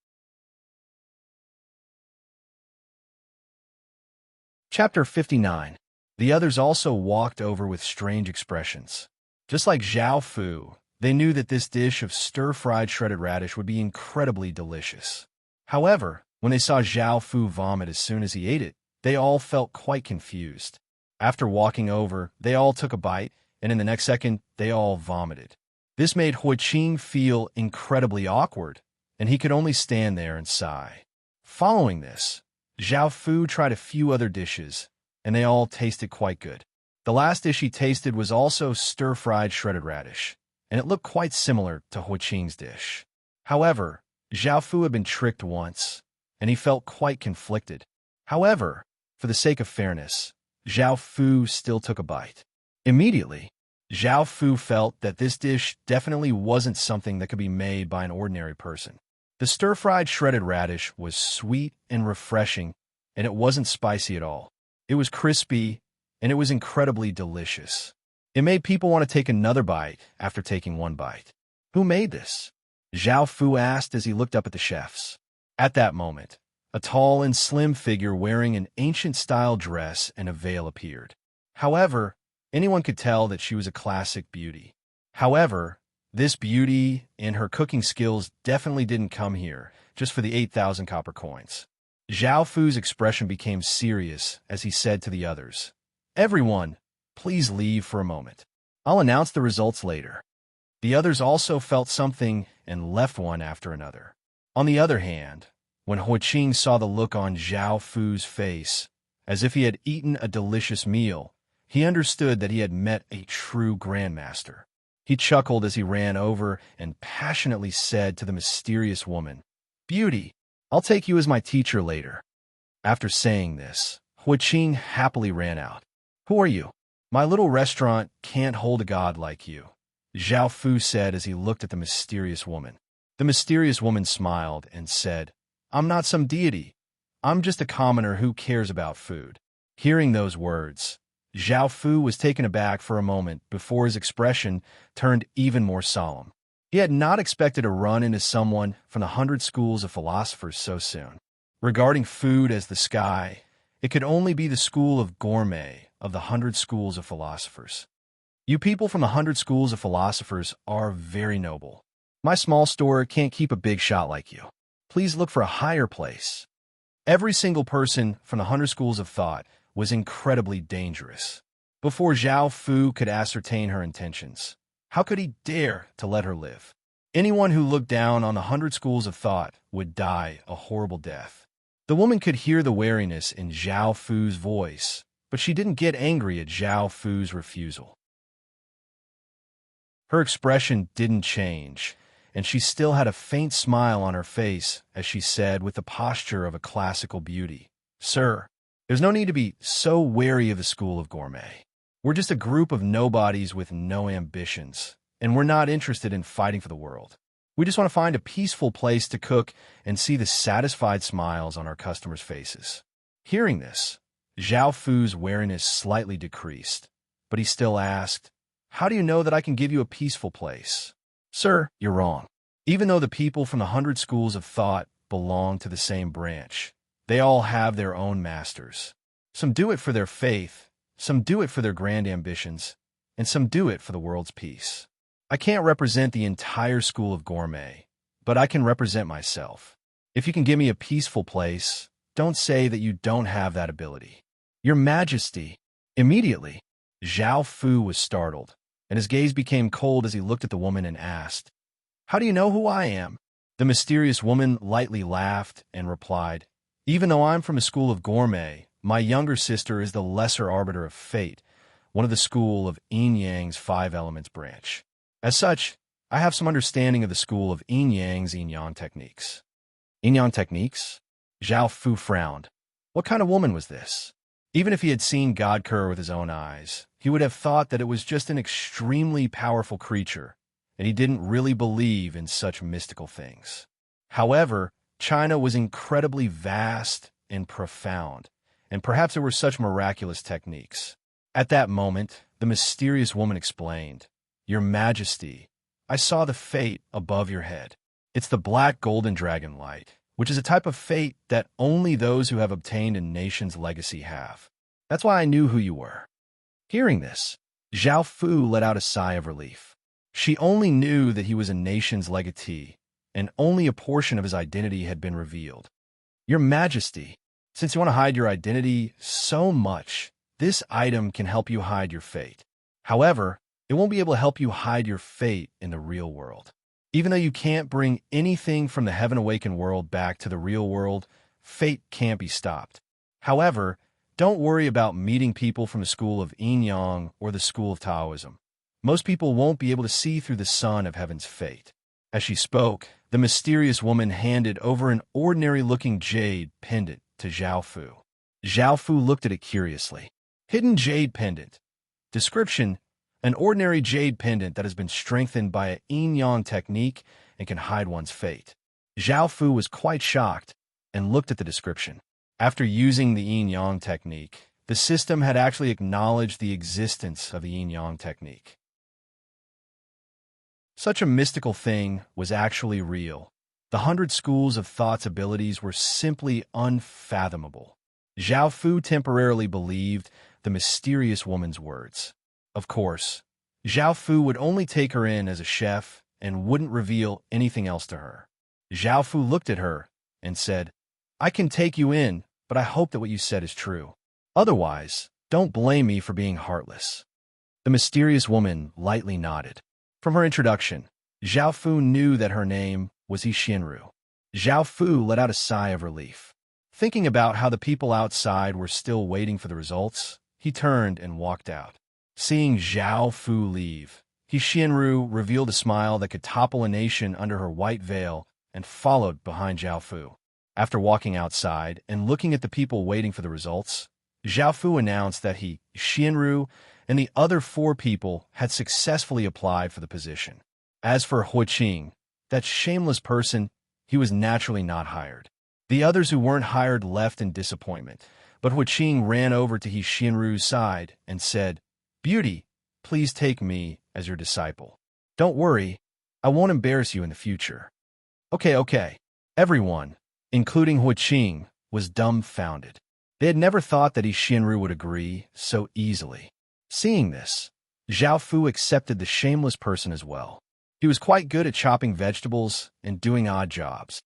Chapter 59. The others also walked over with strange expressions. Just like Zhao Fu, they knew that this dish of stir-fried shredded radish would be incredibly delicious. However, when they saw Zhao Fu vomit as soon as he ate it, they all felt quite confused. After walking over, they all took a bite, and in the next second, they all vomited. This made Huiqing feel incredibly awkward, and he could only stand there and sigh. Following this, Zhao Fu tried a few other dishes, and they all tasted quite good. The last dish he tasted was also stir-fried shredded radish, and it looked quite similar to Huiqing's dish. However, Zhao Fu had been tricked once, and he felt quite conflicted. However, for the sake of fairness, Zhao Fu still took a bite. Immediately, Zhao Fu felt that this dish definitely wasn't something that could be made by an ordinary person. The stir-fried shredded radish was sweet and refreshing, and it wasn't spicy at all. It was crispy, and it was incredibly delicious. It made people want to take another bite after taking one bite. Who made this? Zhao Fu asked as he looked up at the chefs. At that moment, a tall and slim figure wearing an ancient-style dress and a veil appeared. However, anyone could tell that she was a classic beauty. However, this beauty and her cooking skills definitely didn't come here just for the 8,000 copper coins. Zhao Fu's expression became serious as he said to the others, "Everyone, please leave for a moment. I'll announce the results later." The others also felt something and left one after another. On the other hand, when Huiqing saw the look on Zhao Fu's face, as if he had eaten a delicious meal, he understood that he had met a true grandmaster. He chuckled as he ran over and passionately said to the mysterious woman, "Beauty, I'll take you as my teacher later." After saying this, Huiqing happily ran out. "Who are you? My little restaurant can't hold a god like you," Zhao Fu said as he looked at the mysterious woman. The mysterious woman smiled and said, "I'm not some deity. I'm just a commoner who cares about food." Hearing those words, Zhao Fu was taken aback for a moment before his expression turned even more solemn. He had not expected to run into someone from the 100 schools of philosophers so soon. Regarding food as the sky, it could only be the school of gourmet of the 100 schools of philosophers. You people from the 100 schools of philosophers are very noble. My small store can't keep a big shot like you. Please look for a higher place. Every single person from the 100 schools of thought was incredibly dangerous. Before Zhao Fu could ascertain her intentions, how could he dare to let her live? Anyone who looked down on the 100 schools of thought would die a horrible death. The woman could hear the wariness in Zhao Fu's voice, but she didn't get angry at Zhao Fu's refusal. Her expression didn't change, and she still had a faint smile on her face as she said with the posture of a classical beauty, "Sir, there's no need to be so wary of the school of gourmet. We're just a group of nobodies with no ambitions, and we're not interested in fighting for the world. We just want to find a peaceful place to cook and see the satisfied smiles on our customers' faces." Hearing this, Zhao Fu's wariness slightly decreased, but he still asked, "How do you know that I can give you a peaceful place?" "Sir, you're wrong. Even though the people from the 100 schools of thought belong to the same branch, they all have their own masters. Some do it for their faith, some do it for their grand ambitions, and some do it for the world's peace. I can't represent the entire school of gourmet, but I can represent myself. If you can give me a peaceful place, don't say that you don't have that ability." "Your Majesty." Immediately, Zhao Fu was startled, and his gaze became cold as he looked at the woman and asked, "How do you know who I am?" The mysterious woman lightly laughed and replied, "Even though I'm from a school of gourmet, my younger sister is the lesser arbiter of fate, one of the school of yin-yang's 5 elements branch. As such, I have some understanding of the school of yin-yang's yin-yang techniques." "Yin-yang techniques?" Zhao Fu frowned. What kind of woman was this? Even if he had seen Godkur with his own eyes, he would have thought that it was just an extremely powerful creature, and he didn't really believe in such mystical things. However, China was incredibly vast and profound, and perhaps there were such miraculous techniques. At that moment, the mysterious woman explained, "Your Majesty, I saw the fate above your head. It's the black golden dragon light, which is a type of fate that only those who have obtained a nation's legacy have. That's why I knew who you were." Hearing this, Zhao Fu let out a sigh of relief. She only knew that he was a nation's legatee, and only a portion of his identity had been revealed. "Your Majesty, since you want to hide your identity so much, this item can help you hide your fate. However, it won't be able to help you hide your fate in the real world. Even though you can't bring anything from the Heaven Awakened world back to the real world, fate can't be stopped. However, don't worry about meeting people from the school of yin-yang or the school of Taoism. Most people won't be able to see through the sun of heaven's fate." As she spoke, the mysterious woman handed over an ordinary-looking jade pendant to Zhao Fu. Zhao Fu looked at it curiously. Hidden jade pendant. Description: an ordinary jade pendant that has been strengthened by a yin-yang technique and can hide one's fate. Zhao Fu was quite shocked and looked at the description. After using the yin-yang technique, the system had actually acknowledged the existence of the yin-yang technique. Such a mystical thing was actually real. The 100 schools of thought's abilities were simply unfathomable. Zhao Fu temporarily believed the mysterious woman's words. Of course, Zhao Fu would only take her in as a chef and wouldn't reveal anything else to her. Zhao Fu looked at her and said, "I can take you in, but I hope that what you said is true. Otherwise, don't blame me for being heartless." The mysterious woman lightly nodded. From her introduction, Zhao Fu knew that her name was Xianru. Zhao Fu let out a sigh of relief. Thinking about how the people outside were still waiting for the results, he turned and walked out. Seeing Zhao Fu leave, Xianru revealed a smile that could topple a nation under her white veil and followed behind Zhao Fu. After walking outside and looking at the people waiting for the results, Zhao Fu announced that he, Xianru, and the other 4 people had successfully applied for the position. As for Hu Qing, that shameless person, he was naturally not hired. The others who weren't hired left in disappointment, but Hu Qing ran over to Xianru's side and said, "Beauty, please take me as your disciple. Don't worry, I won't embarrass you in the future." Okay. Everyone, including Hu Qing, was dumbfounded. They had never thought that Xianru would agree so easily. Seeing this, Zhao Fu accepted the shameless person as well. He was quite good at chopping vegetables and doing odd jobs.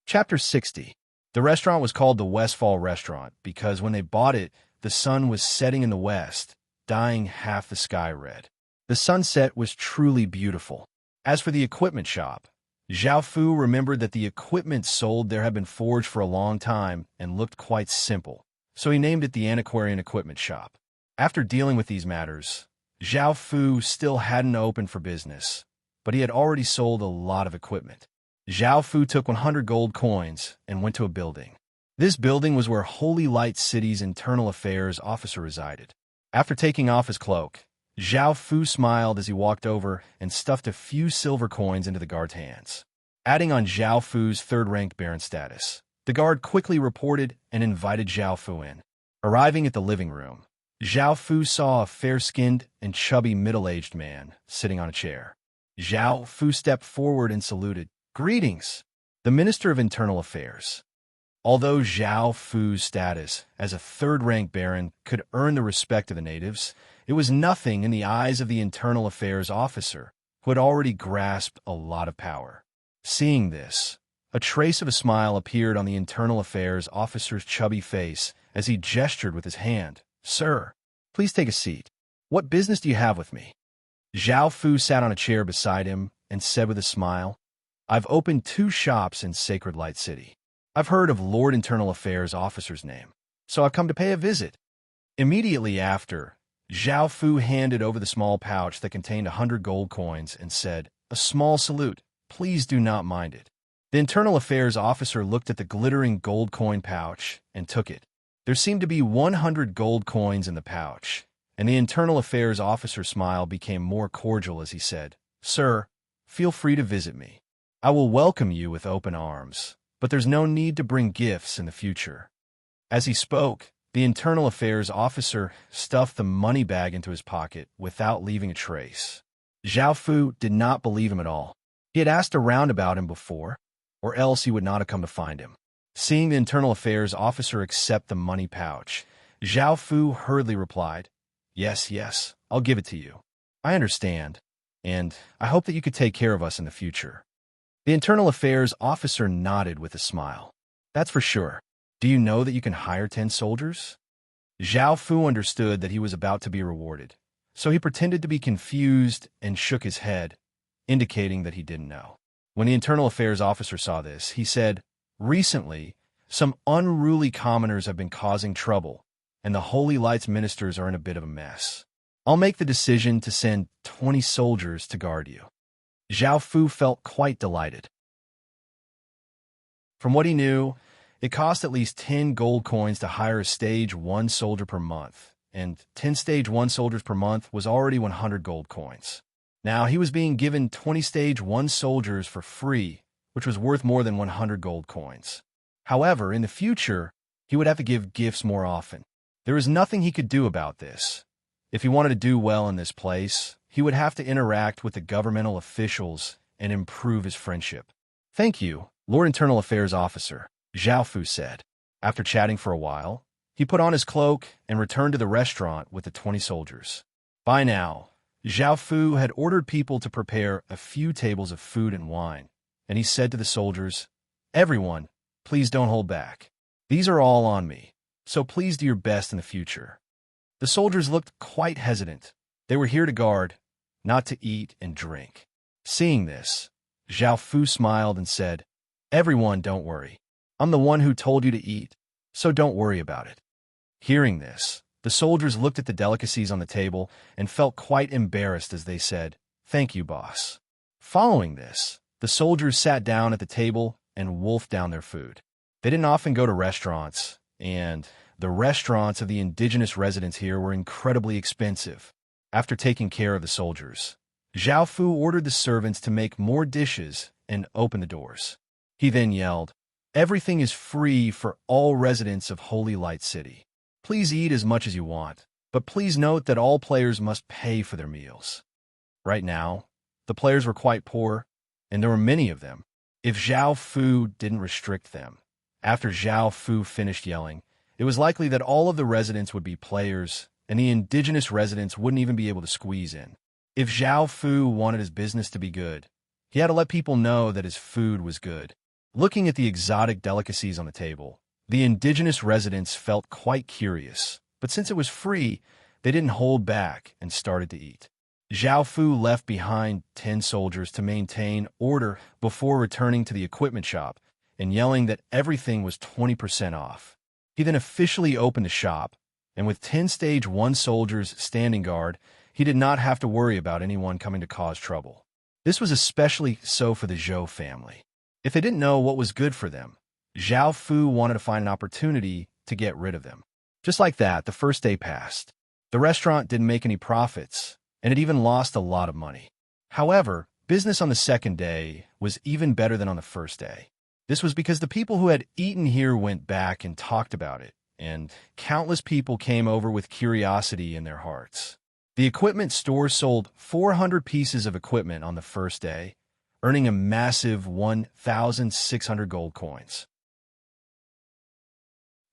Chapter 60. The restaurant was called the Westfall Restaurant because when they bought it, the sun was setting in the west, dyeing half the sky red. The sunset was truly beautiful. As for the equipment shop, Zhao Fu remembered that the equipment sold there had been forged for a long time and looked quite simple, so he named it the Antiquarian Equipment Shop. After dealing with these matters, Zhao Fu still hadn't opened for business, but he had already sold a lot of equipment. Zhao Fu took 100 gold coins and went to a building. This building was where Holy Light City's internal affairs officer resided. After taking off his cloak, Zhao Fu smiled as he walked over and stuffed a few silver coins into the guard's hands. Adding on Zhao Fu's third-ranked baron status, the guard quickly reported and invited Zhao Fu in. Arriving at the living room, Zhao Fu saw a fair-skinned and chubby middle-aged man sitting on a chair. Zhao Fu stepped forward and saluted. Greetings, the Minister of Internal Affairs. Although Zhao Fu's status as a third-rank baron could earn the respect of the natives, it was nothing in the eyes of the Internal Affairs officer, who had already grasped a lot of power. Seeing this, a trace of a smile appeared on the Internal Affairs officer's chubby face as he gestured with his hand. Sir, please take a seat. What business do you have with me? Zhao Fu sat on a chair beside him and said with a smile, I've opened 2 shops in Sacred Light City. I've heard of Lord Internal Affairs officer's name, so I've come to pay a visit. Immediately after, Zhao Fu handed over the small pouch that contained 100 gold coins and said, A small salute. Please do not mind it. The Internal Affairs officer looked at the glittering gold coin pouch and took it. There seemed to be 100 gold coins in the pouch, and the Internal Affairs officer's smile became more cordial as he said, Sir, feel free to visit me. I will welcome you with open arms, but there's no need to bring gifts in the future. As he spoke, the Internal Affairs officer stuffed the money bag into his pocket without leaving a trace. Zhao Fu did not believe him at all. He had asked around about him before, or else he would not have come to find him. Seeing the Internal Affairs officer accept the money pouch, Zhao Fu hurriedly replied, Yes, I'll give it to you. I understand, and I hope that you could take care of us in the future. The Internal Affairs officer nodded with a smile. That's for sure. Do you know that you can hire 10 soldiers? Zhao Fu understood that he was about to be rewarded, so he pretended to be confused and shook his head, indicating that he didn't know. When the Internal Affairs officer saw this, he said, Recently, some unruly commoners have been causing trouble, and the Holy Light's ministers are in a bit of a mess. I'll make the decision to send 20 soldiers to guard you. Zhao Fu felt quite delighted. From what he knew, it cost at least 10 gold coins to hire a Stage 1 soldier per month, and 10 Stage 1 soldiers per month was already 100 gold coins. Now he was being given 20 Stage 1 soldiers for free, which was worth more than 100 gold coins. However, in the future, he would have to give gifts more often. There was nothing he could do about this. If he wanted to do well in this place, he would have to interact with the governmental officials and improve his friendship. Thank you, Lord Internal Affairs Officer, Zhao Fu said. After chatting for a while, he put on his cloak and returned to the restaurant with the 20 soldiers. By now, Zhao Fu had ordered people to prepare a few tables of food and wine, and he said to the soldiers, Everyone, please don't hold back. These are all on me, so please do your best in the future. The soldiers looked quite hesitant. They were here to guard, not to eat and drink. Seeing this, Zhao Fu smiled and said, Everyone, don't worry. I'm the one who told you to eat, so don't worry about it. Hearing this, the soldiers looked at the delicacies on the table and felt quite embarrassed as they said, Thank you, boss. Following this, the soldiers sat down at the table and wolfed down their food. They didn't often go to restaurants, and the restaurants of the indigenous residents here were incredibly expensive. After taking care of the soldiers, Zhao Fu ordered the servants to make more dishes and open the doors. He then yelled, Everything is free for all residents of Holy Light City. Please eat as much as you want, but please note that all players must pay for their meals. Right now, the players were quite poor, and there were many of them. If Zhao Fu didn't restrict them, after Zhao Fu finished yelling, it was likely that all of the residents would be players, and the indigenous residents wouldn't even be able to squeeze in. If Zhao Fu wanted his business to be good, he had to let people know that his food was good. Looking at the exotic delicacies on the table, the indigenous residents felt quite curious, but since it was free, they didn't hold back and started to eat. Zhao Fu left behind 10 soldiers to maintain order before returning to the equipment shop and yelling that everything was 20% off. He then officially opened the shop, and with 10 Stage 1 soldiers standing guard, he did not have to worry about anyone coming to cause trouble. This was especially so for the Zhou family. If they didn't know what was good for them, Zhao Fu wanted to find an opportunity to get rid of them. Just like that, the first day passed. The restaurant didn't make any profits, and it even lost a lot of money. However, business on the second day was even better than on the first day. This was because the people who had eaten here went back and talked about it, and countless people came over with curiosity in their hearts. The equipment store sold 400 pieces of equipment on the first day, earning a massive 1,600 gold coins.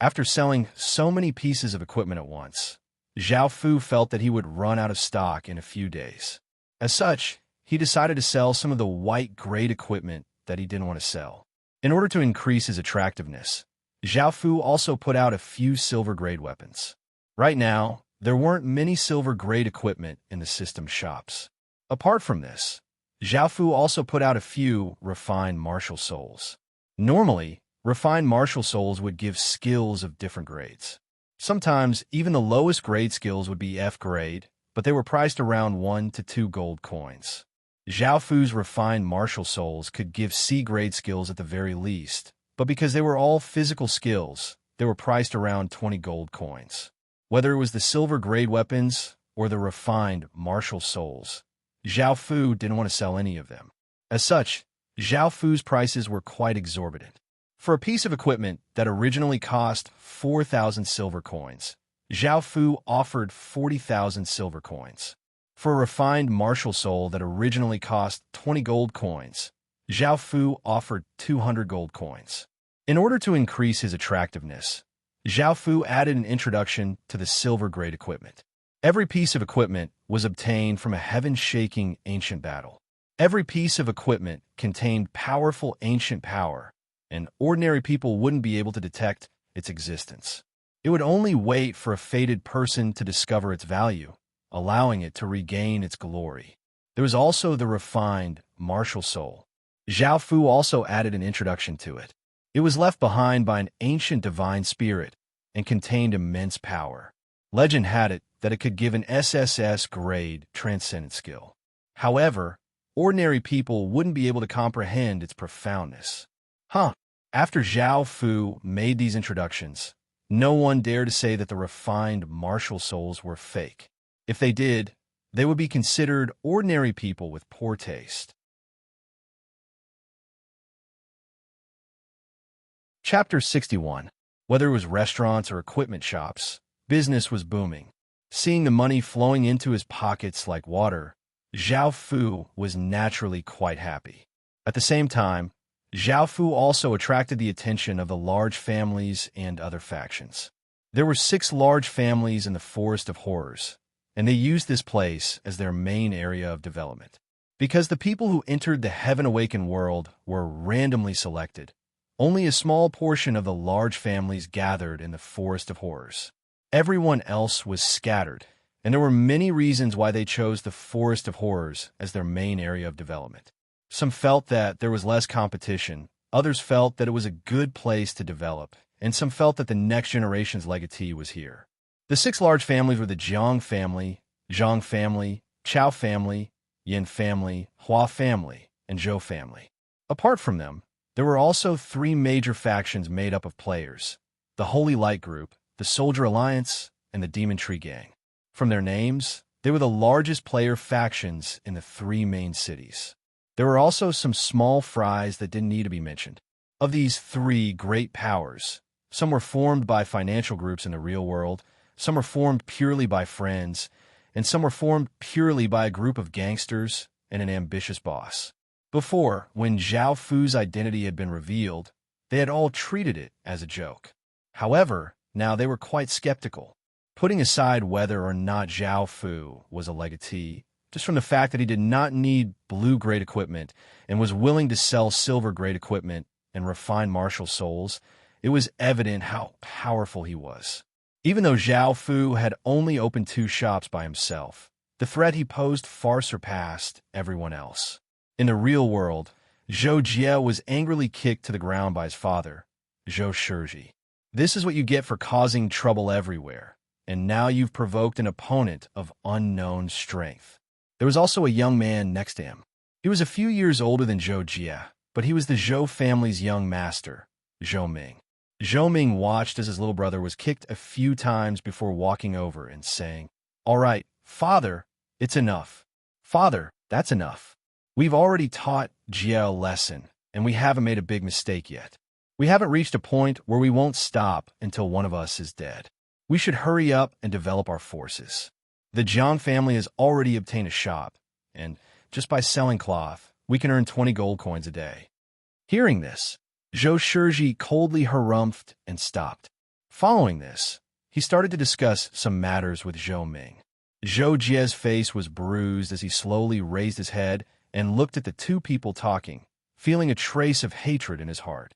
After selling so many pieces of equipment at once, Zhao Fu felt that he would run out of stock in a few days. As such, he decided to sell some of the white-grade equipment that he didn't want to sell. In order to increase his attractiveness, Zhao Fu also put out a few silver-grade weapons. Right now, there weren't many silver-grade equipment in the system shops. Apart from this, Zhao Fu also put out a few refined martial souls. Normally, refined martial souls would give skills of different grades. Sometimes, even the lowest grade skills would be F grade, but they were priced around 1 to 2 gold coins. Zhao Fu's refined martial souls could give C grade skills at the very least, but because they were all physical skills, they were priced around 20 gold coins. Whether it was the silver grade weapons or the refined martial souls, Zhao Fu didn't want to sell any of them. As such, Zhao Fu's prices were quite exorbitant. For a piece of equipment that originally cost 4,000 silver coins, Zhao Fu offered 40,000 silver coins. For a refined martial soul that originally cost 20 gold coins, Zhao Fu offered 200 gold coins. In order to increase his attractiveness, Zhao Fu added an introduction to the silver-grade equipment. Every piece of equipment was obtained from a heaven-shaking ancient battle. Every piece of equipment contained powerful ancient power, and ordinary people wouldn't be able to detect its existence. It would only wait for a fated person to discover its value, allowing it to regain its glory. There was also the refined martial soul. Zhao Fu also added an introduction to it. It was left behind by an ancient divine spirit and contained immense power. Legend had it that it could give an SSS-grade transcendent skill. However, ordinary people wouldn't be able to comprehend its profoundness. After Zhao Fu made these introductions, no one dared to say that the refined martial souls were fake. If they did, they would be considered ordinary people with poor taste. Chapter 61. Whether it was restaurants or equipment shops, business was booming. Seeing the money flowing into his pockets like water, Zhao Fu was naturally quite happy. At the same time, Zhao Fu also attracted the attention of the large families and other factions. There were 6 large families in the Forest of Horrors, and they used this place as their main area of development. Because the people who entered the Heaven Awakened world were randomly selected, only a small portion of the large families gathered in the Forest of Horrors. Everyone else was scattered, and there were many reasons why they chose the Forest of Horrors as their main area of development. Some felt that there was less competition, others felt that it was a good place to develop, and some felt that the next generation's legatee was here. The 6 large families were the Jiang family, Zhang family, Chao family, Yin family, Hua family, and Zhou family. Apart from them, there were also 3 major factions made up of players: the Holy Light Group, the Soldier Alliance, and the Demon Tree Gang. From their names, they were the largest player factions in the 3 main cities. There were also some small fries that didn't need to be mentioned. Of these 3 great powers, some were formed by financial groups in the real world, some were formed purely by friends, and some were formed purely by a group of gangsters and an ambitious boss. Before, when Zhao Fu's identity had been revealed, they had all treated it as a joke. However, now they were quite skeptical. Putting aside whether or not Zhao Fu was a legatee, just from the fact that he did not need blue-grade equipment and was willing to sell silver-grade equipment, and refined martial souls, it was evident how powerful he was. Even though Zhao Fu had only opened 2 shops by himself, the threat he posed far surpassed everyone else. In the real world, Zhou Jie was angrily kicked to the ground by his father, Zhou Shiji. This is what you get for causing trouble everywhere, and now you've provoked an opponent of unknown strength. There was also a young man next to him. He was a few years older than Zhou Jie, but he was the Zhou family's young master, Zhou Ming. Zhou Ming watched as his little brother was kicked a few times before walking over and saying, "All right, father, it's enough. Father, that's enough. We've already taught Jie a lesson, and we haven't made a big mistake yet. We haven't reached a point where we won't stop until one of us is dead. We should hurry up and develop our forces. The Jiang family has already obtained a shop, and just by selling cloth, we can earn 20 gold coins a day." Hearing this, Zhou Shiji coldly harumphed and stopped. Following this, he started to discuss some matters with Zhou Ming. Zhou Jie's face was bruised as he slowly raised his head and looked at the 2 people talking, feeling a trace of hatred in his heart.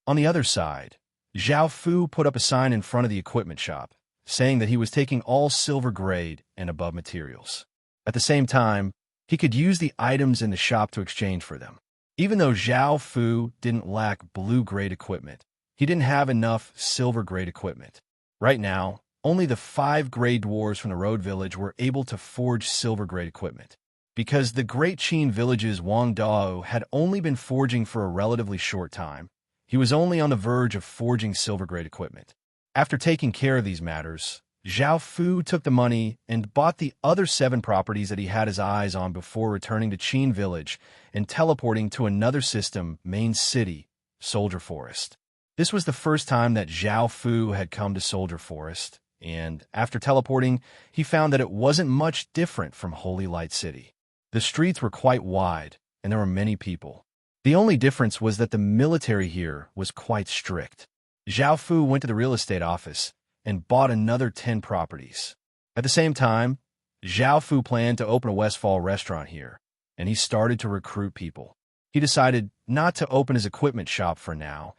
On the other side, Zhao Fu put up a sign in front of the equipment shop, saying that he was taking all silver grade and above materials. At the same time, he could use the items in the shop to exchange for them. Even though Zhao Fu didn't lack blue-grade equipment, he didn't have enough silver-grade equipment. Right now, only the 5 gray dwarves from the road village were able to forge silver-grade equipment. Because the Great Qin village's Wang Dao had only been forging for a relatively short time, he was only on the verge of forging silver-grade equipment. After taking care of these matters, Zhao Fu took the money and bought the other 7 properties that he had his eyes on before returning to Qin Village and teleporting to another system, main city, Soldier Forest. This was the first time that Zhao Fu had come to Soldier Forest, and after teleporting, he found that it wasn't much different from Holy Light City. The streets were quite wide, and there were many people. The only difference was that the military here was quite strict. Zhao Fu went to the real estate office and bought another 10 properties. At the same time, Zhao Fu planned to open a Westfall restaurant here, and he started to recruit people. He decided not to open his equipment shop for now,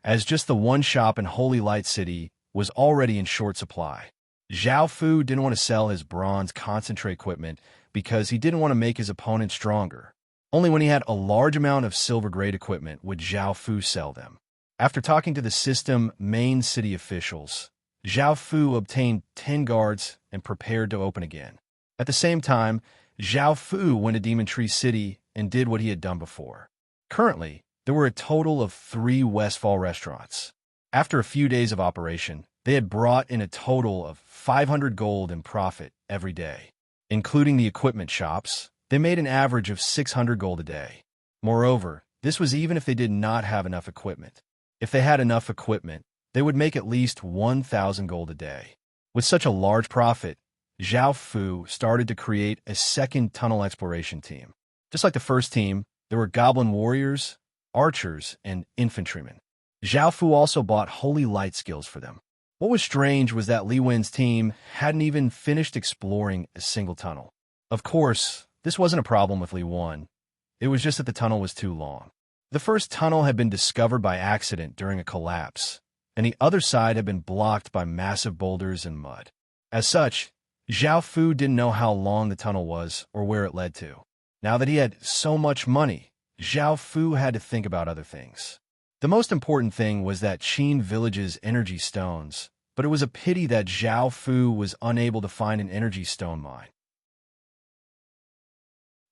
as just the one shop in Holy Light City was already in short supply. Zhao Fu didn't want to sell his bronze concentrate equipment because he didn't want to make his opponent stronger. Only when he had a large amount of silver-grade equipment would Zhao Fu sell them. After talking to the system main city officials, Zhao Fu obtained 10 guards and prepared to open again. At the same time, Zhao Fu went to Demon Tree City and did what he had done before. Currently, there were a total of 3 Westfall restaurants. After a few days of operation, they had brought in a total of 500 gold in profit every day. Including the equipment shops, they made an average of 600 gold a day. Moreover, this was even if they did not have enough equipment. If they had enough equipment, they would make at least 1,000 gold a day. With such a large profit, Zhao Fu started to create a second tunnel exploration team. Just like the first team, there were goblin warriors, archers, and infantrymen. Zhao Fu also bought holy light skills for them. What was strange was that Li Wen's team hadn't even finished exploring a single tunnel. Of course, this wasn't a problem with Li Wen. It was just that the tunnel was too long. The first tunnel had been discovered by accident during a collapse, and the other side had been blocked by massive boulders and mud. As such, Zhao Fu didn't know how long the tunnel was or where it led to. Now that he had so much money, Zhao Fu had to think about other things. The most important thing was that Qin Village's energy stones, but it was a pity that Zhao Fu was unable to find an energy stone mine.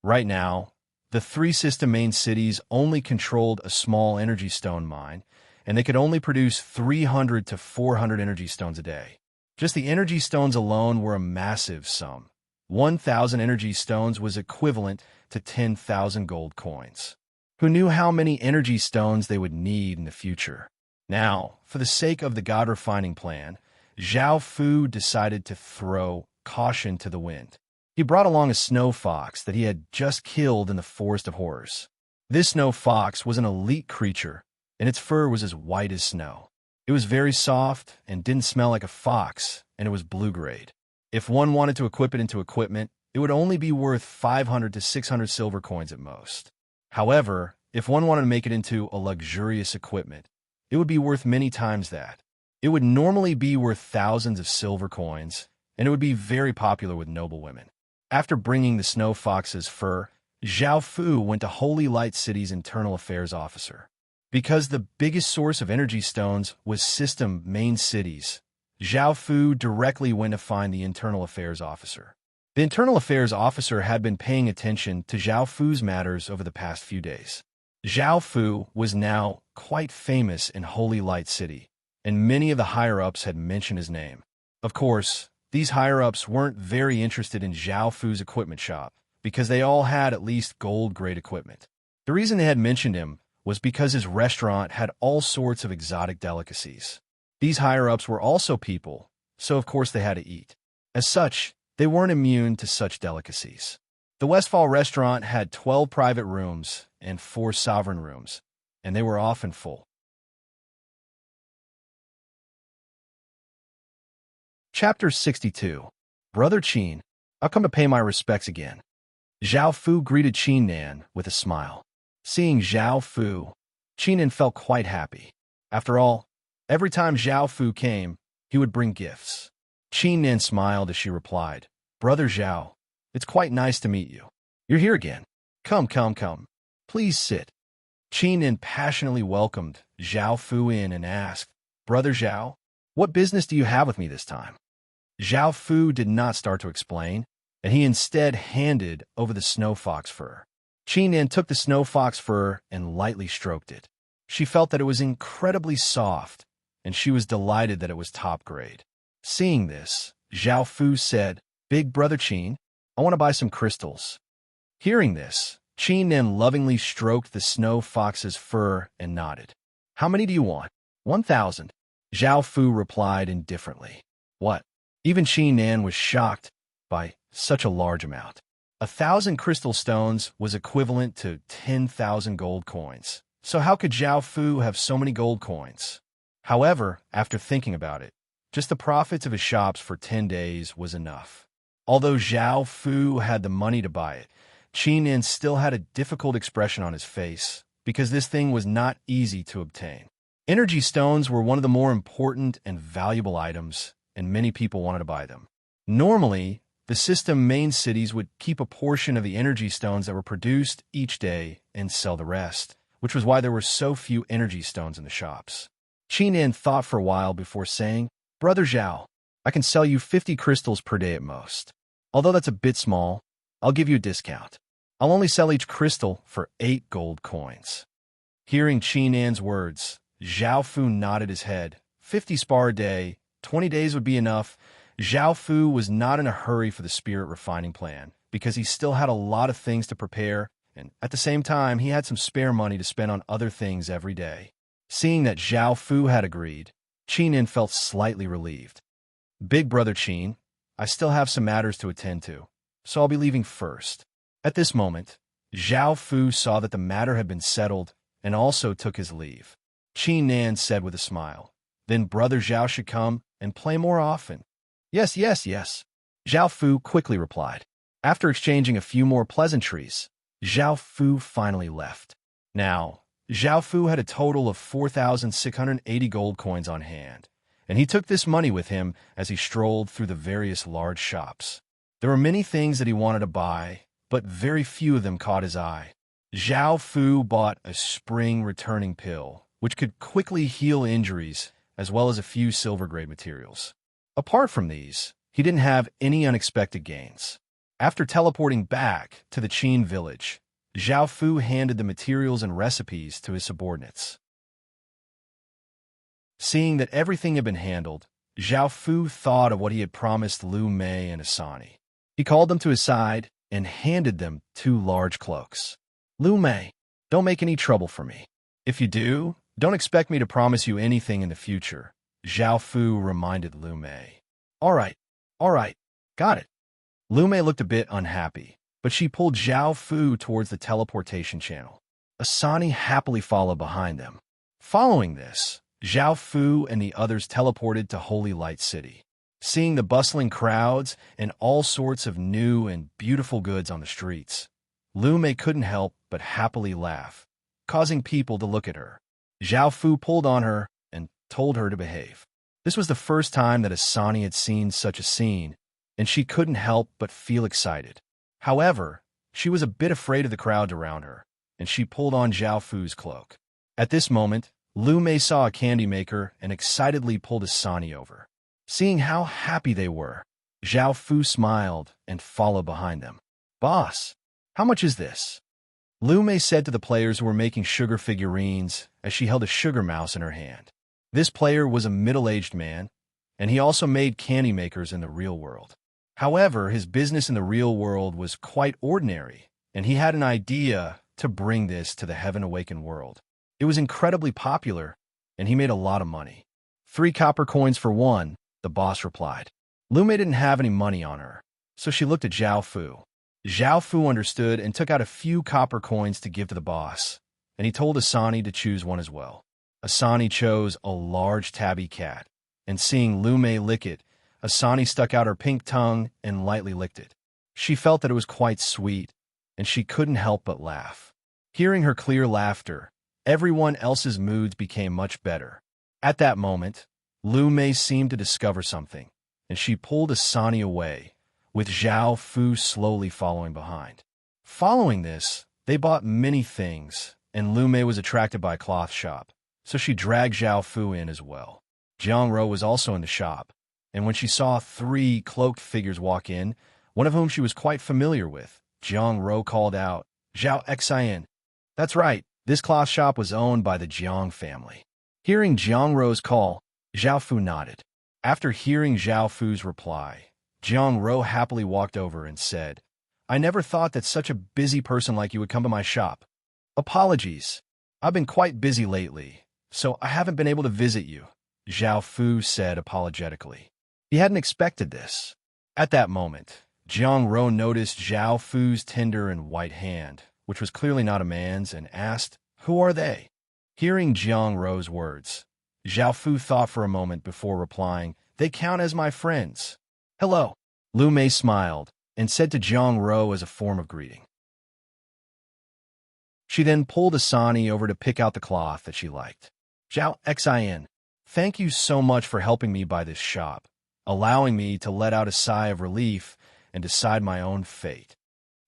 Right now, the 3 system main cities only controlled a small energy stone mine, and they could only produce 300 to 400 energy stones a day. Just the energy stones alone were a massive sum. 1,000 energy stones was equivalent to 10,000 gold coins. Who knew how many energy stones they would need in the future? Now, for the sake of the god refining plan, Zhao Fu decided to throw caution to the wind. He brought along a snow fox that he had just killed in the Forest of Horrors. This snow fox was an elite creature, and its fur was as white as snow. It was very soft and didn't smell like a fox, and it was blue-grade. If one wanted to equip it into equipment, it would only be worth 500 to 600 silver coins at most. However, If one wanted to make it into a luxurious equipment, it would be worth many times that. It would normally be worth thousands of silver coins, and it would be very popular with noble women. After bringing the snow fox's fur, Zhao Fu went to Holy Light City's internal affairs officer. Because the biggest source of energy stones was system main cities, Zhao Fu directly went to find the internal affairs officer. The internal affairs officer had been paying attention to Zhao Fu's matters over the past few days. Zhao Fu was now quite famous in Holy Light City, and many of the higher-ups had mentioned his name. Of course, these higher-ups weren't very interested in Zhao Fu's equipment shop, because they all had at least gold-grade equipment. The reason they had mentioned him was because his restaurant had all sorts of exotic delicacies. These higher-ups were also people, so of course they had to eat. As such, they weren't immune to such delicacies. The Westfall restaurant had 12 private rooms and 4 sovereign rooms, and they were often full. Chapter 62. Brother Qin, I've come to pay my respects again. Zhao Fu greeted Qin Nan with a smile. Seeing Zhao Fu, Qin Nan felt quite happy. After all, every time Zhao Fu came, he would bring gifts. Qin Nan smiled as she replied, Brother Zhao, it's quite nice to meet you. You're here again. Come. Please sit. Qin Nan passionately welcomed Zhao Fu in and asked, Brother Zhao, what business do you have with me this time? Zhao Fu did not start to explain, and he instead handed over the snow fox fur. Qin Nan took the snow fox fur and lightly stroked it. She felt that it was incredibly soft, and she was delighted that it was top grade. Seeing this, Zhao Fu said, Big Brother Qin, I want to buy some crystals. Hearing this, Qin Nan lovingly stroked the snow fox's fur and nodded. How many do you want? 1,000. Zhao Fu replied indifferently. What? Even Qin Nan was shocked by such a large amount. 1,000 crystal stones was equivalent to 10,000 gold coins. So how could Zhao Fu have so many gold coins? However, after thinking about it, just the profits of his shops for 10 days was enough. Although Zhao Fu had the money to buy it, Qin Nan still had a difficult expression on his face because this thing was not easy to obtain. Energy stones were one of the more important and valuable items, and many people wanted to buy them. Normally, the system main cities would keep a portion of the energy stones that were produced each day and sell the rest, which was why there were so few energy stones in the shops. Qin Nan thought for a while before saying, Brother Zhao, I can sell you 50 crystals per day at most. Although that's a bit small, I'll give you a discount. I'll only sell each crystal for 8 gold coins. Hearing Qin Nan's words, Zhao Fu nodded his head. 50 spar a day, 20 days would be enough. Zhao Fu was not in a hurry for the spirit refining plan because he still had a lot of things to prepare, and at the same time, he had some spare money to spend on other things every day. Seeing that Zhao Fu had agreed, Qin Nan felt slightly relieved. Big Brother Qin, I still have some matters to attend to, so I'll be leaving first. At this moment, Zhao Fu saw that the matter had been settled and also took his leave. Qin Nan said with a smile, Then Brother Zhao should come and play more often. Yes. Zhao Fu quickly replied. After exchanging a few more pleasantries, Zhao Fu finally left. Now, Zhao Fu had a total of 4,680 gold coins on hand, and he took this money with him as he strolled through the various large shops. There were many things that he wanted to buy, but very few of them caught his eye. Zhao Fu bought a spring returning pill, which could quickly heal injuries, as well as a few silver-grade materials. Apart from these, he didn't have any unexpected gains. After teleporting back to the Qin village, Zhao Fu handed the materials and recipes to his subordinates. Seeing that everything had been handled, Zhao Fu thought of what he had promised Lu Mei and Asani. He called them to his side and handed them 2 large cloaks. Lu Mei, don't make any trouble for me. If you do, don't expect me to promise you anything in the future, Zhao Fu reminded Lu Mei. All right, got it. Lu Mei looked a bit unhappy, but she pulled Zhao Fu towards the teleportation channel. Asani happily followed behind them. Following this, Zhao Fu and the others teleported to Holy Light City. Seeing the bustling crowds and all sorts of new and beautiful goods on the streets, Lu Mei couldn't help but happily laugh. causing people to look at her. Zhao Fu pulled on her and told her to behave. This was the first time that Asani had seen such a scene, and she couldn't help but feel excited. However, she was a bit afraid of the crowd around her, and she pulled on Zhao Fu's cloak. At this moment, Lu Mei saw a candy maker and excitedly pulled Asani over. Seeing how happy they were, Zhao Fu smiled and followed behind them. "Boss, how much is this?" Lu Mei said to the players who were making sugar figurines as she held a sugar mouse in her hand. This player was a middle-aged man, and he also made candy makers in the real world. However, his business in the real world was quite ordinary, and he had an idea to bring this to the heaven-awakened world. It was incredibly popular, and he made a lot of money. 3 copper coins for one, the boss replied. Lu Mei didn't have any money on her, so she looked at Zhao Fu. Zhao Fu understood and took out a few copper coins to give to the boss, and he told Asani to choose one as well. Asani chose a large tabby cat, and seeing Lu Mei lick it, Asani stuck out her pink tongue and lightly licked it. She felt that it was quite sweet, and she couldn't help but laugh. Hearing her clear laughter, everyone else's moods became much better. At that moment, Lu Mei seemed to discover something, and she pulled Asani away, with Zhao Fu slowly following behind. Following this, they bought many things, and Lu Mei was attracted by a cloth shop, so she dragged Zhao Fu in as well. Jiang Ro was also in the shop, and when she saw 3 cloaked figures walk in, one of whom she was quite familiar with, Jiang Ro called out, "Zhao Xian." That's right, this cloth shop was owned by the Jiang family. Hearing Jiang Ro's call, Zhao Fu nodded. After hearing Zhao Fu's reply, Jiang Ro happily walked over and said, "I never thought that such a busy person like you would come to my shop. Apologies. I've been quite busy lately, so I haven't been able to visit you," Zhao Fu said apologetically. He hadn't expected this. At that moment, Jiang Ro noticed Zhao Fu's tender and white hand, which was clearly not a man's, and asked, "Who are they?" Hearing Jiang Ro's words, Zhao Fu thought for a moment before replying, "They count as my friends." "Hello." Lu Mei smiled and said to Jiang Ro as a form of greeting. She then pulled Asani over to pick out the cloth that she liked. "Zhao Xian, thank you so much for helping me buy this shop, allowing me to let out a sigh of relief and decide my own fate."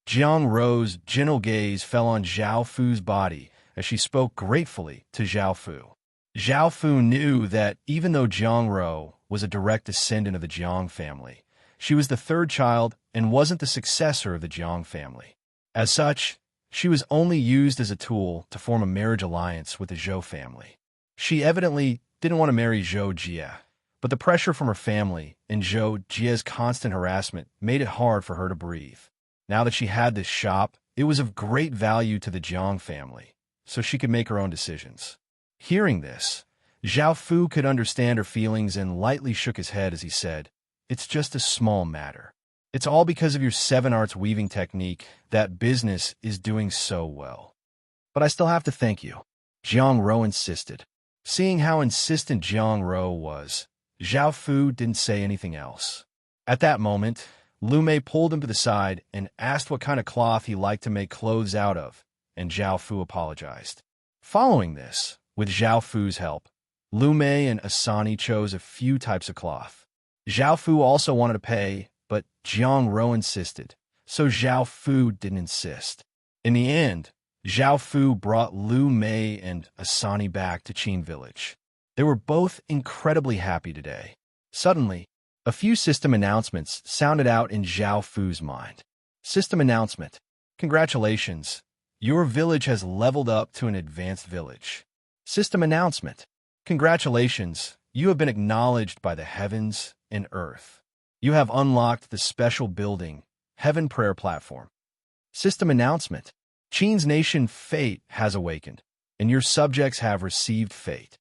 Jiang Ro's gentle gaze fell on Zhao Fu's body as she spoke gratefully to Zhao Fu. Zhao Fu knew that even though Jiang Ro was a direct descendant of the Jiang family, she was the 3rd child and wasn't the successor of the Jiang family. As such, she was only used as a tool to form a marriage alliance with the Zhou family. She evidently didn't want to marry Zhou Jie, but the pressure from her family and Zhou Jie's constant harassment made it hard for her to breathe. Now that she had this shop, it was of great value to the Jiang family, so she could make her own decisions. Hearing this, Zhao Fu could understand her feelings and lightly shook his head as he said, "It's just a small matter. It's all because of your 7 arts weaving technique that business is doing so well. But I still have to thank you." Jiang Ro insisted. Seeing how insistent Jiang Ro was, Zhao Fu didn't say anything else. At that moment, Lu Mei pulled him to the side and asked what kind of cloth he liked to make clothes out of, and Zhao Fu apologized. Following this, with Zhao Fu's help, Lu Mei and Asani chose a few types of cloth. Zhao Fu also wanted to pay, but Jiang Ro insisted, so Zhao Fu didn't insist. In the end, Zhao Fu brought Lu Mei and Asani back to Qin Village. They were both incredibly happy today. Suddenly, a few system announcements sounded out in Zhao Fu's mind. System announcement. Congratulations. Your village has leveled up to an advanced village. System announcement. Congratulations. You have been acknowledged by the heavens and earth. You have unlocked the special building, Heaven Prayer Platform. System announcement. Qin's nation fate has awakened, and your subjects have received fate.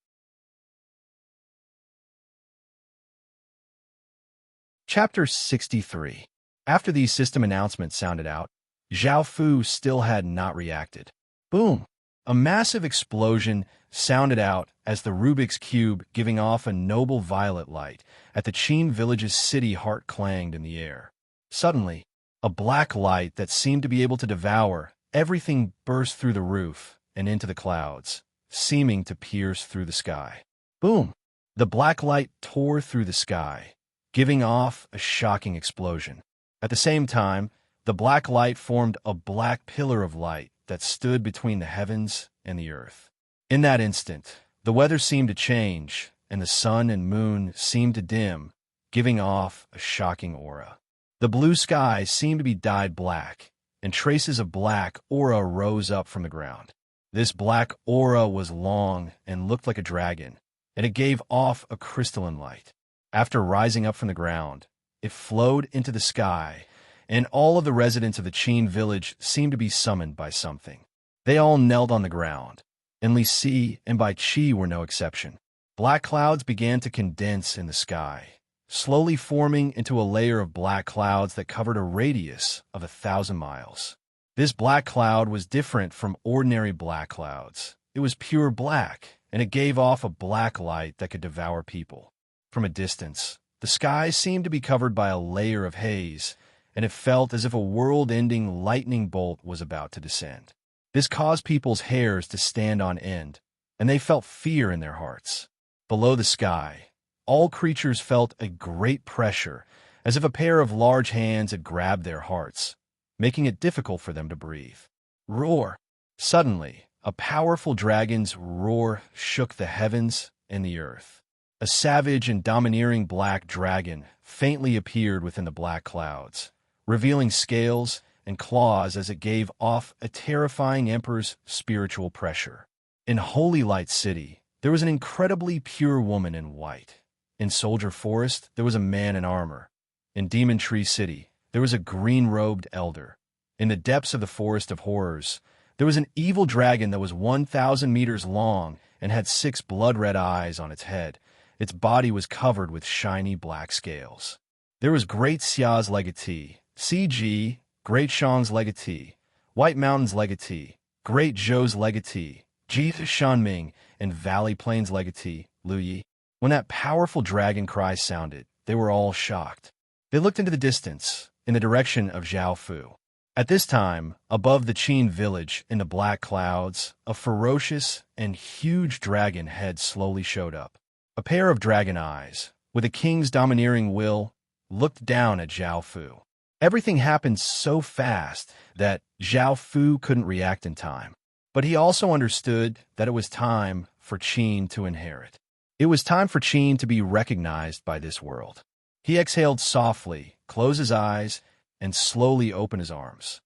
Chapter 63. After these system announcements sounded out, Zhao Fu still had not reacted. Boom! A massive explosion sounded out as the Rubik's Cube, giving off a noble violet light, at the Qin village's city heart clanged in the air. Suddenly, a black light that seemed to be able to devour everything burst through the roof, and into the clouds, seeming to pierce through the sky. Boom! The black light tore through the sky, giving off a shocking explosion. At the same time, the black light formed a black pillar of light that stood between the heavens and the earth. In that instant, the weather seemed to change, and the sun and moon seemed to dim, giving off a shocking aura. The blue sky seemed to be dyed black, and traces of black aura rose up from the ground. This black aura was long and looked like a dragon, and it gave off a crystalline light. After rising up from the ground, it flowed into the sky, and all of the residents of the Qin village seemed to be summoned by something. They all knelt on the ground, and Li Si and Bai Qi were no exception. Black clouds began to condense in the sky, slowly forming into a layer of black clouds that covered a radius of 1,000 miles. This black cloud was different from ordinary black clouds. It was pure black, and it gave off a black light that could devour people. From a distance, the sky seemed to be covered by a layer of haze, and it felt as if a world-ending lightning bolt was about to descend. This caused people's hairs to stand on end, and they felt fear in their hearts. Below the sky, all creatures felt a great pressure, as if a pair of large hands had grabbed their hearts, making it difficult for them to breathe. Roar! Suddenly, a powerful dragon's roar shook the heavens and the earth. A savage and domineering black dragon faintly appeared within the black clouds, revealing scales and claws as it gave off a terrifying emperor's spiritual pressure. In Holy Light City, there was an incredibly pure woman in white. In Soldier Forest, there was a man in armor. In Demon Tree City, there was a green-robed elder. In the depths of the Forest of Horrors, there was an evil dragon that was 1,000 meters long and had 6 blood-red eyes on its head. Its body was covered with shiny black scales. There was Great Xia's legatee, CG, Great Shang's legatee, White Mountain's legatee, Great Zhou's legatee, Ji Shanming, and Valley Plains legatee, Lu Yi. When that powerful dragon cry sounded, they were all shocked. They looked into the distance, in the direction of Zhaofu. At this time, above the Qin village in the black clouds, a ferocious and huge dragon head slowly showed up. A pair of dragon eyes, with a king's domineering will, looked down at Zhaofu. Everything happened so fast that Zhaofu couldn't react in time. But he also understood that it was time for Qin to inherit. It was time for Qin to be recognized by this world. He exhaled softly, closed his eyes, and slowly opened his arms.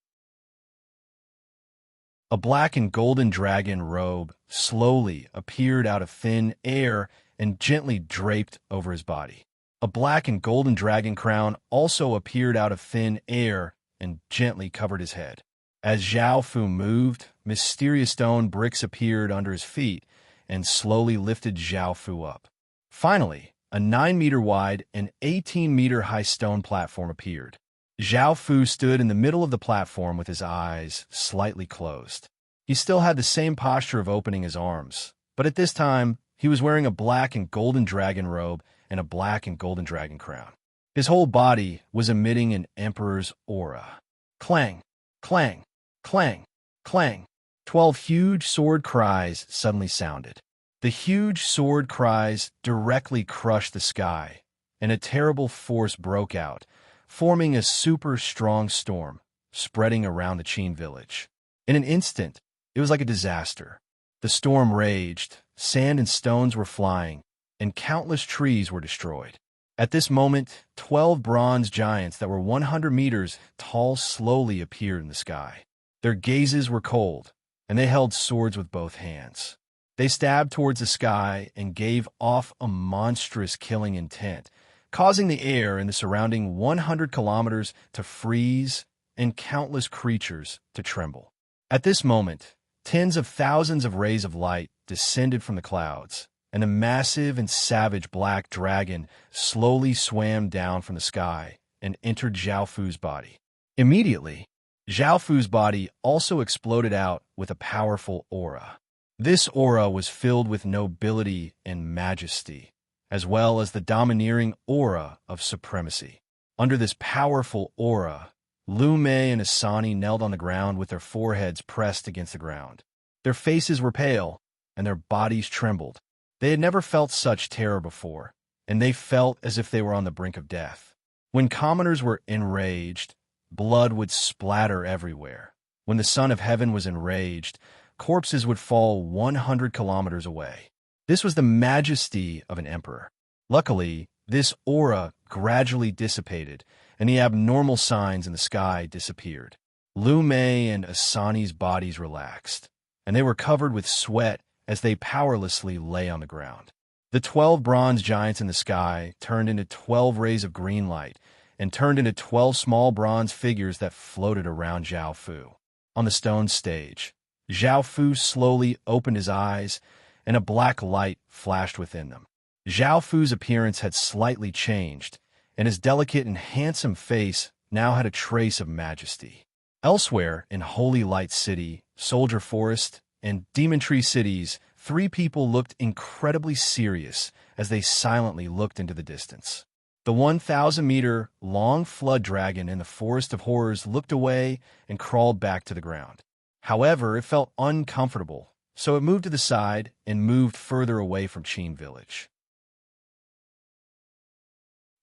A black and golden dragon robe slowly appeared out of thin air and gently draped over his body. A black and golden dragon crown also appeared out of thin air and gently covered his head. As Zhaofu moved, mysterious stone bricks appeared under his feet and slowly lifted Zhaofu up. Finally, a 9-meter-wide and 18-meter-high stone platform appeared. Zhaofu stood in the middle of the platform with his eyes slightly closed. He still had the same posture of opening his arms, but at this time, he was wearing a black and golden dragon robe and a black and golden dragon crown. His whole body was emitting an emperor's aura. Clang, clang, clang, clang. 12 huge sword cries suddenly sounded. The huge sword cries directly crushed the sky, and a terrible force broke out, forming a super strong storm, spreading around the Qin village. In an instant, it was like a disaster. The storm raged, sand and stones were flying, and countless trees were destroyed. At this moment, 12 bronze giants that were 100 meters tall slowly appeared in the sky. Their gazes were cold, and they held swords with both hands. They stabbed towards the sky and gave off a monstrous killing intent, causing the air in the surrounding 100 kilometers to freeze and countless creatures to tremble. At this moment, tens of thousands of rays of light descended from the clouds, and a massive and savage black dragon slowly swam down from the sky and entered Zhaofu's body. Immediately, Zhaofu's body also exploded out with a powerful aura. This aura was filled with nobility and majesty, as well as the domineering aura of supremacy. Under this powerful aura, Lu Mei and Asani knelt on the ground with their foreheads pressed against the ground. Their faces were pale, and their bodies trembled. They had never felt such terror before, and they felt as if they were on the brink of death. When commoners were enraged, blood would splatter everywhere. When the Son of Heaven was enraged, corpses would fall 100 kilometers away. This was the majesty of an emperor. Luckily, this aura gradually dissipated, and the abnormal signs in the sky disappeared. Lu Mei and Asani's bodies relaxed, and they were covered with sweat as they powerlessly lay on the ground. The 12 bronze giants in the sky turned into 12 rays of green light and turned into 12 small bronze figures that floated around Zhao Fu. On the stone stage, Zhao Fu slowly opened his eyes, and a black light flashed within them. Zhao Fu's appearance had slightly changed, and his delicate and handsome face now had a trace of majesty. Elsewhere, in Holy Light City, Soldier Forest, and Demon Tree cities, 3 people looked incredibly serious as they silently looked into the distance. The 1,000-meter-long flood dragon in the Forest of Horrors looked away and crawled back to the ground. However, it felt uncomfortable, so it moved to the side and moved further away from Qin Village.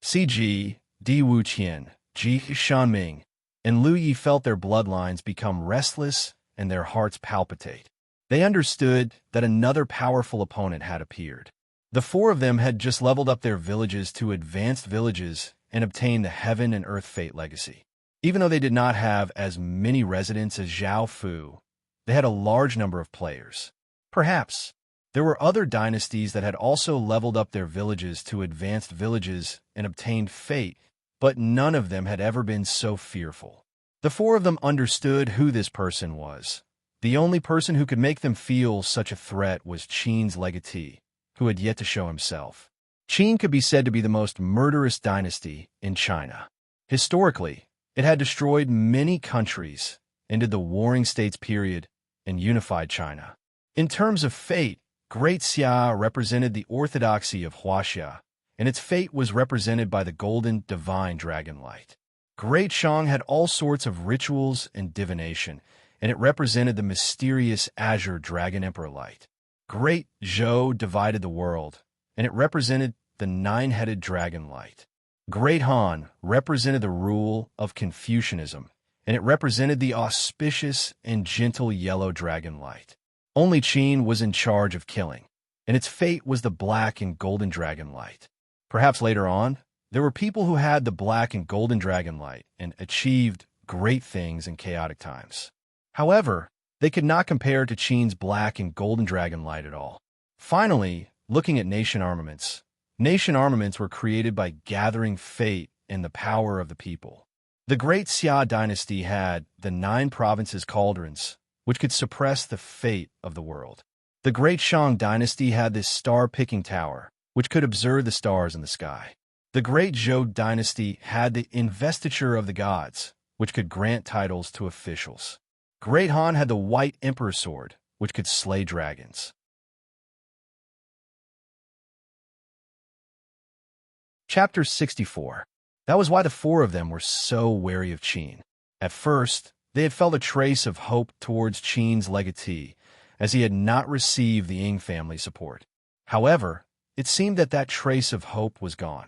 CG, Di Wuqian, Ji Shanming, and Lu Yi felt their bloodlines become restless and their hearts palpitate. They understood that another powerful opponent had appeared. The 4 of them had just leveled up their villages to advanced villages and obtained the Heaven and Earth Fate legacy. Even though they did not have as many residents as Zhao Fu, they had a large number of players. Perhaps there were other dynasties that had also leveled up their villages to advanced villages and obtained fate, but none of them had ever been so fearful. The 4 of them understood who this person was. The only person who could make them feel such a threat was Qin's legatee, who had yet to show himself. Qin could be said to be the most murderous dynasty in China. Historically, it had destroyed many countries, ended the Warring States period, and unified China. In terms of fate, Great Xia represented the orthodoxy of Huaxia, and its fate was represented by the golden divine dragon light. Great Shang had all sorts of rituals and divination, and it represented the mysterious azure dragon emperor light. Great Zhou divided the world, and it represented the 9-headed dragon light. Great Han represented the rule of Confucianism, and it represented the auspicious and gentle yellow dragon light. Only Qin was in charge of killing, and its fate was the black and golden dragon light. Perhaps later on, there were people who had the black and golden dragon light and achieved great things in chaotic times. However, they could not compare to Qin's black and golden dragon light at all. Finally, looking at nation armaments were created by gathering fate and the power of the people. The Great Xia dynasty had the 9 provinces cauldrons, which could suppress the fate of the world. The Great Shang dynasty had this star-picking tower, which could observe the stars in the sky. The Great Zhou dynasty had the investiture of the gods, which could grant titles to officials. Great Han had the White Emperor Sword, which could slay dragons. Chapter 64. That was why the 4 of them were so wary of Qin. At first, they had felt a trace of hope towards Qin's legatee, as he had not received the Ying family support. However, it seemed that that trace of hope was gone.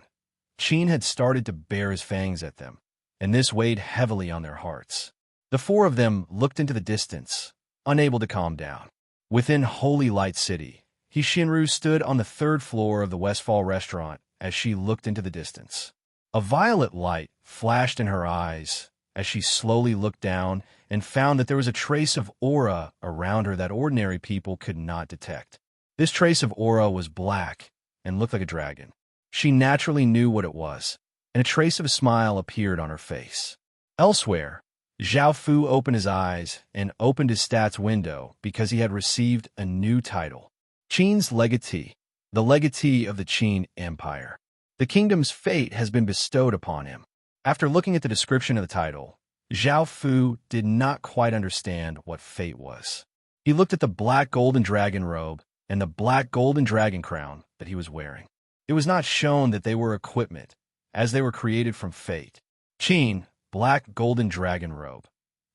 Qin had started to bare his fangs at them, and this weighed heavily on their hearts. The 4 of them looked into the distance, unable to calm down. Within Holy Light City, Shinru stood on the 3rd floor of the Westfall restaurant as she looked into the distance. A violet light flashed in her eyes as she slowly looked down and found that there was a trace of aura around her that ordinary people could not detect. This trace of aura was black and looked like a dragon. She naturally knew what it was, and a trace of a smile appeared on her face. Elsewhere, Zhao Fu opened his eyes and opened his stats window because he had received a new title. Qin's legatee, the legatee of the Qin Empire. The kingdom's fate has been bestowed upon him. After looking at the description of the title, Zhao Fu did not quite understand what fate was. He looked at the black golden dragon robe and the black golden dragon crown that he was wearing. It was not shown that they were equipment, as they were created from fate. Qin, black golden dragon robe.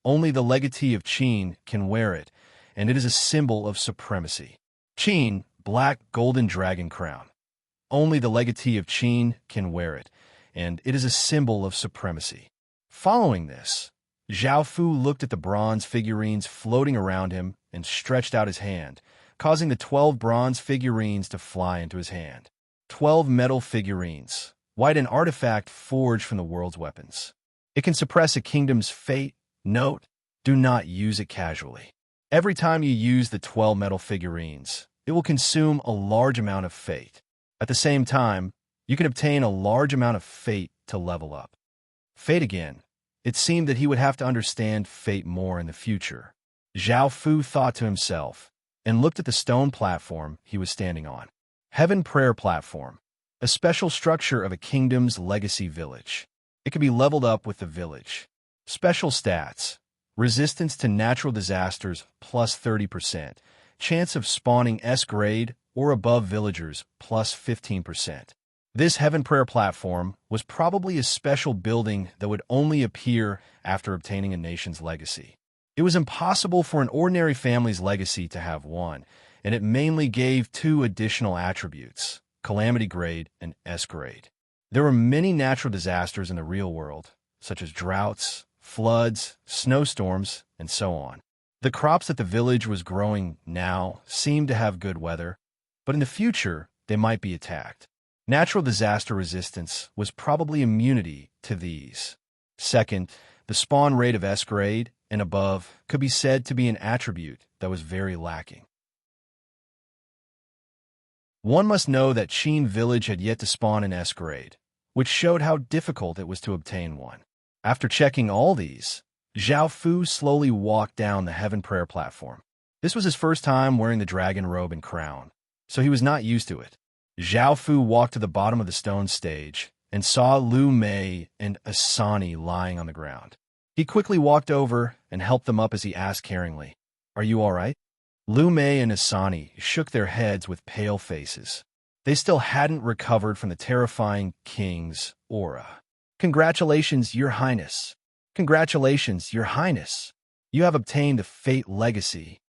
Only the legatee of Qin can wear it, and it is a symbol of supremacy. Qin, black golden dragon crown. Only the legatee of Qin can wear it, and it is a symbol of supremacy. Following this, Zhao Fu looked at the bronze figurines floating around him and stretched out his hand, causing the 12 bronze figurines to fly into his hand. 12 metal figurines, white an artifact forged from the world's weapons. It can suppress a kingdom's fate. Note, do not use it casually. Every time you use the 12 metal figurines, it will consume a large amount of fate. At the same time, you can obtain a large amount of fate to level up. Fate again. It seemed that he would have to understand fate more in the future. Zhao Fu thought to himself and looked at the stone platform he was standing on. Heaven Prayer Platform, a special structure of a kingdom's legacy village. It can be leveled up with the village. Special stats: resistance to natural disasters plus 30%, chance of spawning S-grade or above villagers plus 15%. This Heaven Prayer Platform was probably a special building that would only appear after obtaining a nation's legacy. It was impossible for an ordinary family's legacy to have one, and it mainly gave 2 additional attributes: Calamity Grade and S-grade. There were many natural disasters in the real world, such as droughts, floods, snowstorms, and so on. The crops that the village was growing now seemed to have good weather, but in the future, they might be attacked. Natural disaster resistance was probably immunity to these. Second, the spawn rate of S-grade and above could be said to be an attribute that was very lacking. One must know that Qin Village had yet to spawn an S-grade, which showed how difficult it was to obtain one. After checking all these, Zhao Fu slowly walked down the Heaven Prayer Platform. This was his first time wearing the dragon robe and crown, so he was not used to it. Zhao Fu walked to the bottom of the stone stage and saw Lu Mei and Asani lying on the ground. He quickly walked over and helped them up as he asked caringly, "Are you all right?" Lu Mei and Asani shook their heads with pale faces. They still hadn't recovered from the terrifying king's aura. "Congratulations, Your Highness. Congratulations, Your Highness. You have obtained the Fate Legacy."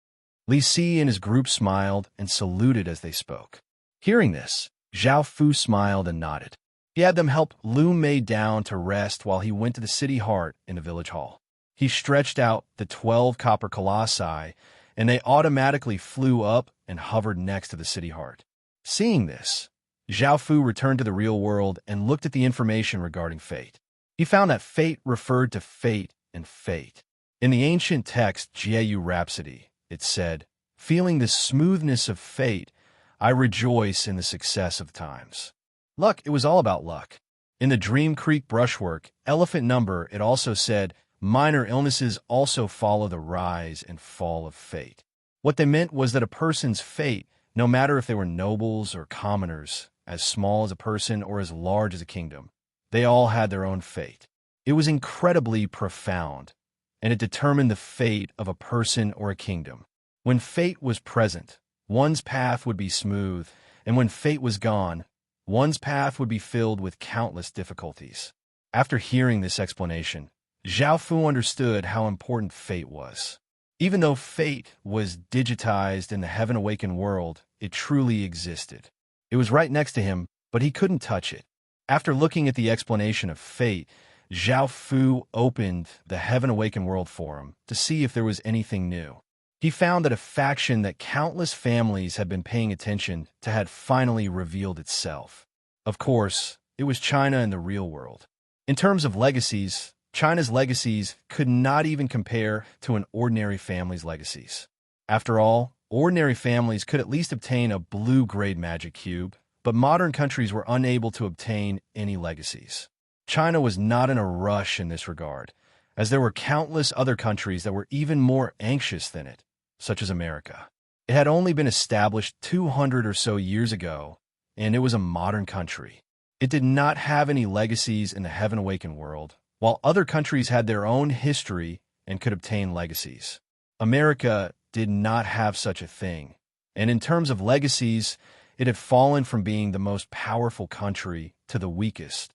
Li Si and his group smiled and saluted as they spoke. Hearing this, Zhao Fu smiled and nodded. He had them help Lu Mei down to rest while he went to the city heart in the village hall. He stretched out the 12 copper colossi, and they automatically flew up and hovered next to the city heart. Seeing this, Zhao Fu returned to the real world and looked at the information regarding fate. He found that fate referred to fate and fate. In the ancient text Jieyu Rhapsody, it said, "Feeling the smoothness of fate, I rejoice in the success of times." Luck, it was all about luck. In the Dream Creek brushwork, Elephant Number, it also said, "Minor illnesses also follow the rise and fall of fate." What they meant was that a person's fate, no matter if they were nobles or commoners, as small as a person or as large as a kingdom, they all had their own fate. It was incredibly profound, and it determined the fate of a person or a kingdom. When fate was present, one's path would be smooth, and when fate was gone, one's path would be filled with countless difficulties. After hearing this explanation, Zhao Fu understood how important fate was. Even though fate was digitized in the Heaven Awakened world, it truly existed. It was right next to him, but he couldn't touch it. After looking at the explanation of fate, Zhao Fu opened the Heaven Awakened World Forum to see if there was anything new. He found that a faction that countless families had been paying attention to had finally revealed itself. Of course, it was China in the real world. In terms of legacies, China's legacies could not even compare to an ordinary family's legacies. After all, ordinary families could at least obtain a blue-grade magic cube, but modern countries were unable to obtain any legacies. China was not in a rush in this regard, as there were countless other countries that were even more anxious than it, such as America. It had only been established 200 or so years ago, and it was a modern country. It did not have any legacies in the Heaven Awakened world, while other countries had their own history and could obtain legacies. America did not have such a thing, and in terms of legacies, it had fallen from being the most powerful country to the weakest.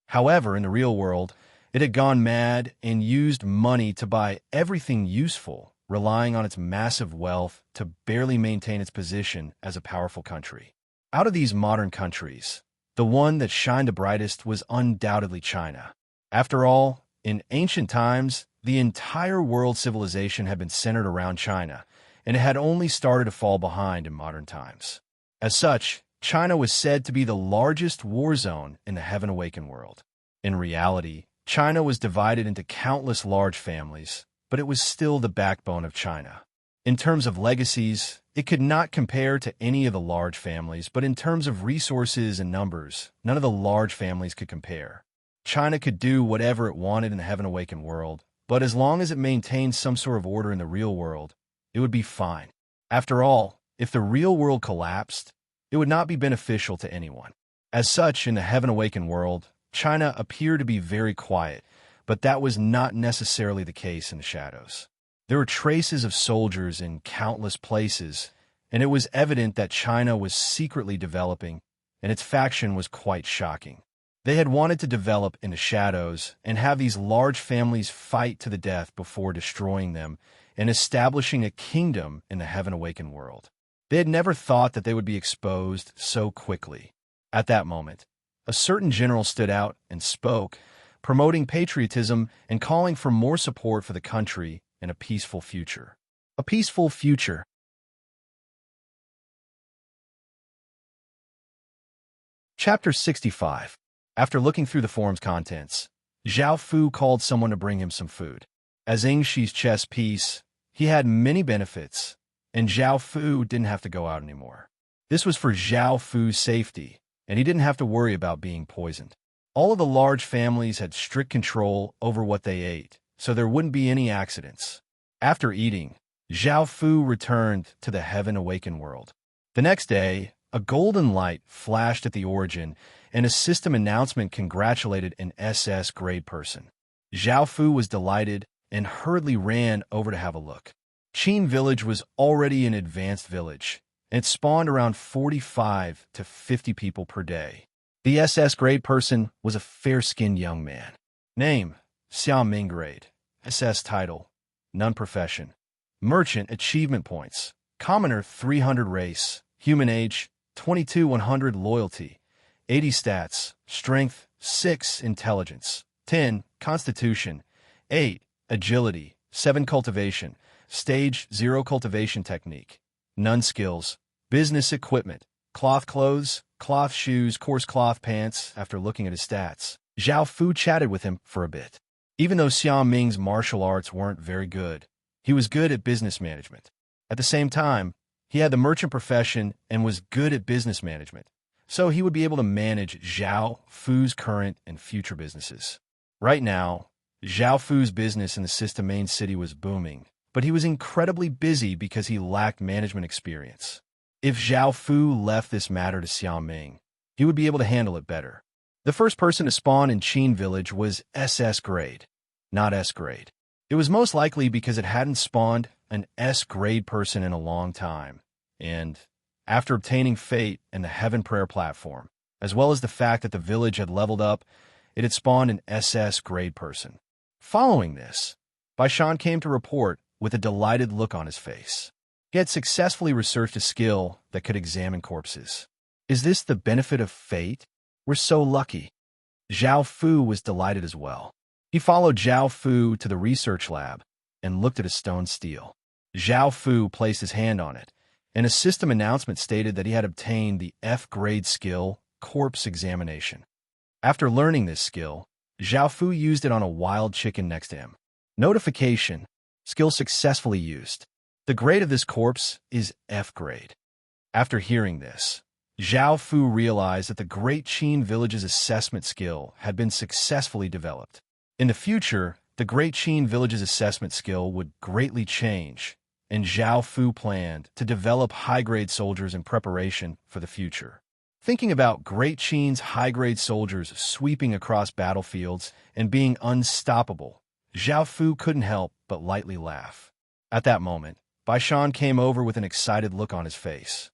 However, in the real world, It had gone mad and used money to buy everything useful, relying on its massive wealth to barely maintain its position as a powerful country. Out of these modern countries, the one that shined the brightest was undoubtedly China. After all, in ancient times, the entire world civilization had been centered around China, and it had only started to fall behind in modern times. As such, China was said to be the largest war zone in the Heaven Awakened world. In reality, China was divided into countless large families, but it was still the backbone of China. In terms of legacies, it could not compare to any of the large families, but in terms of resources and numbers, none of the large families could compare. China could do whatever it wanted in the Heaven Awakened world, but as long as it maintained some sort of order in the real world, it would be fine. After all, if the real world collapsed, it would not be beneficial to anyone. As such, in the Heaven Awakened world, China appeared to be very quiet, but that was not necessarily the case in the shadows. There were traces of soldiers in countless places, and it was evident that China was secretly developing, and its faction was quite shocking. They had wanted to develop in the shadows and have these large families fight to the death before destroying them and establishing a kingdom in the Heaven Awakened world. They had never thought that they would be exposed so quickly. At that moment, a certain general stood out and spoke, promoting patriotism and calling for more support for the country and a peaceful future. A peaceful future. Chapter 65. After looking through the forum's contents, Zhao Fu called someone to bring him some food. As Yingxi's chess piece, he had many benefits, and Zhao Fu didn't have to go out anymore. This was for Zhao Fu's safety, and he didn't have to worry about being poisoned. All of the large families had strict control over what they ate, so there wouldn't be any accidents. After eating, Zhao Fu returned to the Heaven Awakened world. The next day, a golden light flashed at the origin, and a system announcement congratulated an SS grade person. Zhao Fu was delighted and hurriedly ran over to have a look. Qin Village was already an advanced village, and it spawned around 45 to 50 people per day. The SS grade person was a fair-skinned young man. Name, Xiaoming grade. SS title, none profession. Merchant achievement points. Commoner 300 race. Human age 22-100 loyalty. 80 stats. Strength 6 intelligence. 10 constitution. 8 agility. 7 cultivation. Stage 0 cultivation technique. None skills. Business equipment. Cloth clothes, cloth shoes, coarse cloth pants. After looking at his stats, Zhao Fu chatted with him for a bit. Even though Xiao Ming's martial arts weren't very good, he was good at business management. At the same time, he had the merchant profession and was good at business management, so he would be able to manage Zhao Fu's current and future businesses. Right now, Zhao Fu's business in the System Main City was booming, but he was incredibly busy because he lacked management experience. If Zhao Fu left this matter to Xiao Ming, he would be able to handle it better. The first person to spawn in Qin Village was SS grade, not S grade. It was most likely because it hadn't spawned an S grade person in a long time, and after obtaining Fate and the Heaven Prayer platform, as well as the fact that the village had leveled up, it had spawned an SS grade person. Following this, Baishan came to report with a delighted look on his face. He had successfully researched a skill that could examine corpses. Is this the benefit of fate? We're so lucky. Zhao Fu was delighted as well. He followed Zhao Fu to the research lab and looked at a stone stele. Zhao Fu placed his hand on it, and a system announcement stated that he had obtained the F-grade skill, Corpse Examination. After learning this skill, Zhao Fu used it on a wild chicken next to him. Notification: skill successfully used. The grade of this corpse is F grade. After hearing this, Zhao Fu realized that the Great Qin Village's assessment skill had been successfully developed. In the future, the Great Qin Village's assessment skill would greatly change, and Zhao Fu planned to develop high-grade soldiers in preparation for the future. Thinking about Great Qin's high-grade soldiers sweeping across battlefields and being unstoppable, Zhao Fu couldn't help but lightly laugh. At that moment, Baishan came over with an excited look on his face.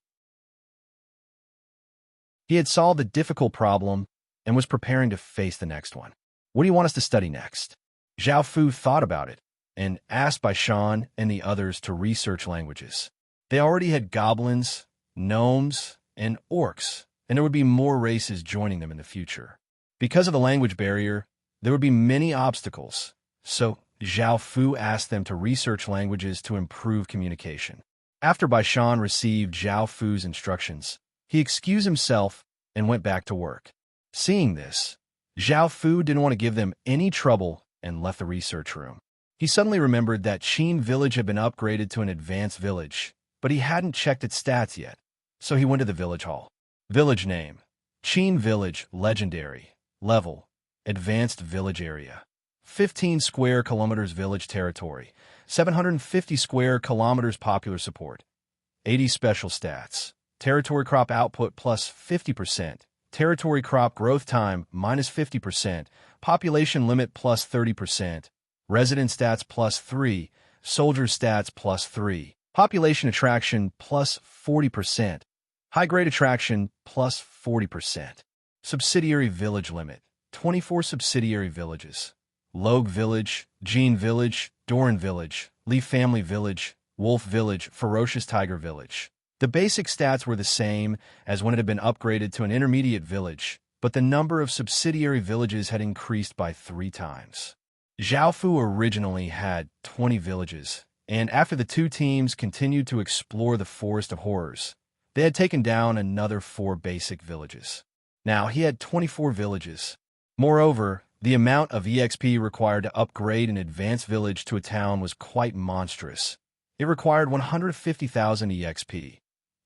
He had solved a difficult problem and was preparing to face the next one. What do you want us to study next? Zhao Fu thought about it and asked Bai Shan and the others to research languages. They already had goblins, gnomes, and orcs, and there would be more races joining them in the future. Because of the language barrier, there would be many obstacles, so Zhao Fu asked them to research languages to improve communication. After Bai Shan received Zhao Fu's instructions, he excused himself and went back to work. Seeing this, Zhao Fu didn't want to give them any trouble and left the research room. He suddenly remembered that Qin village had been upgraded to an advanced village, but he hadn't checked its stats yet, so he went to the village hall. Village name: Qin Village, Legendary. Level: Advanced Village Area. 15 square kilometers village territory. 750 square kilometers popular support. 80 special stats. Territory crop output plus 50%. Territory crop growth time minus 50%. Population limit plus 30%. Resident stats plus 3. Soldier stats plus 3. Population attraction plus 40%. High-grade attraction plus 40%. Subsidiary village limit: 24 subsidiary villages. Logue Village, Jean Village, Doran Village, Lee Family Village, Wolf Village, Ferocious Tiger Village. The basic stats were the same as when it had been upgraded to an intermediate village, but the number of subsidiary villages had increased by 3 times. Zhao Fu originally had 20 villages, and after the two teams continued to explore the Forest of Horrors, they had taken down another 4 basic villages. Now he had 24 villages. Moreover, the amount of EXP required to upgrade an advanced village to a town was quite monstrous. It required 150,000 EXP.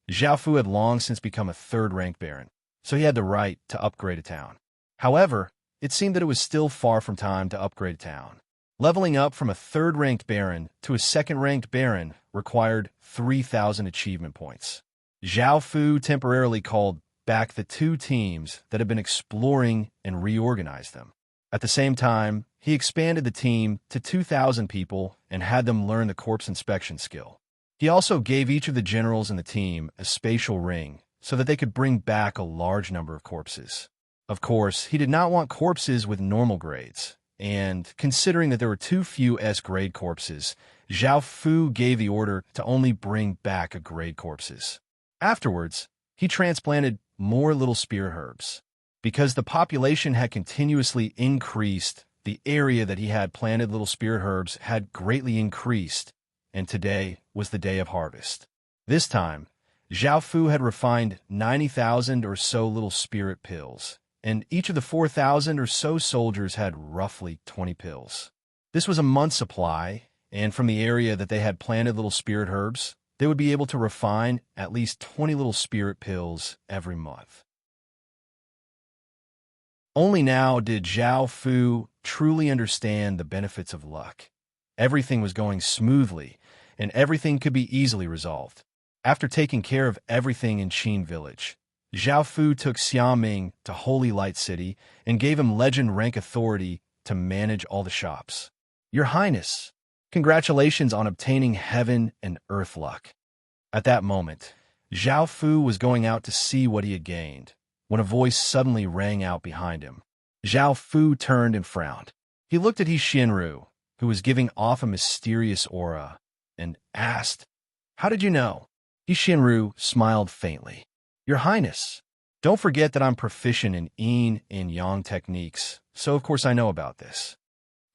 Zhao Fu had long since become a 3rd-ranked baron, so he had the right to upgrade a town. However, it seemed that it was still far from time to upgrade a town. Leveling up from a 3rd-ranked baron to a 2nd-ranked baron required 3,000 achievement points. Zhao Fu temporarily called back the 2 teams that had been exploring and reorganized them. At the same time, he expanded the team to 2,000 people and had them learn the corpse inspection skill. He also gave each of the generals in the team a spatial ring so that they could bring back a large number of corpses. Of course, he did not want corpses with normal grades, and considering that there were too few S-grade corpses, Zhao Fu gave the order to only bring back A-grade corpses. Afterwards, he transplanted more little spirit herbs. Because the population had continuously increased, the area that he had planted little spirit herbs had greatly increased, and today was the day of harvest. This time, Zhao Fu had refined 90,000 or so little spirit pills, and each of the 4,000 or so soldiers had roughly 20 pills. This was a month's supply, and from the area that they had planted little spirit herbs, they would be able to refine at least 20 little spirit pills every month. Only now did Zhao Fu truly understand the benefits of luck. Everything was going smoothly, and everything could be easily resolved. After taking care of everything in Qin Village, Zhao Fu took Xiaoming to Holy Light City and gave him legend rank authority to manage all the shops. Your Highness, congratulations on obtaining heaven and earth luck. At that moment, Zhao Fu was going out to see what he had gained, when a voice suddenly rang out behind him. Zhao Fu turned and frowned. He looked at He Xianru, who was giving off a mysterious aura, and asked, "How did you know?" He Xianru smiled faintly. "Your Highness, don't forget that I'm proficient in yin and yang techniques, so of course I know about this."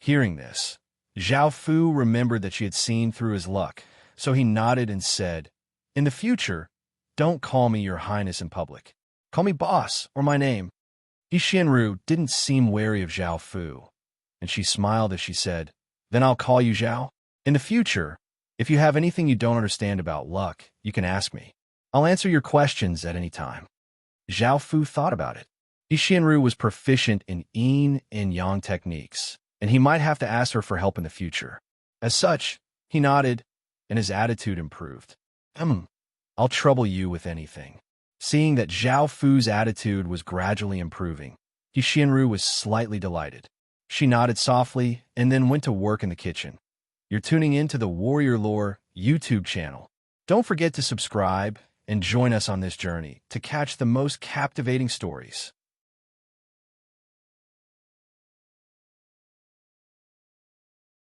Hearing this, Zhao Fu remembered that she had seen through his luck, so he nodded and said, "In the future, don't call me Your Highness in public. Call me boss or my name." He Xianru didn't seem wary of Zhao Fu, and she smiled as she said, "Then I'll call you Zhao. In the future, if you have anything you don't understand about luck, you can ask me. I'll answer your questions at any time." Zhao Fu thought about it. He Xianru was proficient in yin and yang techniques, and he might have to ask her for help in the future. As such, he nodded, and his attitude improved. I'll trouble you with anything." Seeing that Zhao Fu's attitude was gradually improving, He Xianru was slightly delighted. She nodded softly and then went to work in the kitchen. You're tuning in to the Warrior Lore YouTube channel. Don't forget to subscribe and join us on this journey to catch the most captivating stories.